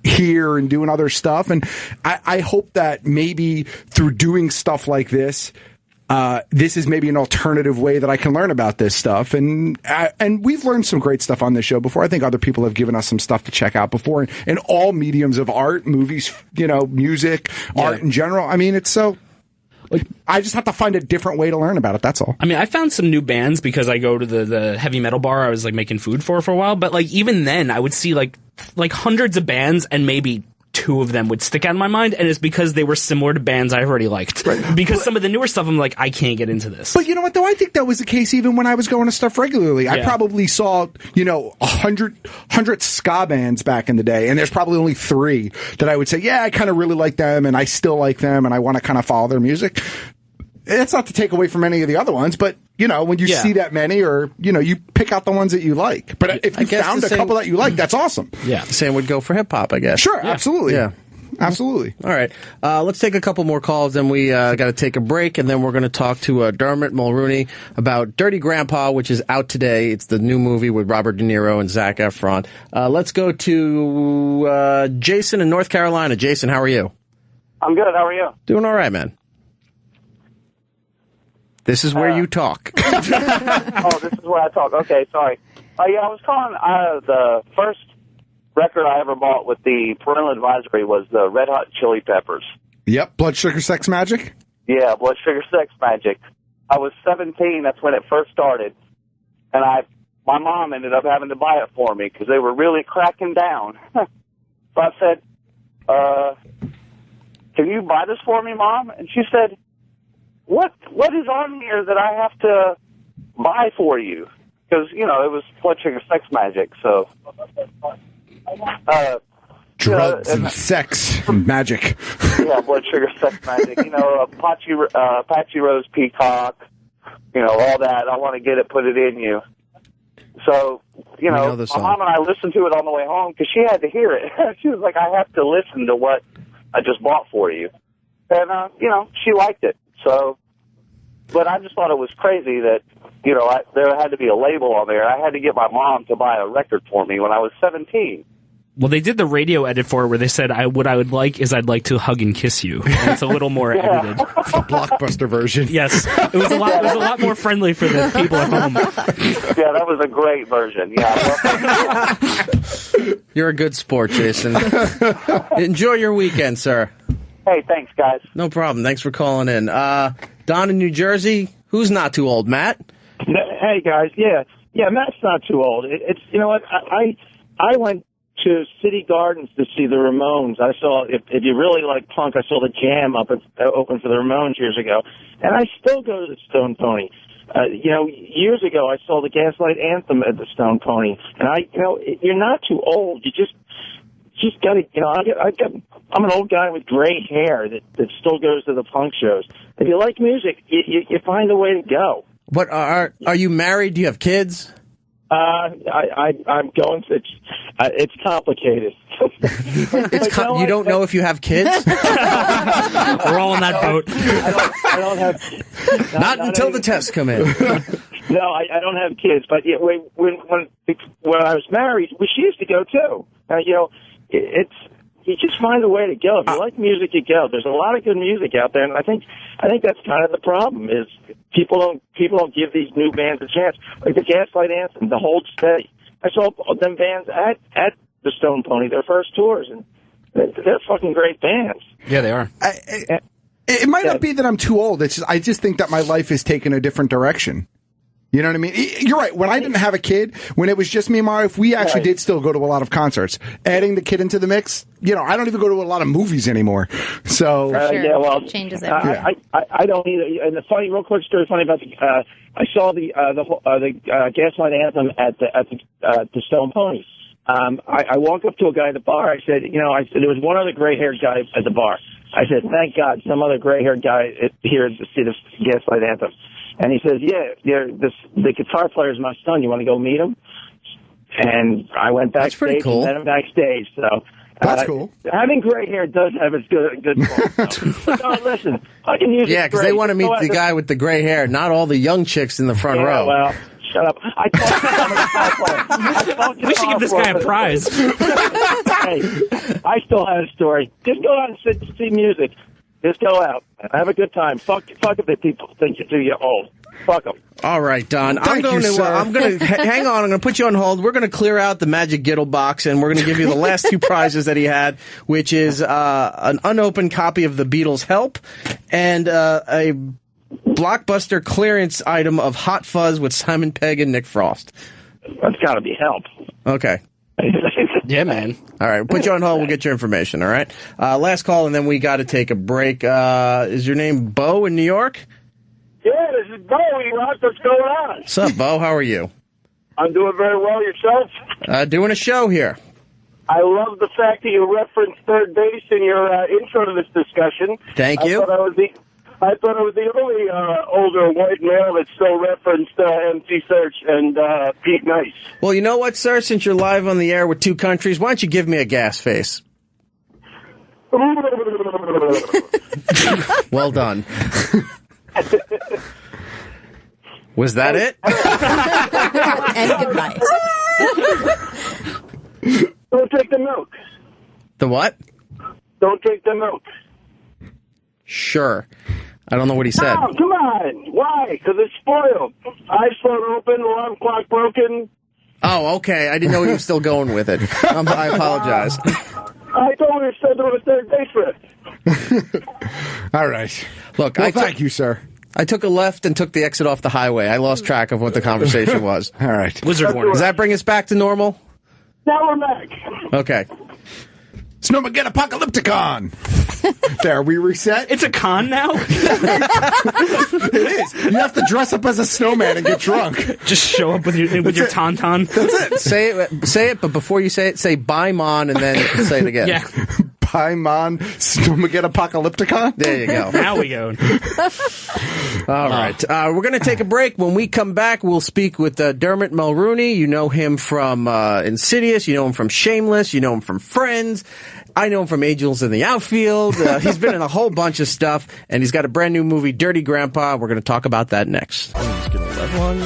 here and doing other stuff. And I hope that maybe through doing stuff like this, this is maybe an alternative way that I can learn about this stuff. And we've learned some great stuff on this show before. I think other people have given us some stuff to check out before. In all mediums of art, movies, music, art in general. I mean, it's so... like, I just have to find a different way to learn about it. That's all. I mean, I found some new bands because I go to the heavy metal bar I was like making food for a while. But like even then, I would see like hundreds of bands, and maybe 2 of them would stick out in my mind, and it's because they were similar to bands I already liked. Right. Because some of the newer stuff, I'm like, I can't get into this. But you know what, though? I think that was the case even when I was going to stuff regularly. Yeah. I probably saw, 100 ska bands back in the day, and there's probably only 3 that I would say, yeah, I kind of really like them, and I still like them, and I want to kind of follow their music. It's not to take away from any of the other ones, but, when you see that many, or, you pick out the ones that you like. But if you found a couple that you like, that's awesome. Yeah. The same would go for hip-hop, I guess. Sure, absolutely. Yeah. Absolutely. All right. Let's take a couple more calls, then we got to take a break, and then we're going to talk to Dermot Mulroney about Dirty Grandpa, which is out today. It's the new movie with Robert De Niro and Zac Efron. Let's go to Jason in North Carolina. Jason, how are you? I'm good. How are you? Doing all right, man. This is where you talk. Oh, this is where I talk. Okay, sorry. I was calling the first record I ever bought with the parental advisory was the Red Hot Chili Peppers. Yep, Blood Sugar Sex Magic? Yeah, Blood Sugar Sex Magic. I was 17, that's when it first started. And my mom ended up having to buy it for me because they were really cracking down. So I said, can you buy this for me, Mom? And she said, what is on here that I have to buy for you? Because, it was Blood Sugar Sex Magic, so... drugs and sex and magic. Yeah, Blood Sugar Sex Magic. Apache Rose Peacock, all that. I want to get it, put it in you. So, my mom and I listened to it on the way home because she had to hear it. She was like, I have to listen to what I just bought for you. And, she liked it. So, but I just thought it was crazy that, there had to be a label on there. I had to get my mom to buy a record for me when I was 17. Well, they did the radio edit for it where they said, what I would like is I'd like to hug and kiss you. And it's a little more edited. It's the Blockbuster version. Yes. It was a lot more friendly for the people at home. Yeah, that was a great version. Yeah. You're a good sport, Jason. Enjoy your weekend, sir. Hey, thanks, guys. No problem. Thanks for calling in. Don in New Jersey. Who's not too old, Matt? Hey, guys. Yeah, Matt's not too old. It's you know what? I went to City Gardens to see the Ramones. I saw, if you really like punk, I saw the Jam open for the Ramones years ago. And I still go to the Stone Pony. Years ago, I saw the Gaslight Anthem at the Stone Pony. And you're not too old. You just got to, I'm an old guy with gray hair that still goes to the punk shows. If you like music, you find a way to go. What are you married? Do you have kids? I'm going to. It's complicated. You don't know if you have kids? We're all on that boat. I don't have. Not until the tests come in. No, I don't have kids, but yeah, when I was married, she used to go too. You just find a way to go. If you like music, you go. There's a lot of good music out there, and I think that's kind of the problem is people don't give these new bands a chance. Like the Gaslight Anthem, the Hold Steady. I saw them bands at the Stone Pony, their first tours, and they're fucking great bands. Yeah, they are. It might not be that I'm too old. I just think that my life has taken a different direction. You know what I mean? You're right. When I didn't have a kid, when it was just me and my wife, we actually did still go to a lot of concerts. Adding the kid into the mix, I don't even go to a lot of movies anymore. So it changes everything. I don't either. And the real quick story about I saw the Gaslight Anthem at the Stone Pony. I walked up to a guy at the bar. I said, there was one other gray-haired guy at the bar. I said, thank God, some other gray-haired guy here to see the Gaslight Anthem. And he says, the guitar player is my son. You want to go meet him? And I went backstage. That's pretty cool. And met him backstage. So that's cool. Having gray hair does have its good points. But no, listen, I can use it. Yeah, because they want to meet the guy with the gray hair, not all the young chicks in the front row. Well, shut up. I talked to we should give this guy a prize. Hey, I still have a story. Just go out and see music. Just go out. Have a good time. Fuck if people think you're old. Fuck them. All right, Don. I'm going to hang on. I'm going to put you on hold. We're going to clear out the Magic Giddle box, and we're going to give you the last two prizes that he had, which is an unopened copy of the Beatles' Help and a Blockbuster clearance item of Hot Fuzz with Simon Pegg and Nick Frost. That's got to be Help. Okay. Yeah, man. All right, we'll put you on hold. We'll get your information, all right? Last call, and then we got to take a break. Is your name Bo in New York? Yeah, this is Bo. What's going on? What's up, Bo? How are you? I'm doing very well. Yourself? Doing a show here. I love the fact that you referenced third base in your intro to this discussion. Thank you. I thought I was the only older white male that still referenced MC Search and Pete Nice. Well, you know what, sir? Since you're live on the air with two countries, why don't you give me a gas face? Well done. Was that it? And goodbye. Don't take the milk. The what? Don't take the milk. Sure. I don't know what he said. Oh, come on. Why? Because it's spoiled. Eyes float open, alarm clock broken. Oh, okay. I didn't know he was still going with it. I apologize. I thought we were still doing a third base with. All right. Look, thank you, sir. I took a left and took the exit off the highway. I lost track of what the conversation was. All right. Wizard warning. Does that bring us back to normal? Now we're back. Okay. Snowmageddon Apocalypticon. There, we reset. It's a con now? It is. You have to dress up as a snowman and get drunk. Just show up with your tauntaun. That's it. Say it, but before you say it, say bye, Mon, and then say it again. Yeah. Bye, Mon. Snowmageddon Apocalypticon. There you go. Now we go. All right. We're going to take a break. When we come back, we'll speak with Dermot Mulroney. You know him from Insidious. You know him from Shameless. You know him from Friends. I know him from Angels in the Outfield. He's been in a whole bunch of stuff, and he's got a brand new movie, Dirty Grandpa. We're going to talk about that next. He's going to level on you?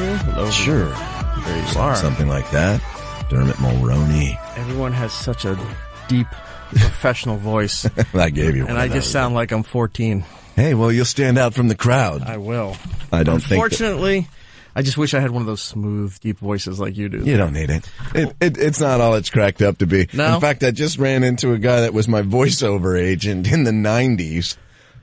Sure. There you are. Something like that. Dermot Mulroney. Everyone has such a deep, professional voice. I gave you one. And I just sound like I'm 14. Hey, well, you'll stand out from the crowd. I will. I don't think. Unfortunately, I just wish I had one of those smooth, deep voices like you do. You don't need it. It's not all it's cracked up to be. No? In fact, I just ran into a guy that was my voiceover agent in the 90s,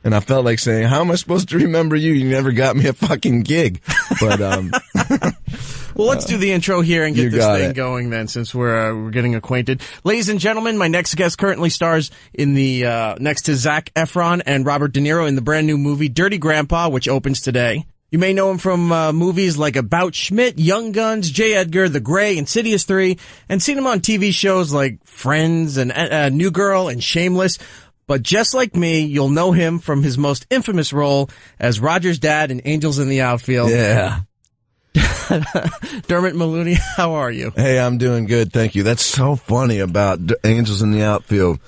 and I felt like saying, how am I supposed to remember you? You never got me a fucking gig. But, well, let's do the intro here and get this thing going then, since we're getting acquainted. Ladies and gentlemen, my next guest currently stars in the next to Zac Efron and Robert De Niro in the brand new movie Dirty Grandpa, which opens today. You may know him from movies like About Schmidt, Young Guns, J. Edgar, The Grey, Insidious 3, and seen him on TV shows like Friends and New Girl and Shameless. But just like me, you'll know him from his most infamous role as Roger's dad in Angels in the Outfield. Yeah. Dermot Mulroney, how are you? Hey, I'm doing good, thank you. That's so funny about Angels in the Outfield,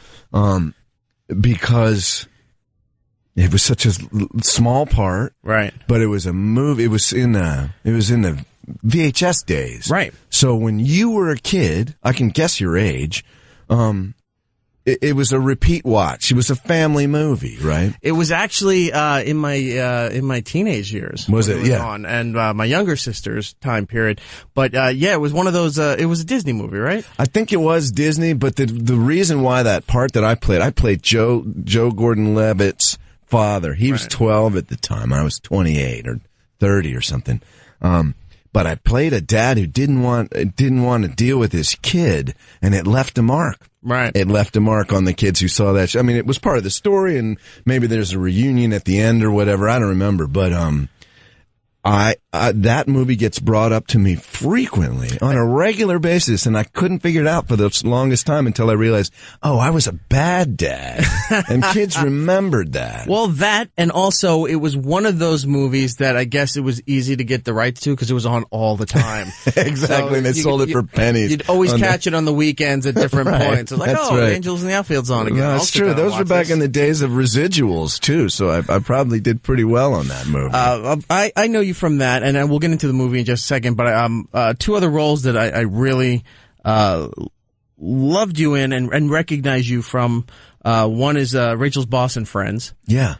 because It was such a small part, right? But it was a movie. It was in the VHS days, right? So when you were a kid, I can guess your age. It was a repeat watch. It was a family movie, right? It was actually in my teenage years. Was it? Yeah. And my younger sister's time period. But yeah, it was one of those. It was a Disney movie, right? I think it was Disney. But the reason why that part that I played Joe Gordon-Levitt's father. He was 12 at the time. I was 28 or 30 or something. But I played a dad who didn't want to deal with his kid, and it left a mark. Right. It left a mark on the kids who saw that. I mean, it was part of the story, and maybe there's a reunion at the end or whatever. I don't remember, but that movie gets brought up to me frequently on a regular basis, and I couldn't figure it out for the longest time until I realized, I was a bad dad, and kids remembered that. Well, that, and also it was one of those movies that I guess it was easy to get the rights to because it was on all the time. Exactly, and they sold it for pennies. You'd always catch it on the weekends at different points. It's like, Angels in the Outfield's on again. No, that's true. Those were back in the days of residuals, too, so I probably did pretty well on that movie. I know you from that, and we'll get into the movie in just a second, but two other roles that I really loved you in and recognize you from. One is Rachel's boss in Friends. Yeah.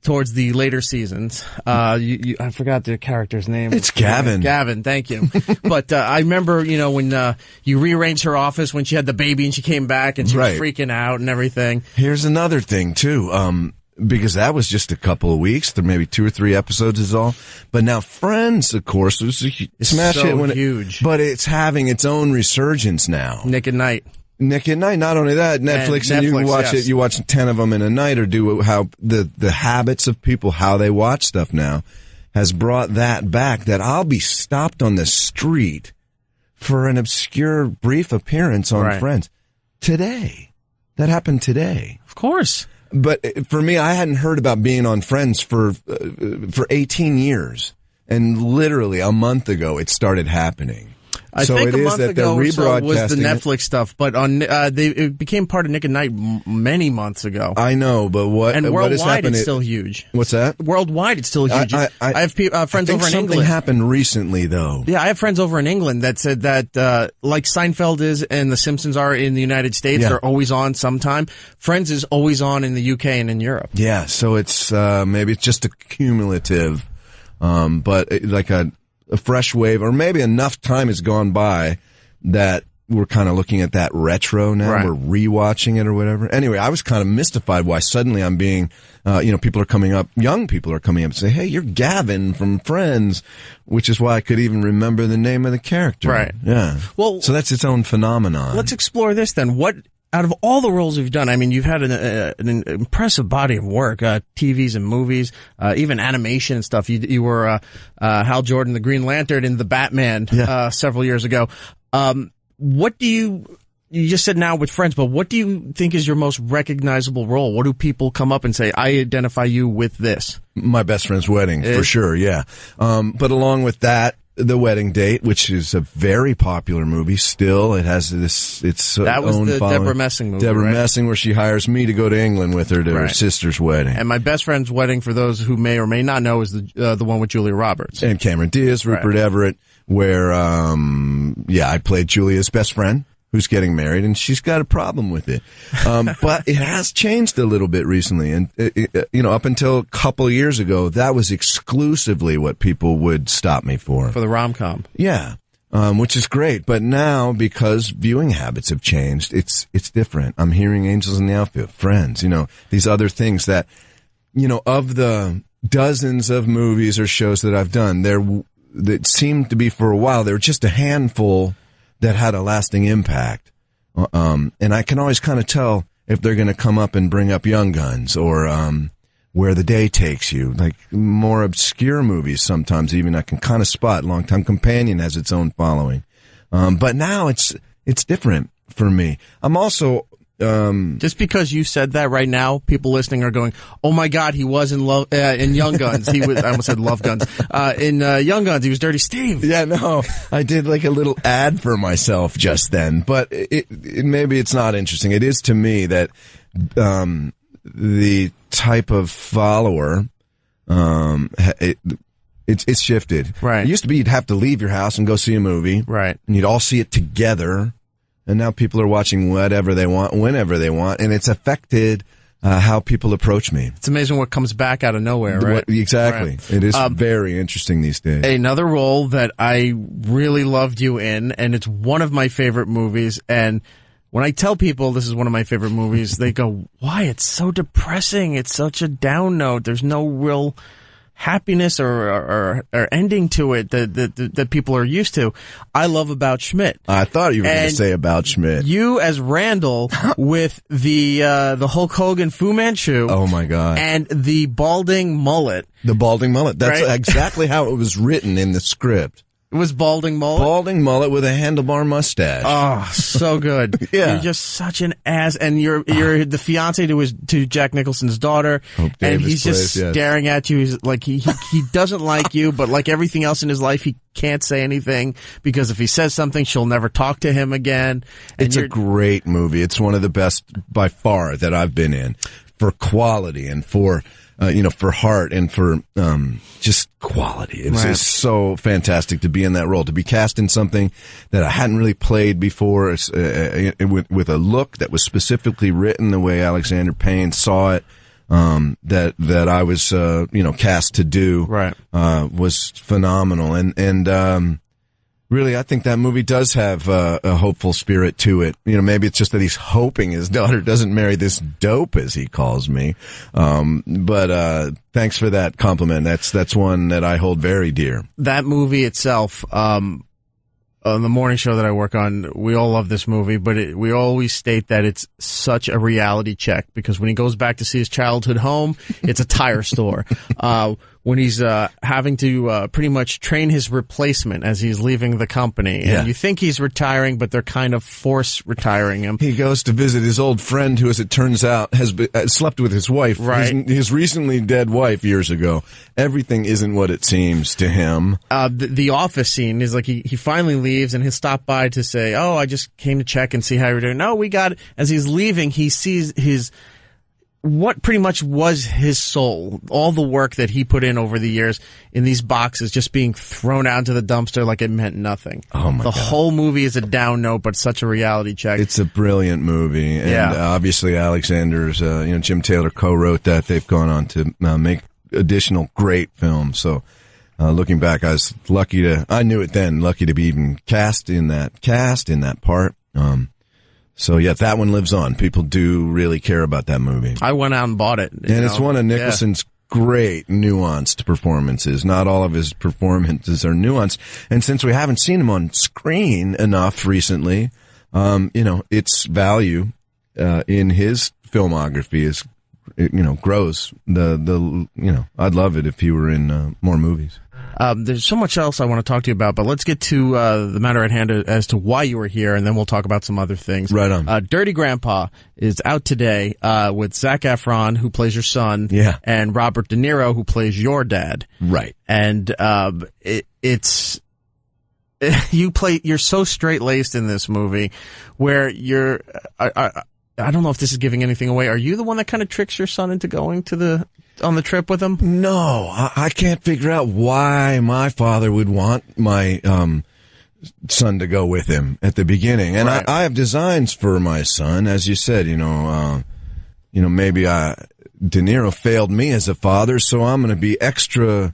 Towards the later seasons. I forgot the character's name. It's Gavin. Gavin, thank you. But I remember, when you rearranged her office when she had the baby and she came back and she was freaking out and everything. Here's another thing, too. Because that was just a couple of weeks, there maybe 2 or 3 episodes is all. But now Friends, of course, was a smash hit when huge. But it's having its own resurgence now. Nick at Night. Not only that, Netflix, and you watch it, you watch 10 of them in a night, or do how the habits of people, how they watch stuff now, has brought that back, that I'll be stopped on the street for an obscure brief appearance on Friends. Today. That happened today. Of course. But for me, I hadn't heard about being on Friends for 18 years. And literally a month ago, it started happening. I think a month ago or so was the Netflix stuff, but it became part of Nick at Night many months ago. I know, but worldwide it's still huge. What's that? Worldwide it's still huge. I have friends over in England. Something happened recently, though. Yeah, I have friends over in England that said that like Seinfeld is and The Simpsons are in the United States, they're always on sometime. Friends is always on in the UK and in Europe. Yeah, so it's maybe it's just a cumulative, but like a fresh wave, or maybe enough time has gone by that we're kind of looking at that retro now. We're rewatching it or whatever. Anyway, I was kind of mystified why suddenly I'm being, people are coming up, young people are coming up and say, hey, you're Gavin from Friends, which is why I could even remember the name of the character. Right. Yeah. Well, so that's its own phenomenon. Let's explore this then. Out of all the roles you've done, I mean, you've had an impressive body of work, TVs and movies, even animation and stuff. You were Hal Jordan, the Green Lantern, in the Batman several years ago. What do you just said now with Friends, but what do you think is your most recognizable role? What do people come up and say, I identify you with this? My Best Friend's Wedding, for sure, yeah. But along with that, The Wedding Date, which is a very popular movie still. It has its own following. That was the Deborah Messing movie, Deborah Messing, where she hires me to go to England with her to her sister's wedding. And My Best Friend's Wedding, for those who may or may not know, is the one with Julia Roberts. And Cameron Diaz, Rupert Everett, where, I played Julia's best friend, who's getting married, and she's got a problem with it. But it has changed a little bit recently. And, up until a couple of years ago, that was exclusively what people would stop me for. For the rom-com. Yeah. Which is great. But now, because viewing habits have changed, it's different. I'm hearing Angels in the Outfield, Friends, these other things that, of the dozens of movies or shows that I've done, that seemed to be for a while, there were just a handful that had a lasting impact. And I can always kind of tell if they're going to come up and bring up Young Guns or Where the Day Takes You, like more obscure movies sometimes even I can kind of spot. Longtime Companion has its own following. But now it's different for me. I'm also... just because you said that right now, people listening are going, "Oh my God, he was in Young Guns." I almost said Love Guns. In Young Guns, he was Dirty Steve. Yeah, no, I did like a little ad for myself just then, but maybe it's not interesting. It is to me that the type of follower, it's shifted. Right. It used to be you'd have to leave your house and go see a movie. Right. And you'd all see it together. And now people are watching whatever they want, whenever they want. And it's affected how people approach me. It's amazing what comes back out of nowhere, right? Exactly. Right. It is very interesting these days. Another role that I really loved you in, and it's one of my favorite movies, and when I tell people this is one of my favorite movies, they go, why? It's so depressing. It's such a down note. There's no real happiness or ending to it that people are used to. I love About Schmidt. I thought you were going to say About Schmidt. You as Randall with the Hulk Hogan Fu Manchu. Oh my God. And the balding mullet. The balding mullet. That's right? exactly how it was written in the script. It was balding mullet? Balding mullet with a handlebar mustache. Oh, so good. Yeah. You're just such an ass, and you're the fiance to Jack Nicholson's daughter, and he's just staring at you. He's like he doesn't like you, but like everything else in his life, he can't say anything because if he says something, she'll never talk to him again. And it's a great movie. It's one of the best by far that I've been in for quality and for for heart and for just quality. It's just so fantastic to be in that role, to be cast in something that I hadn't really played before, with a look that was specifically written the way Alexander Payne saw it. That I was cast to do was phenomenal, and really, I think that movie does have a hopeful spirit to it. Maybe it's just that he's hoping his daughter doesn't marry this dope, as he calls me. But thanks for that compliment. That's one that I hold very dear. That movie itself, on the morning show that I work on, we all love this movie, but we always state that it's such a reality check because when he goes back to see his childhood home, it's a tire store. When he's having to pretty much train his replacement as he's leaving the company. And you think he's retiring, but they're kind of force retiring him. He goes to visit his old friend who, as it turns out, has slept with his wife, his recently dead wife years ago. Everything isn't what it seems to him. The office scene is like he finally leaves and he'll stop by to say, oh, I just came to check and see how you're doing. No, we got it. As he's leaving, he sees what pretty much was his soul, all the work that he put in over the years in these boxes just being thrown out into the dumpster like it meant nothing. Oh my God. The whole movie is a down note, but such a reality check. It's a brilliant movie. And obviously Alexander's, Jim Taylor co-wrote that. They've gone on to make additional great films. So, looking back, I was lucky to be even cast in that part. So yeah, that one lives on. People do really care about that movie. I went out and bought it. And it's one of Nicholson's great nuanced performances. Not all of his performances are nuanced. And since we haven't seen him on screen enough recently, its value, in his filmography grows. I'd love it if he were in, more movies. There's so much else I want to talk to you about, but let's get to the matter at hand as to why you were here, and then we'll talk about some other things. Right on. Dirty Grandpa is out today with Zac Efron, who plays your son, and Robert De Niro, who plays your dad. Right. And you're so straight-laced in this movie, where you're... I don't know if this is giving anything away. Are you the one that kind of tricks your son into going on the trip with him? No, I can't figure out why my father would want my son to go with him at the beginning. And I have designs for my son, as you said. Maybe De Niro failed me as a father, so I'm going to be extra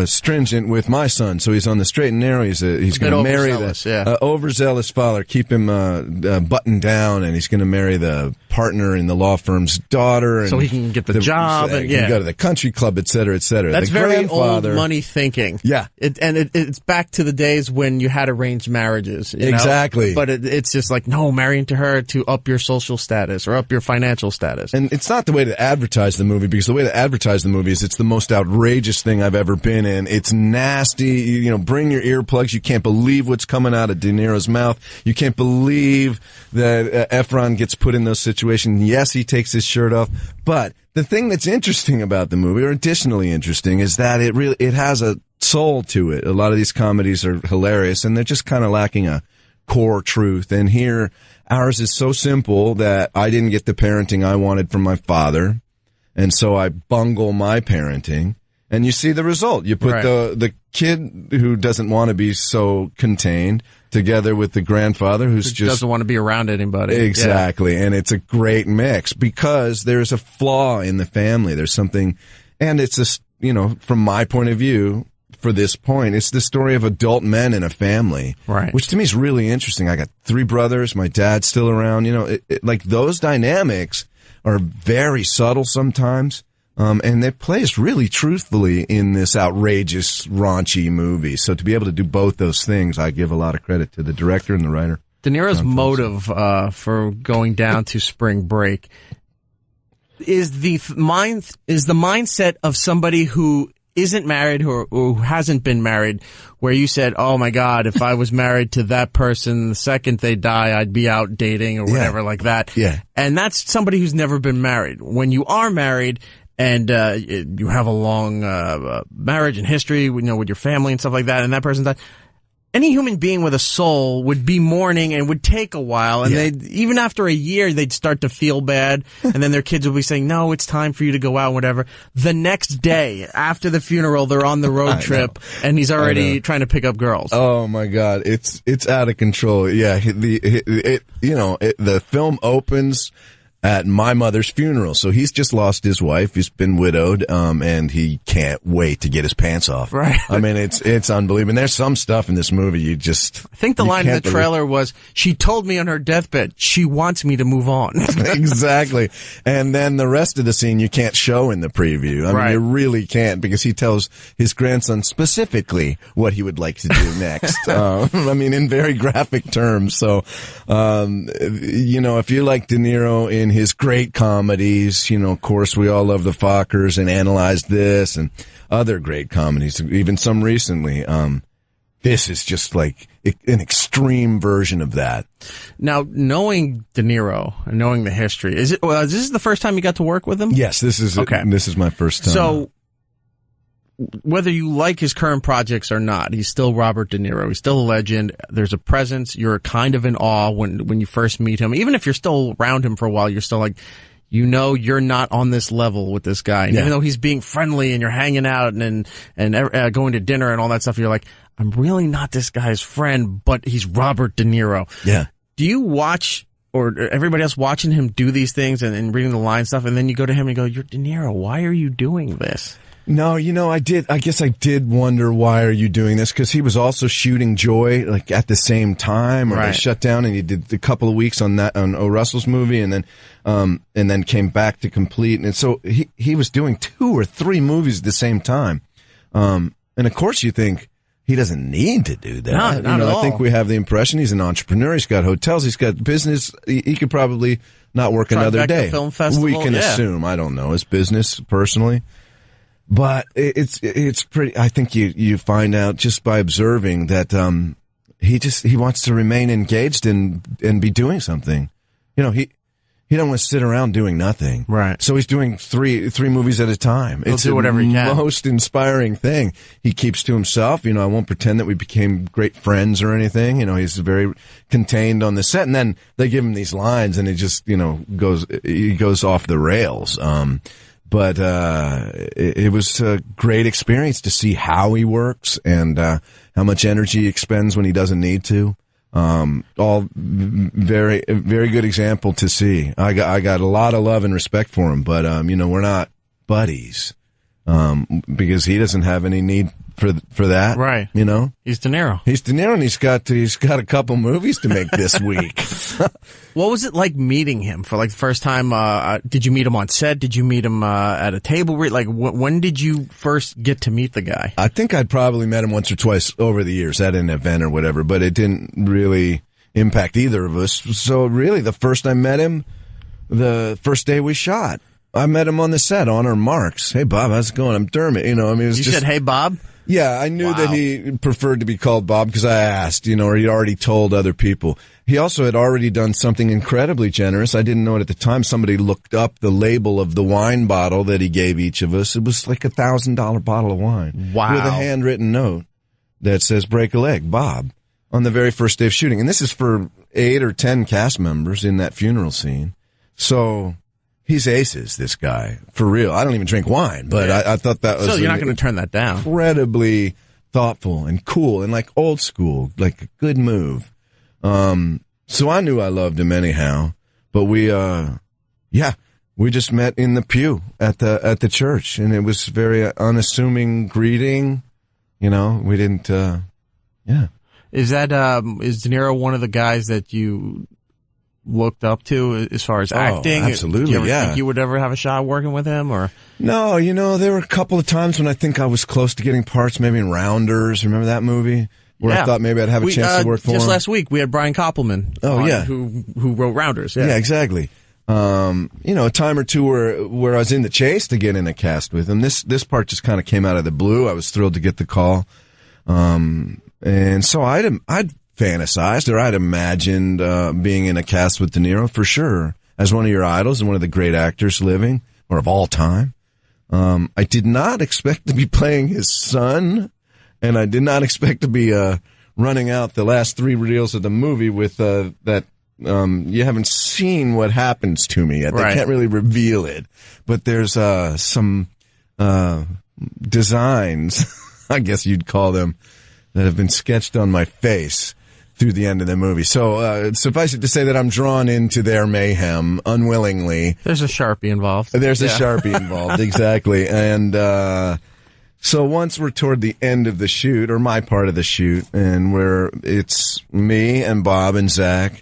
stringent with my son. So he's on the straight and narrow. He's going to marry the overzealous father. Keep him buttoned down, and he's going to marry the partner in the law firm's daughter, and so he can get the job and can go to the country club, et cetera, et cetera. That's very old money thinking. Yeah, it's back to the days when you had arranged marriages. Exactly, but it's just like, no, marry into her to up your social status or up your financial status. And it's not the way to advertise the movie, because the way to advertise the movie is it's the most outrageous thing I've ever been in. It's nasty. Bring your earplugs. You can't believe what's coming out of De Niro's mouth. You can't believe that Efron gets put in those situations. Yes, he takes his shirt off, but the thing that's interesting about the movie, or additionally interesting, is that it has a soul to it. A lot of these comedies are hilarious, and they're just kind of lacking a core truth. And here, ours is so simple that I didn't get the parenting I wanted from my father. And so I bungle my parenting, and you see the result. You put the kid who doesn't want to be so contained together with the grandfather who just doesn't want to be around anybody. Exactly. And it's a great mix because there's a flaw in the family. There's something, and it's just, from my point of view, for this point, it's the story of adult men in a family, right? Which to me is really interesting. I got 3 brothers. My dad's still around. Like those dynamics are very subtle sometimes. And they plays really truthfully in this outrageous, raunchy movie. So to be able to do both those things, I give a lot of credit to the director and the writer. De Niro's motive for going down to spring break is the mindset of somebody who isn't married or who hasn't been married, where you said, oh my God, if I was married to that person, the second they die, I'd be out dating or whatever like that. Yeah. And that's somebody who's never been married. When you are married, and you have a long marriage and history, with your family and stuff like that, and that person died. Any human being with a soul would be mourning and would take a while, and even after a year, they'd start to feel bad, and then their kids would be saying, "No, it's time for you to go out, whatever." The next day, after the funeral, they're on the road trip, and he's already trying to pick up girls. Oh my God, it's out of control. Yeah, the film opens at my mother's funeral. So he's just lost his wife. He's been widowed, and he can't wait to get his pants off. Right. I mean, it's unbelievable. And there's some stuff in this movie I think the line in the trailer was, she told me on her deathbed, she wants me to move on. Exactly. And then the rest of the scene you can't show in the preview. I mean, you really can't, because he tells his grandson specifically what he would like to do next. I mean, in very graphic terms. So, if you like De Niro in his great comedies, of course, we all love The Fockers and Analyze This and other great comedies, even some recently. This is just like an extreme version of that. Now, knowing De Niro and knowing the history, is this the first time you got to work with him? Yes, this is This is my first time. So, whether you like his current projects or not, he's still Robert De Niro. He's still a legend. There's a presence. You're kind of in awe when you first meet him. Even if you're still around him for a while, you're still like, you're not on this level with this guy. And even though he's being friendly and you're hanging out and going to dinner and all that stuff, you're like, I'm really not this guy's friend, but he's Robert De Niro. Yeah. Do you watch, or everybody else watching him do these things and reading the line stuff, and then you go to him and go, you're De Niro. Why are you doing this? No, I guess I did wonder, why are you doing this? Because he was also shooting Joy, like, at the same time, or they shut down, and he did a couple of weeks on O. Russell's movie, and then came back to complete. And so he was doing 2 or 3 movies at the same time. And of course you think he doesn't need to do that. Not at all. I think we have the impression he's an entrepreneur. He's got hotels. He's got business. He could probably not work another day. Film festival, we can assume. I don't know his business personally. But it's pretty, I think you find out just by observing that, he wants to remain engaged and be doing something. He don't want to sit around doing nothing. Right. So he's doing three movies at a time. He'll do whatever he can. It's the most inspiring thing. He keeps to himself. I won't pretend that we became great friends or anything. He's very contained on the set, and then they give him these lines and he just, goes off the rails. But it was a great experience to see how he works and how much energy he expends when he doesn't need to. All very, very good example to see. I got a lot of love and respect for him, but we're not buddies because he doesn't have any need for that. Right. He's De Niro. He's De Niro, and he's got a couple movies to make this week. What was it like meeting him for the first time? Did you meet him on set? Did you meet him at a table? When did you first get to meet the guy? I think I'd probably met him once or twice over the years at an event or whatever, but it didn't really impact either of us. So really, the first I met him, the first day we shot, I met him on the set, on our marks. Hey, Bob, how's it going? I'm Dermot. It was you said, hey, Bob? Yeah, I knew that he preferred to be called Bob because I asked, or he'd already told other people. He also had already done something incredibly generous. I didn't know it at the time. Somebody looked up the label of the wine bottle that he gave each of us. It was like $1,000 bottle of wine. Wow. With a handwritten note that says, break a leg, Bob, on the very first day of shooting. And this is for 8 or 10 cast members in that funeral scene. So he's aces, this guy, for real. I don't even drink wine, but I thought that was... So you're not going to turn that down. Incredibly thoughtful and cool and like old school, like a good move. So I knew I loved him anyhow, but we just met in the pew at the church, and it was very unassuming greeting. You know, we didn't, Is that, is De Niro one of the guys that you looked up to as far as acting? Absolutely, Do you ever yeah. think you would ever have a shot working with him, or? No, you know, there were a couple of times when I think I was close to getting parts, maybe in Rounders. Remember that movie? Where I thought maybe I'd have a chance to work for him. Just last week, we had Brian Koppelman. Who wrote Rounders. Yeah, exactly. You know, a time or two where I was in the chase to get in a cast with him. This part just kind of came out of the blue. I was thrilled to get the call. And so I'd fantasized, or I'd imagined, being in a cast with De Niro for sure, as one of your idols and one of the great actors living, or of all time. I did not expect to be playing his son, and I did not expect to be, running out the last 3 reels of the movie with, that, you haven't seen what happens to me yet. Right. They can't really reveal it, but there's, some, designs, I guess you'd call them, that have been sketched on my face through the end of the movie. So, suffice it to say that I'm drawn into their mayhem unwillingly. There's a Sharpie involved. There's a Sharpie involved, exactly. And, so once we're toward the end of the shoot, or my part of the shoot, and it's me and Bob and Zach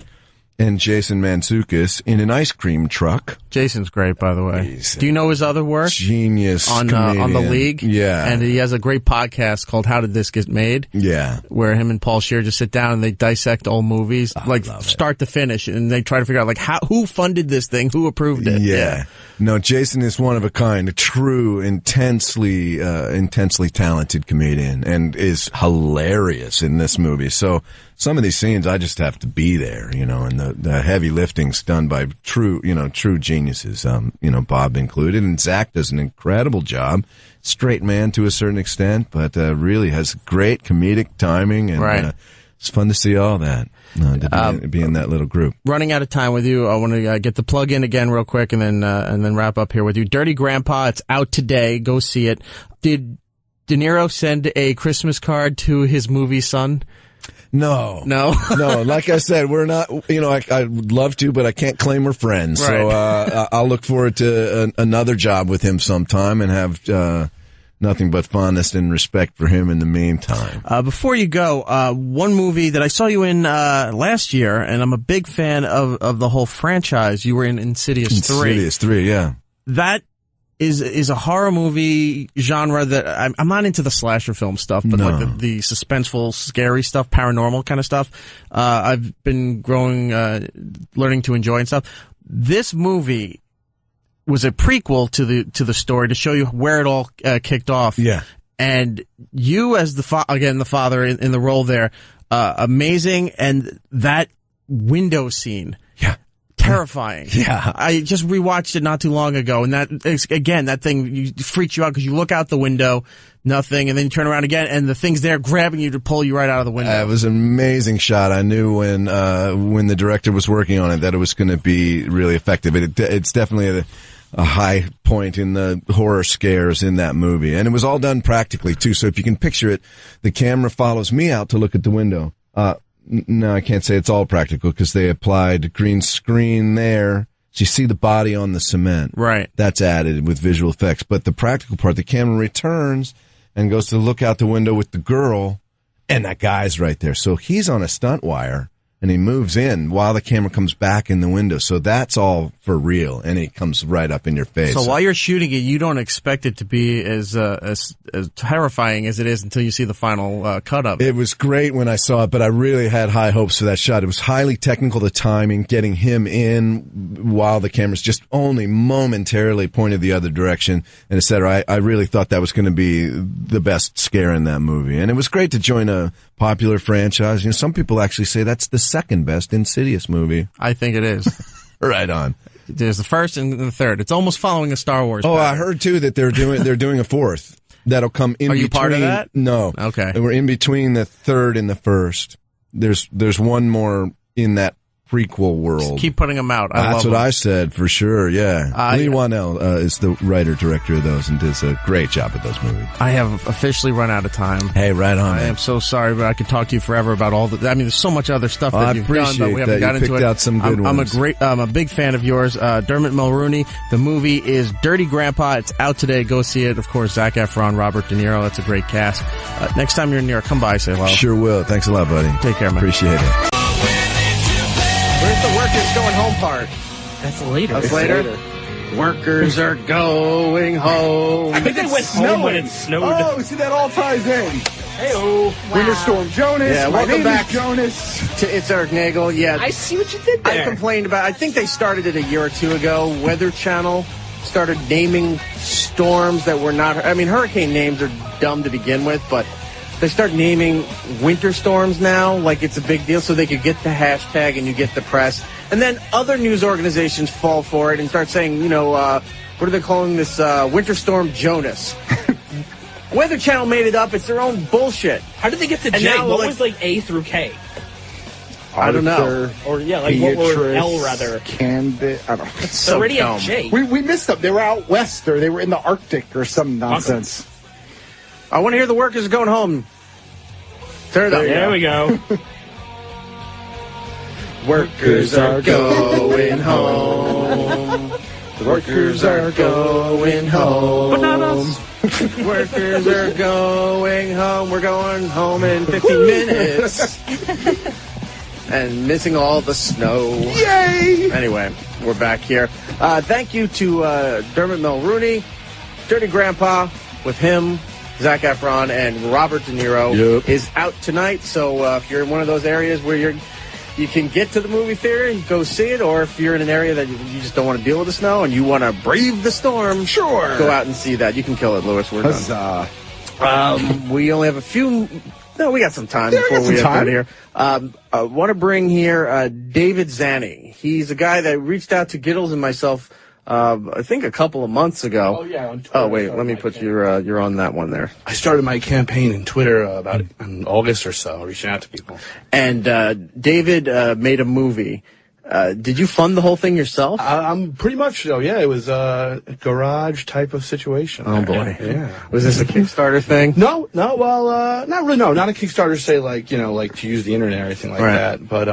and Jason Mantzoukas in an ice cream truck. Jason's great, by the way. Do you know his other work? Genius on The League. Yeah, and he has a great podcast called "How Did This Get Made?" Yeah, where him and Paul Scheer just sit down and they dissect old movies, like start to finish, and they try to figure out like who funded this thing, who approved it. Yeah. No, Jason is one of a kind, a true, intensely talented comedian, and is hilarious in this movie. So some of these scenes, I just have to be there, you know, and the heavy lifting's done by true geniuses, Bob included, and Zach does an incredible job. Straight man to a certain extent, but really has great comedic timing, and it's fun to see all that. To be in that little group. Running out of time with you, I want to get the plug in again real quick, and then wrap up here with you. Dirty Grandpa, it's out today. Go see it. Did De Niro send a Christmas card to his movie son? No. Like I said, we're not. You know, I would love to, but I can't claim we're friends. Right. So I'll look forward to another job with him sometime, and have nothing but fondness and respect for him in the meantime. Before you go, one movie that I saw you in last year, and I'm a big fan of the whole franchise. You were in Insidious 3. Insidious 3, yeah. That is a horror movie genre that I'm not into the slasher film stuff, but like the suspenseful, scary stuff, paranormal kind of stuff. I've been learning to enjoy and stuff. This movie was a prequel to the story to show you where it all kicked off. Yeah. And you as the father in the role there, amazing. And that window scene. Yeah. Terrifying. Yeah. I just rewatched it not too long ago, and that thing freaks you out because you look out the window, nothing, and then you turn around again, and the thing's there grabbing you to pull you right out of the window. It was an amazing shot. I knew when the director was working on it that it was going to be really effective. It's definitely a high point in the horror scares in that movie, and it was all done practically too. So if you can picture it, the camera follows me out to look at the window. No, I can't say it's all practical because they applied green screen there. So you see the body on the cement. Right. That's added with visual effects. But the practical part, the camera returns and goes to look out the window with the girl, and that guy's right there. So he's on a stunt wire, and he moves in while the camera comes back in the window. So that's all for real, and he comes right up in your face. So while you're shooting it, you don't expect it to be as terrifying as it is until you see the final cut of it. It was great when I saw it, but I really had high hopes for that shot. It was highly technical, the timing, getting him in while the camera's just only momentarily pointed the other direction, and et cetera. I really thought that was going to be the best scare in that movie. And it was great to join a popular franchise. You know, some people actually say that's the second best Insidious movie. I think it is. Right on. There's the first and the third. It's almost following a Star Wars pattern. I heard too that they're doing a fourth that'll come in. Are you between. part of that? No. Okay. We're in between the third and the first. There's one more in that prequel world. Keep putting them out. That's what I said, for sure, yeah. Lee yeah. Wanell is the writer-director of those and does a great job with those movies. I have officially run out of time. Hey, right on, I man. am so sorry, but I could talk to you forever about all the... I mean, there's so much other stuff that you've done, but we haven't got into it. Picked out some good ones. I'm a big fan of yours. Dermot Mulroney. The movie is Dirty Grandpa. It's out today. Go see it. Of course, Zac Efron, Robert De Niro. That's a great cast. Next time you're in New York, come by, say hello. Sure will. Thanks a lot, buddy. Take care, man. Appreciate it. Where's the workers going home part? That's later. That's later. Workers are going home. I think they went home when it snowed. Oh, see, that all ties in. Hey-oh. Wow. Winter Storm Jonas. Yeah, My welcome name back is Jonas. to It's Erik Nagel. Yeah, I see what you did there. I complained about. I think they started it a year or two ago. Weather Channel started naming storms that were not. I mean, hurricane names are dumb to begin with, but they start naming winter storms now like it's a big deal, so they could get the hashtag and you get the press. And then other news organizations fall for it and start saying, you know, what are they calling this? Winter Storm Jonas. Weather Channel made it up. It's their own bullshit. How did they get to And J? now, What like- was like A through K? I don't know. Or yeah, like what were L rather? Candid. I don't know. It's so already dumb. at J. We missed them. They were out west, or they were in the Arctic, or some nonsense. I want to hear the workers going home. Turn it up. There we go. Workers are going home. The workers are going home. Bananas. Workers are going home. We're going home in 15 minutes. And missing all the snow. Yay! Anyway, we're back here. Thank you to Dermot Mulroney, Dirty Grandpa, with him, Zac Efron, and Robert De Niro is out tonight. So if you're in one of those areas where you can get to the movie theater and go see it, or if you're in an area that you just don't want to deal with the snow and you want to brave the storm, sure, go out and see that. You can kill it, Lewis. We're Huzzah. done. We only have a few. No, we got some time before we get out of here. I want to bring here David Zany. He's a guy that reached out to Giddles and myself, I think a couple of months ago. Oh, yeah, on Twitter. Oh, wait, let me put you're on that one there. I started my campaign in Twitter about in August or so, reaching out to people. And David made a movie. Did you fund the whole thing yourself? I'm pretty much so. Yeah, it was a garage type of situation. Oh boy! Yeah. Was this a Kickstarter thing? No. Well, not really. No, not a Kickstarter. Say like to use the internet or anything like that. But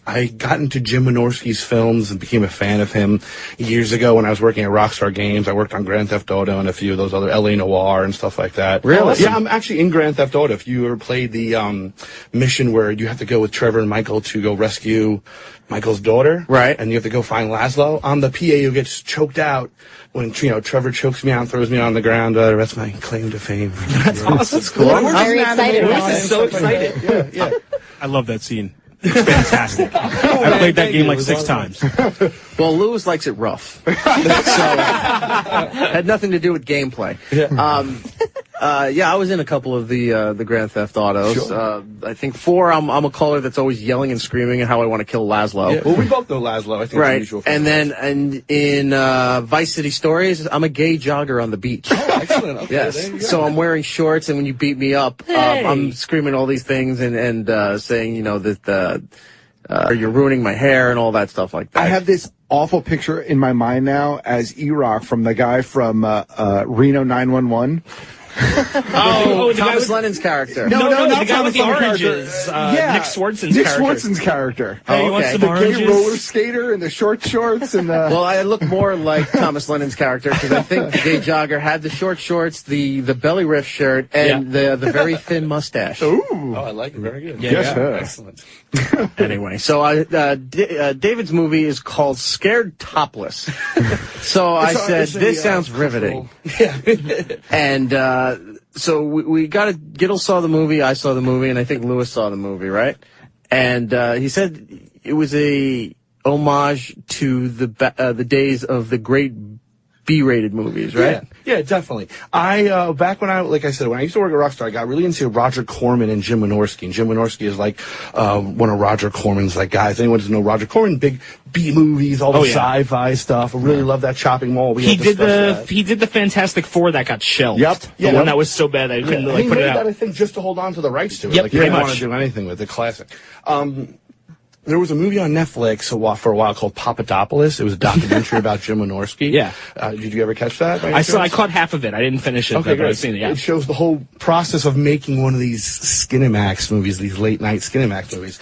I got into Jim Wynorski's films and became a fan of him years ago when I was working at Rockstar Games. I worked on Grand Theft Auto and a few of those other LA Noire and stuff like that. Really? Yeah, I'm actually in Grand Theft Auto. If you ever played the mission where you have to go with Trevor and Michael to go rescue Michael's daughter, right? And you have to go find Laszlo. I'm the PA who gets choked out when Trevor chokes me out and throws me on the ground. That's my claim to fame. That's awesome. That's cool. I'm very excited. Lewis is so excited. Yeah. I love that scene. It's fantastic. I played that game like 6 times. Well, Lewis likes it rough, so had nothing to do with gameplay. Yeah, I was in a couple of the Grand Theft Autos. Sure. I think 4. I'm a caller that's always yelling and screaming at how I want to kill Laszlo. Yeah. Well, we both know Laszlo. I think right. It's unusual. And in Vice City Stories, I'm a gay jogger on the beach. Oh, excellent. Okay, yes. So I'm wearing shorts, and when you beat me up, I'm screaming all these things and saying that you're ruining my hair and all that stuff like that. I have this awful picture in my mind now as E-Rock from the guy from Reno 911. the Thomas Lennon's character. No, the guy Thomas with the Lennon's oranges. Nick Swartzen's Nick character. Swartzen's character. Hey, you want some the oranges? gay roller skater and the short shorts and the... Well, I look more like Thomas Lennon's character because I think the gay jogger had the short shorts, the belly riff shirt, and the very thin mustache. Ooh. Oh, I like it. Very good. Yeah. Excellent. Anyway, so David's movie is called Scared Topless. So I said, this sounds riveting. Yeah. And so we got to... Giddle saw the movie, I saw the movie, and I think Lewis saw the movie, right? And he said it was a homage to the days of the great B-rated movies, right? Yeah, definitely. I back when I used to work at Rockstar, I got really into Roger Corman and Jim Wynorski. And Jim Wynorski is like one of Roger Corman's guys. Anyone doesn't know Roger Corman? Big B movies, all the sci-fi stuff. I really love that shopping mall. He did the Fantastic Four that got shelved. Yep. The one that was so bad that I couldn't put it out. That, I think, just to hold on to the rights to it. Yep, he didn't pretty want much. to do anything with it. Classic. there was a movie on Netflix for a while called Papadopoulos. It was a documentary about Jim Wynorski. Yeah. Did you ever catch that? I caught half of it. I didn't finish it, but I've seen it, yeah. It shows the whole process of making one of these Skinemax movies, these late-night Skinemax movies.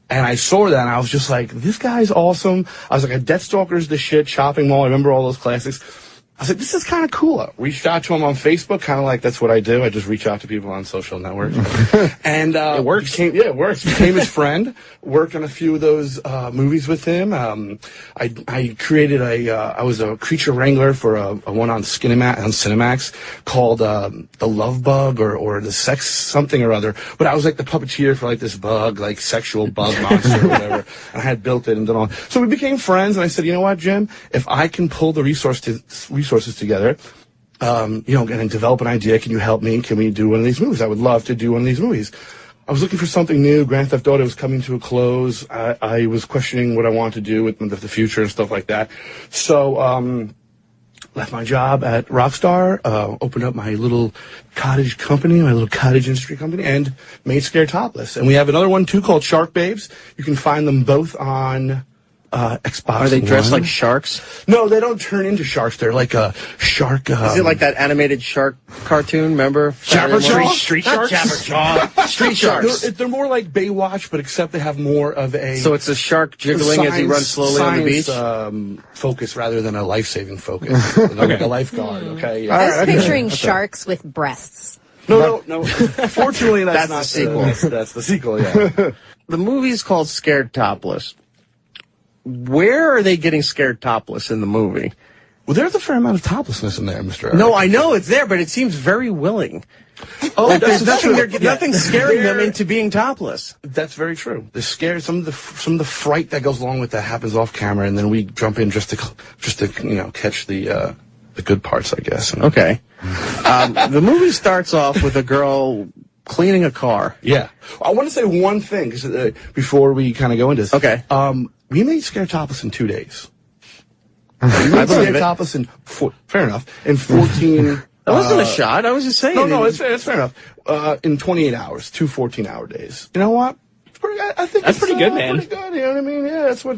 And I saw that, and I was just like, this guy's awesome. I was like, a Deathstalker's the shit, Shopping Mall. I remember all those classics. I was like, this is kind of cool. I reached out to him on Facebook, kind of like that's what I do. I just reach out to people on social networks. And it works. It works. Became his friend. Worked on a few of those movies with him. I created I was a creature wrangler for a one on Cinemax called The Love Bug or the Sex something or other. But I was like the puppeteer for like this bug, like sexual bug monster or whatever. And I had built it and done all. So we became friends, and I said, you know what, Jim? If I can pull the resources together, and develop an idea. Can you help me? Can we do one of these movies? I would love to do one of these movies. I was looking for something new. Grand Theft Auto was coming to a close. I was questioning what I wanted to do with the future and stuff like that. So, left my job at Rockstar, opened up my little cottage company, my little cottage industry company, and made Scared Topless. And we have another one, too, called Shark Babes. You can find them both on Xbox. Are they dressed One. like sharks? No, they don't turn into sharks. They're like a shark. Is it like that animated shark cartoon? Remember? Jabberjaw? Street sharks? Jabberjaw. Street sharks. They're more like Baywatch, but except they have more of a. So it's a shark jiggling as he runs slowly on the beach? Focus rather than a life-saving focus. Like a lifeguard, okay? Yeah. I was picturing sharks with breasts. No. Fortunately, that's not the sequel. That's the sequel, yeah. The movie's called Scared Topless. Where are they getting scared topless in the movie? Well, there's a fair amount of toplessness in there, Mr. Eric. No, I know it's there, but it seems very willing. Oh, like there's nothing scaring them into being topless. That's very true. They're scared. Some of the fright that goes along with that happens off camera, and then we jump in just to catch the good parts, I guess. Okay. The movie starts off with a girl cleaning a car. Yeah. I want to say one thing before we kind of go into this. Okay. We made Scared Topless in 2 days. I believe Scared it. Topless fair enough. In 14. That wasn't a shot. I was just saying. No, it's fair enough. In 28 hours, 2 14-hour days. You know what? I think that's pretty good, man. Pretty good. You know what I mean? Yeah, that's what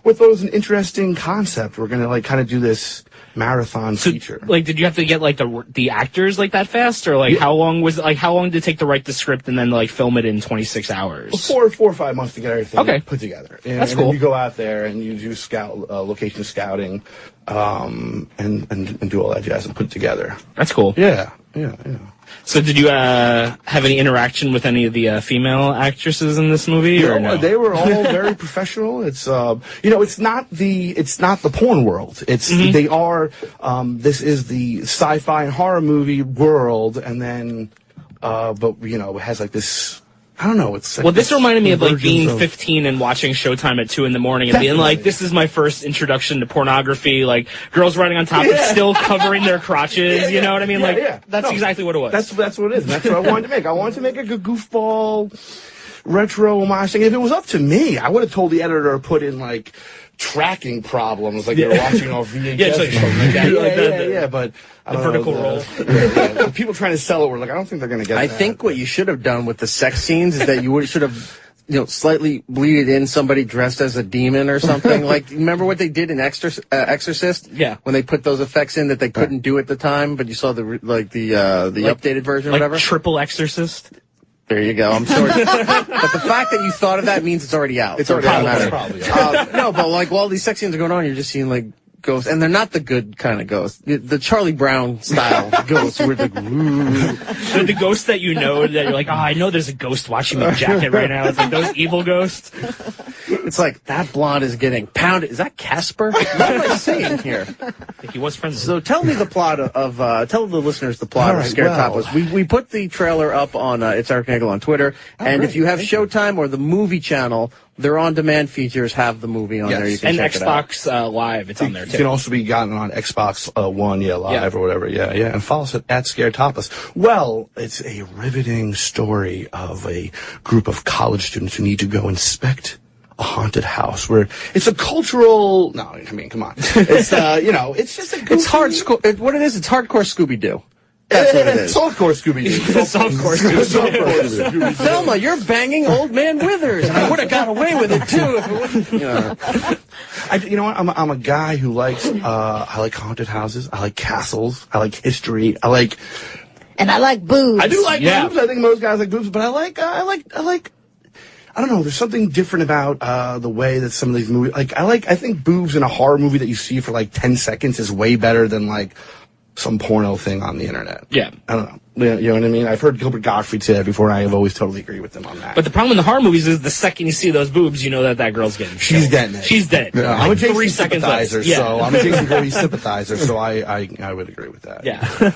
was an interesting concept. We're gonna kind of do this marathon feature. Like, did you have to get like the actors like that fast, or like how long did it take to write the script and then like film it in 26 hours? 4 or 5 months to get everything put together. That's cool. Then you go out there and you do location scouting, and do all that jazz and put it together. That's cool. Yeah. So did you have any interaction with any of the female actresses in this movie? Or no? They were all very professional. It's it's not the porn world. It's they are. This is the sci-fi and horror movie world, and then, but it has like this. I don't know. It's like this reminded me of like being 15 and watching Showtime at 2 a.m. and being like, "This is my first introduction to pornography." Like girls riding on top and still covering their crotches. You know what I mean? That's exactly what it was. That's what it is. And that's what I wanted to make. I wanted to make a good goofball, retro homage thing. If it was up to me, I would have told the editor to put in like tracking problems, like they're watching off VHS or something like that. But the vertical roll. The people trying to sell it were like, I don't think they're going to get that. I think what you should have done with the sex scenes is that you should have, slightly bleeded in somebody dressed as a demon or something. Like, remember what they did in Exorcist? Yeah. When they put those effects in that they couldn't do at the time, but you saw the updated version or whatever? Triple Exorcist? There you go. I'm sorry. But the fact that you thought of that means it's already out. It's already out. Probably. No, but like while these sex scenes are going on, you're just seeing like ghosts, and they're not the good kind of ghosts. The Charlie Brown style ghosts were like, the ghosts that that you're like, I know there's a ghost watching my jacket right now. It's like those evil ghosts. It's like that blonde is getting pounded. Is that Casper? What am I saying here? I think he was friends. So tell me the plot tell the listeners the plot of Scared Topless. We put the trailer up on it's Erik Nagel on Twitter, and if you have Showtime or the movie channel, their on-demand features have the movie on there. You can check Xbox it out. Live, it's on there too. It can also be gotten on Xbox One, Live or whatever. Yeah. And follow us at Scared Topless. Well, it's a riveting story of a group of college students who need to go inspect a haunted house where it's a cultural. No, I mean, come on. It's it's just a. Goofy, it's hard. What it is, it's hardcore Scooby-Doo. That's what it is. Softcore Scooby-Doo. Softcore Scooby-Doo. Thelma, you're banging Old Man Withers. I would have got away with it, too, if it wasn't, you know. You know what? I'm a guy who likes, I like haunted houses. I like castles. I like history. And I like boobs. I do like boobs. I think most guys like boobs, but I don't know. There's something different about the way that some of these movies. I think boobs in a horror movie that you see for like 10 seconds is way better than like some porno thing on the internet. Yeah, I don't know. You know what I mean? I've heard Gilbert Gottfried say that before, and I have always totally agreed with them on that. But the problem in the horror movies is the second you see those boobs, you know that girl's getting. She's getting it. She's dead. Yeah. Like I'm a Jason 3 seconds sympathizer, left. so I'm a Jason Voorhees sympathizer, so I would agree with that. Yeah.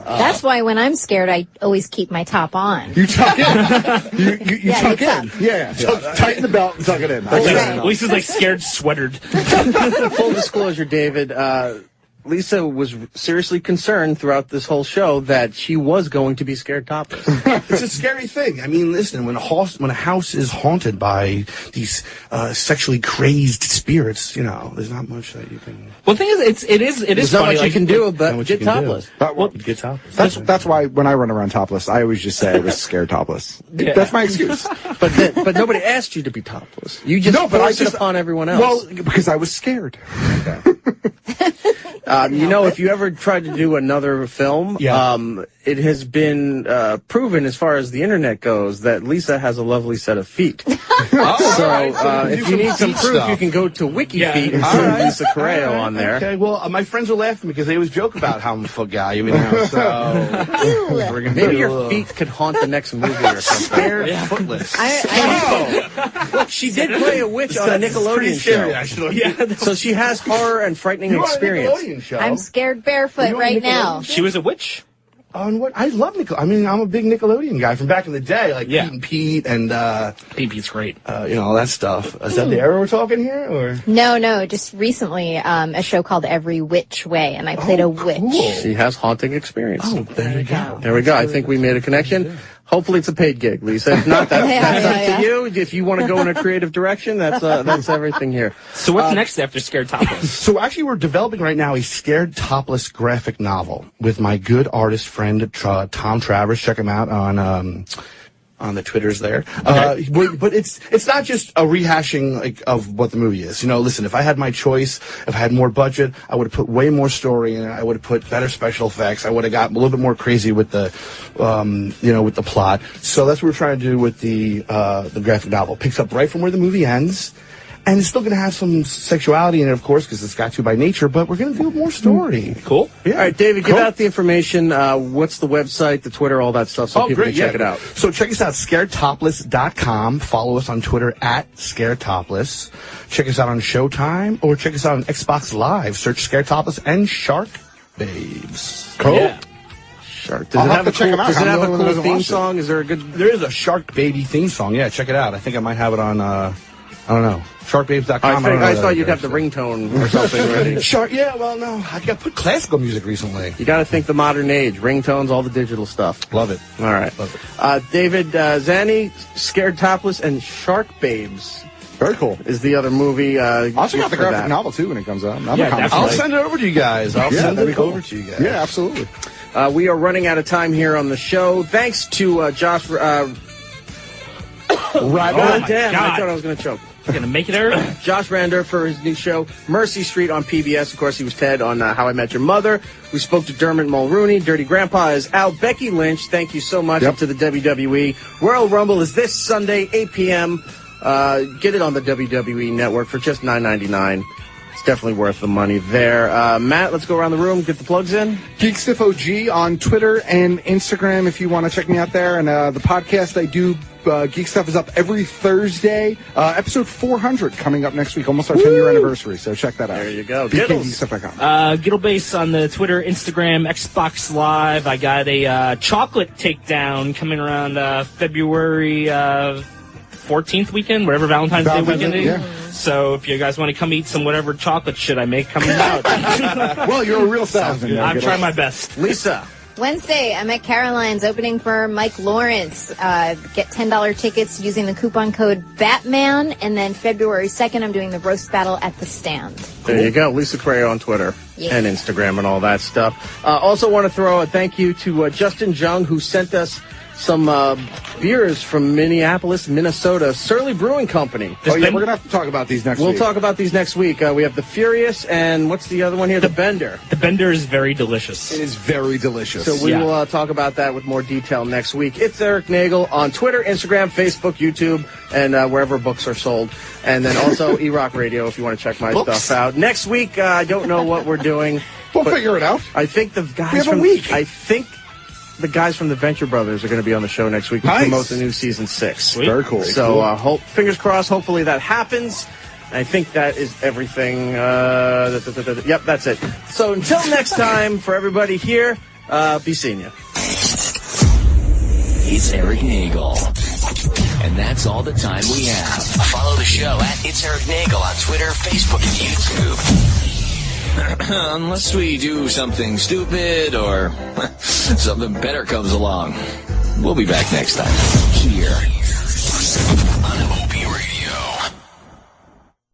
That's why when I'm scared, I always keep my top on. You tuck in. You tuck in. tuck. Yeah. Tighten the belt and tuck it in. Lisa's like scared sweatered. Full disclosure, David, Lisa was seriously concerned throughout this whole show that she was going to be scared topless. It's a scary thing. I mean, listen, when a house is haunted by these sexually crazed spirits, you know, there's not much that you can. Well, the thing is, it is There's not funny. much you can do, but get topless. Get topless. That's why when I run around topless, I always just say I was scared topless. Yeah. That's my excuse. But nobody asked you to be topless. You just forced it upon everyone else. Well, because I was scared. Okay. You know, if you ever tried to do another film, it has been proven as far as the internet goes that Lisa has a lovely set of feet. If you need some proof, you can go to WikiFeet and see Lisa Correo on there. Okay, well, my friends are laughing because they always joke about how I'm a foot guy, you know, so. Maybe your feet could haunt the next movie or something. Scared footless. Look, she did play a witch on a Nickelodeon show. Actually. So she has horror and frightening experience. Show. I'm scared barefoot right now. She was a witch? On what? I love Nickelodeon. I mean, I'm a big Nickelodeon guy from back in the day, like Pete and Pete and Pete Pete's great. You know, all that stuff. Is that the era we're talking here, or No, just recently a show called Every Which Way, and I played a witch. Cool. She has haunting experience. Oh, there you go. There we go. I think we made a connection. Hopefully it's a paid gig, Lisa. If not, that's up to you. If you want to go in a creative direction, that's everything here. So what's next after Scared Topless? So actually, we're developing right now a Scared Topless graphic novel with my good artist friend Tom Travers. Check him out on the Twitters there. Okay. But it's not just a rehashing of what the movie is. You know, listen, if I had my choice, if I had more budget, I would have put way more story in it. I would have put better special effects. I would have got a little bit more crazy with the, with the plot. So that's what we're trying to do with the graphic novel. Picks up right from where the movie ends. And it's still going to have some sexuality in it, of course, because it's got to by nature, but we're going to do more story. Cool. Yeah. All right, David, give out the information. What's the website, the Twitter, all that stuff, so people can check it out. So check us out, scaredtopless.com. Follow us on Twitter at scaredtopless. Check us out on Showtime, or check us out on Xbox Live. Search Scared Topless and Shark Babes. Cool. Yeah. Shark. Does it have a cool theme song? Is there a good... There is a Shark Baby theme song. Yeah, check it out. I think I might have it on... I don't know. Sharkbabes.com. I thought you'd have the ringtone or something ready. Yeah, well, no. I got put classical music recently. You got to think the modern age. Ringtones, all the digital stuff. Love it. All right. Love it. David Zany, Scared Topless, and Shark Babes. Very cool. Is the other movie. I'll check out the graphic novel, too, when it comes out. I'll send it over to you guys. I'll send it over to you guys. Yeah, absolutely. We are running out of time here on the show. Thanks to Josh Radnor. Damn, I thought I was going to choke. Gonna make it, Eric? Josh Radnor for his new show, Mercy Street on PBS. Of course, he was Ted on How I Met Your Mother. We spoke to Dermot Mulroney. Dirty Grandpa is out. Becky Lynch, thank you so much to the WWE. Royal Rumble is this Sunday, 8 p.m. Get it on the WWE Network for just $9.99. It's definitely worth the money there. Matt, let's go around the room, get the plugs in. GeekStuffOG on Twitter and Instagram if you want to check me out there. And the podcast I do, Geek Stuff, is up every Thursday. Episode 400 coming up next week, almost our 10-year anniversary. So check that out. There you go. GittleBase Gittlebase on the Twitter, Instagram, Xbox Live. I got a chocolate takedown coming around February 14th weekend, whatever Valentine's Day weekend is. Yeah. So if you guys want to come eat some whatever chocolate shit I make coming out. Well, you're a real salesman. I'm trying my best. Lisa. Wednesday, I'm at Caroline's opening for Mike Lawrence. Get $10 tickets using the coupon code Batman. And then February 2nd, I'm doing the roast battle at the Stand. There you go. Lisa Crayo on Twitter and Instagram and all that stuff. Also want to throw a thank you to Justin Jung, who sent us some beers from Minneapolis, Minnesota, Surly Brewing Company. We're going to have to talk about these next week. We'll talk about these next week. We have the Furious, and what's the other one here? The Bender. The Bender is very delicious. It is very delicious. So we will talk about that with more detail next week. It's Erik Nagel on Twitter, Instagram, Facebook, YouTube, and wherever books are sold. And then also E-Rock Radio if you want to check my stuff out. Next week, I don't know what we're doing. We'll figure it out. I think the guys we have a week. The guys from the Venture Brothers are going to be on the show next week to promote the new season 6. Sweet. Very cool. So fingers crossed. Hopefully that happens. I think that is everything. Yep, that's it. So until next time, for everybody here, be seeing you. It's Erik Nagel. And that's all the time we have. Follow the show at It's Erik Nagel on Twitter, Facebook, and YouTube. Unless we do something stupid or something better comes along. We'll be back next time here.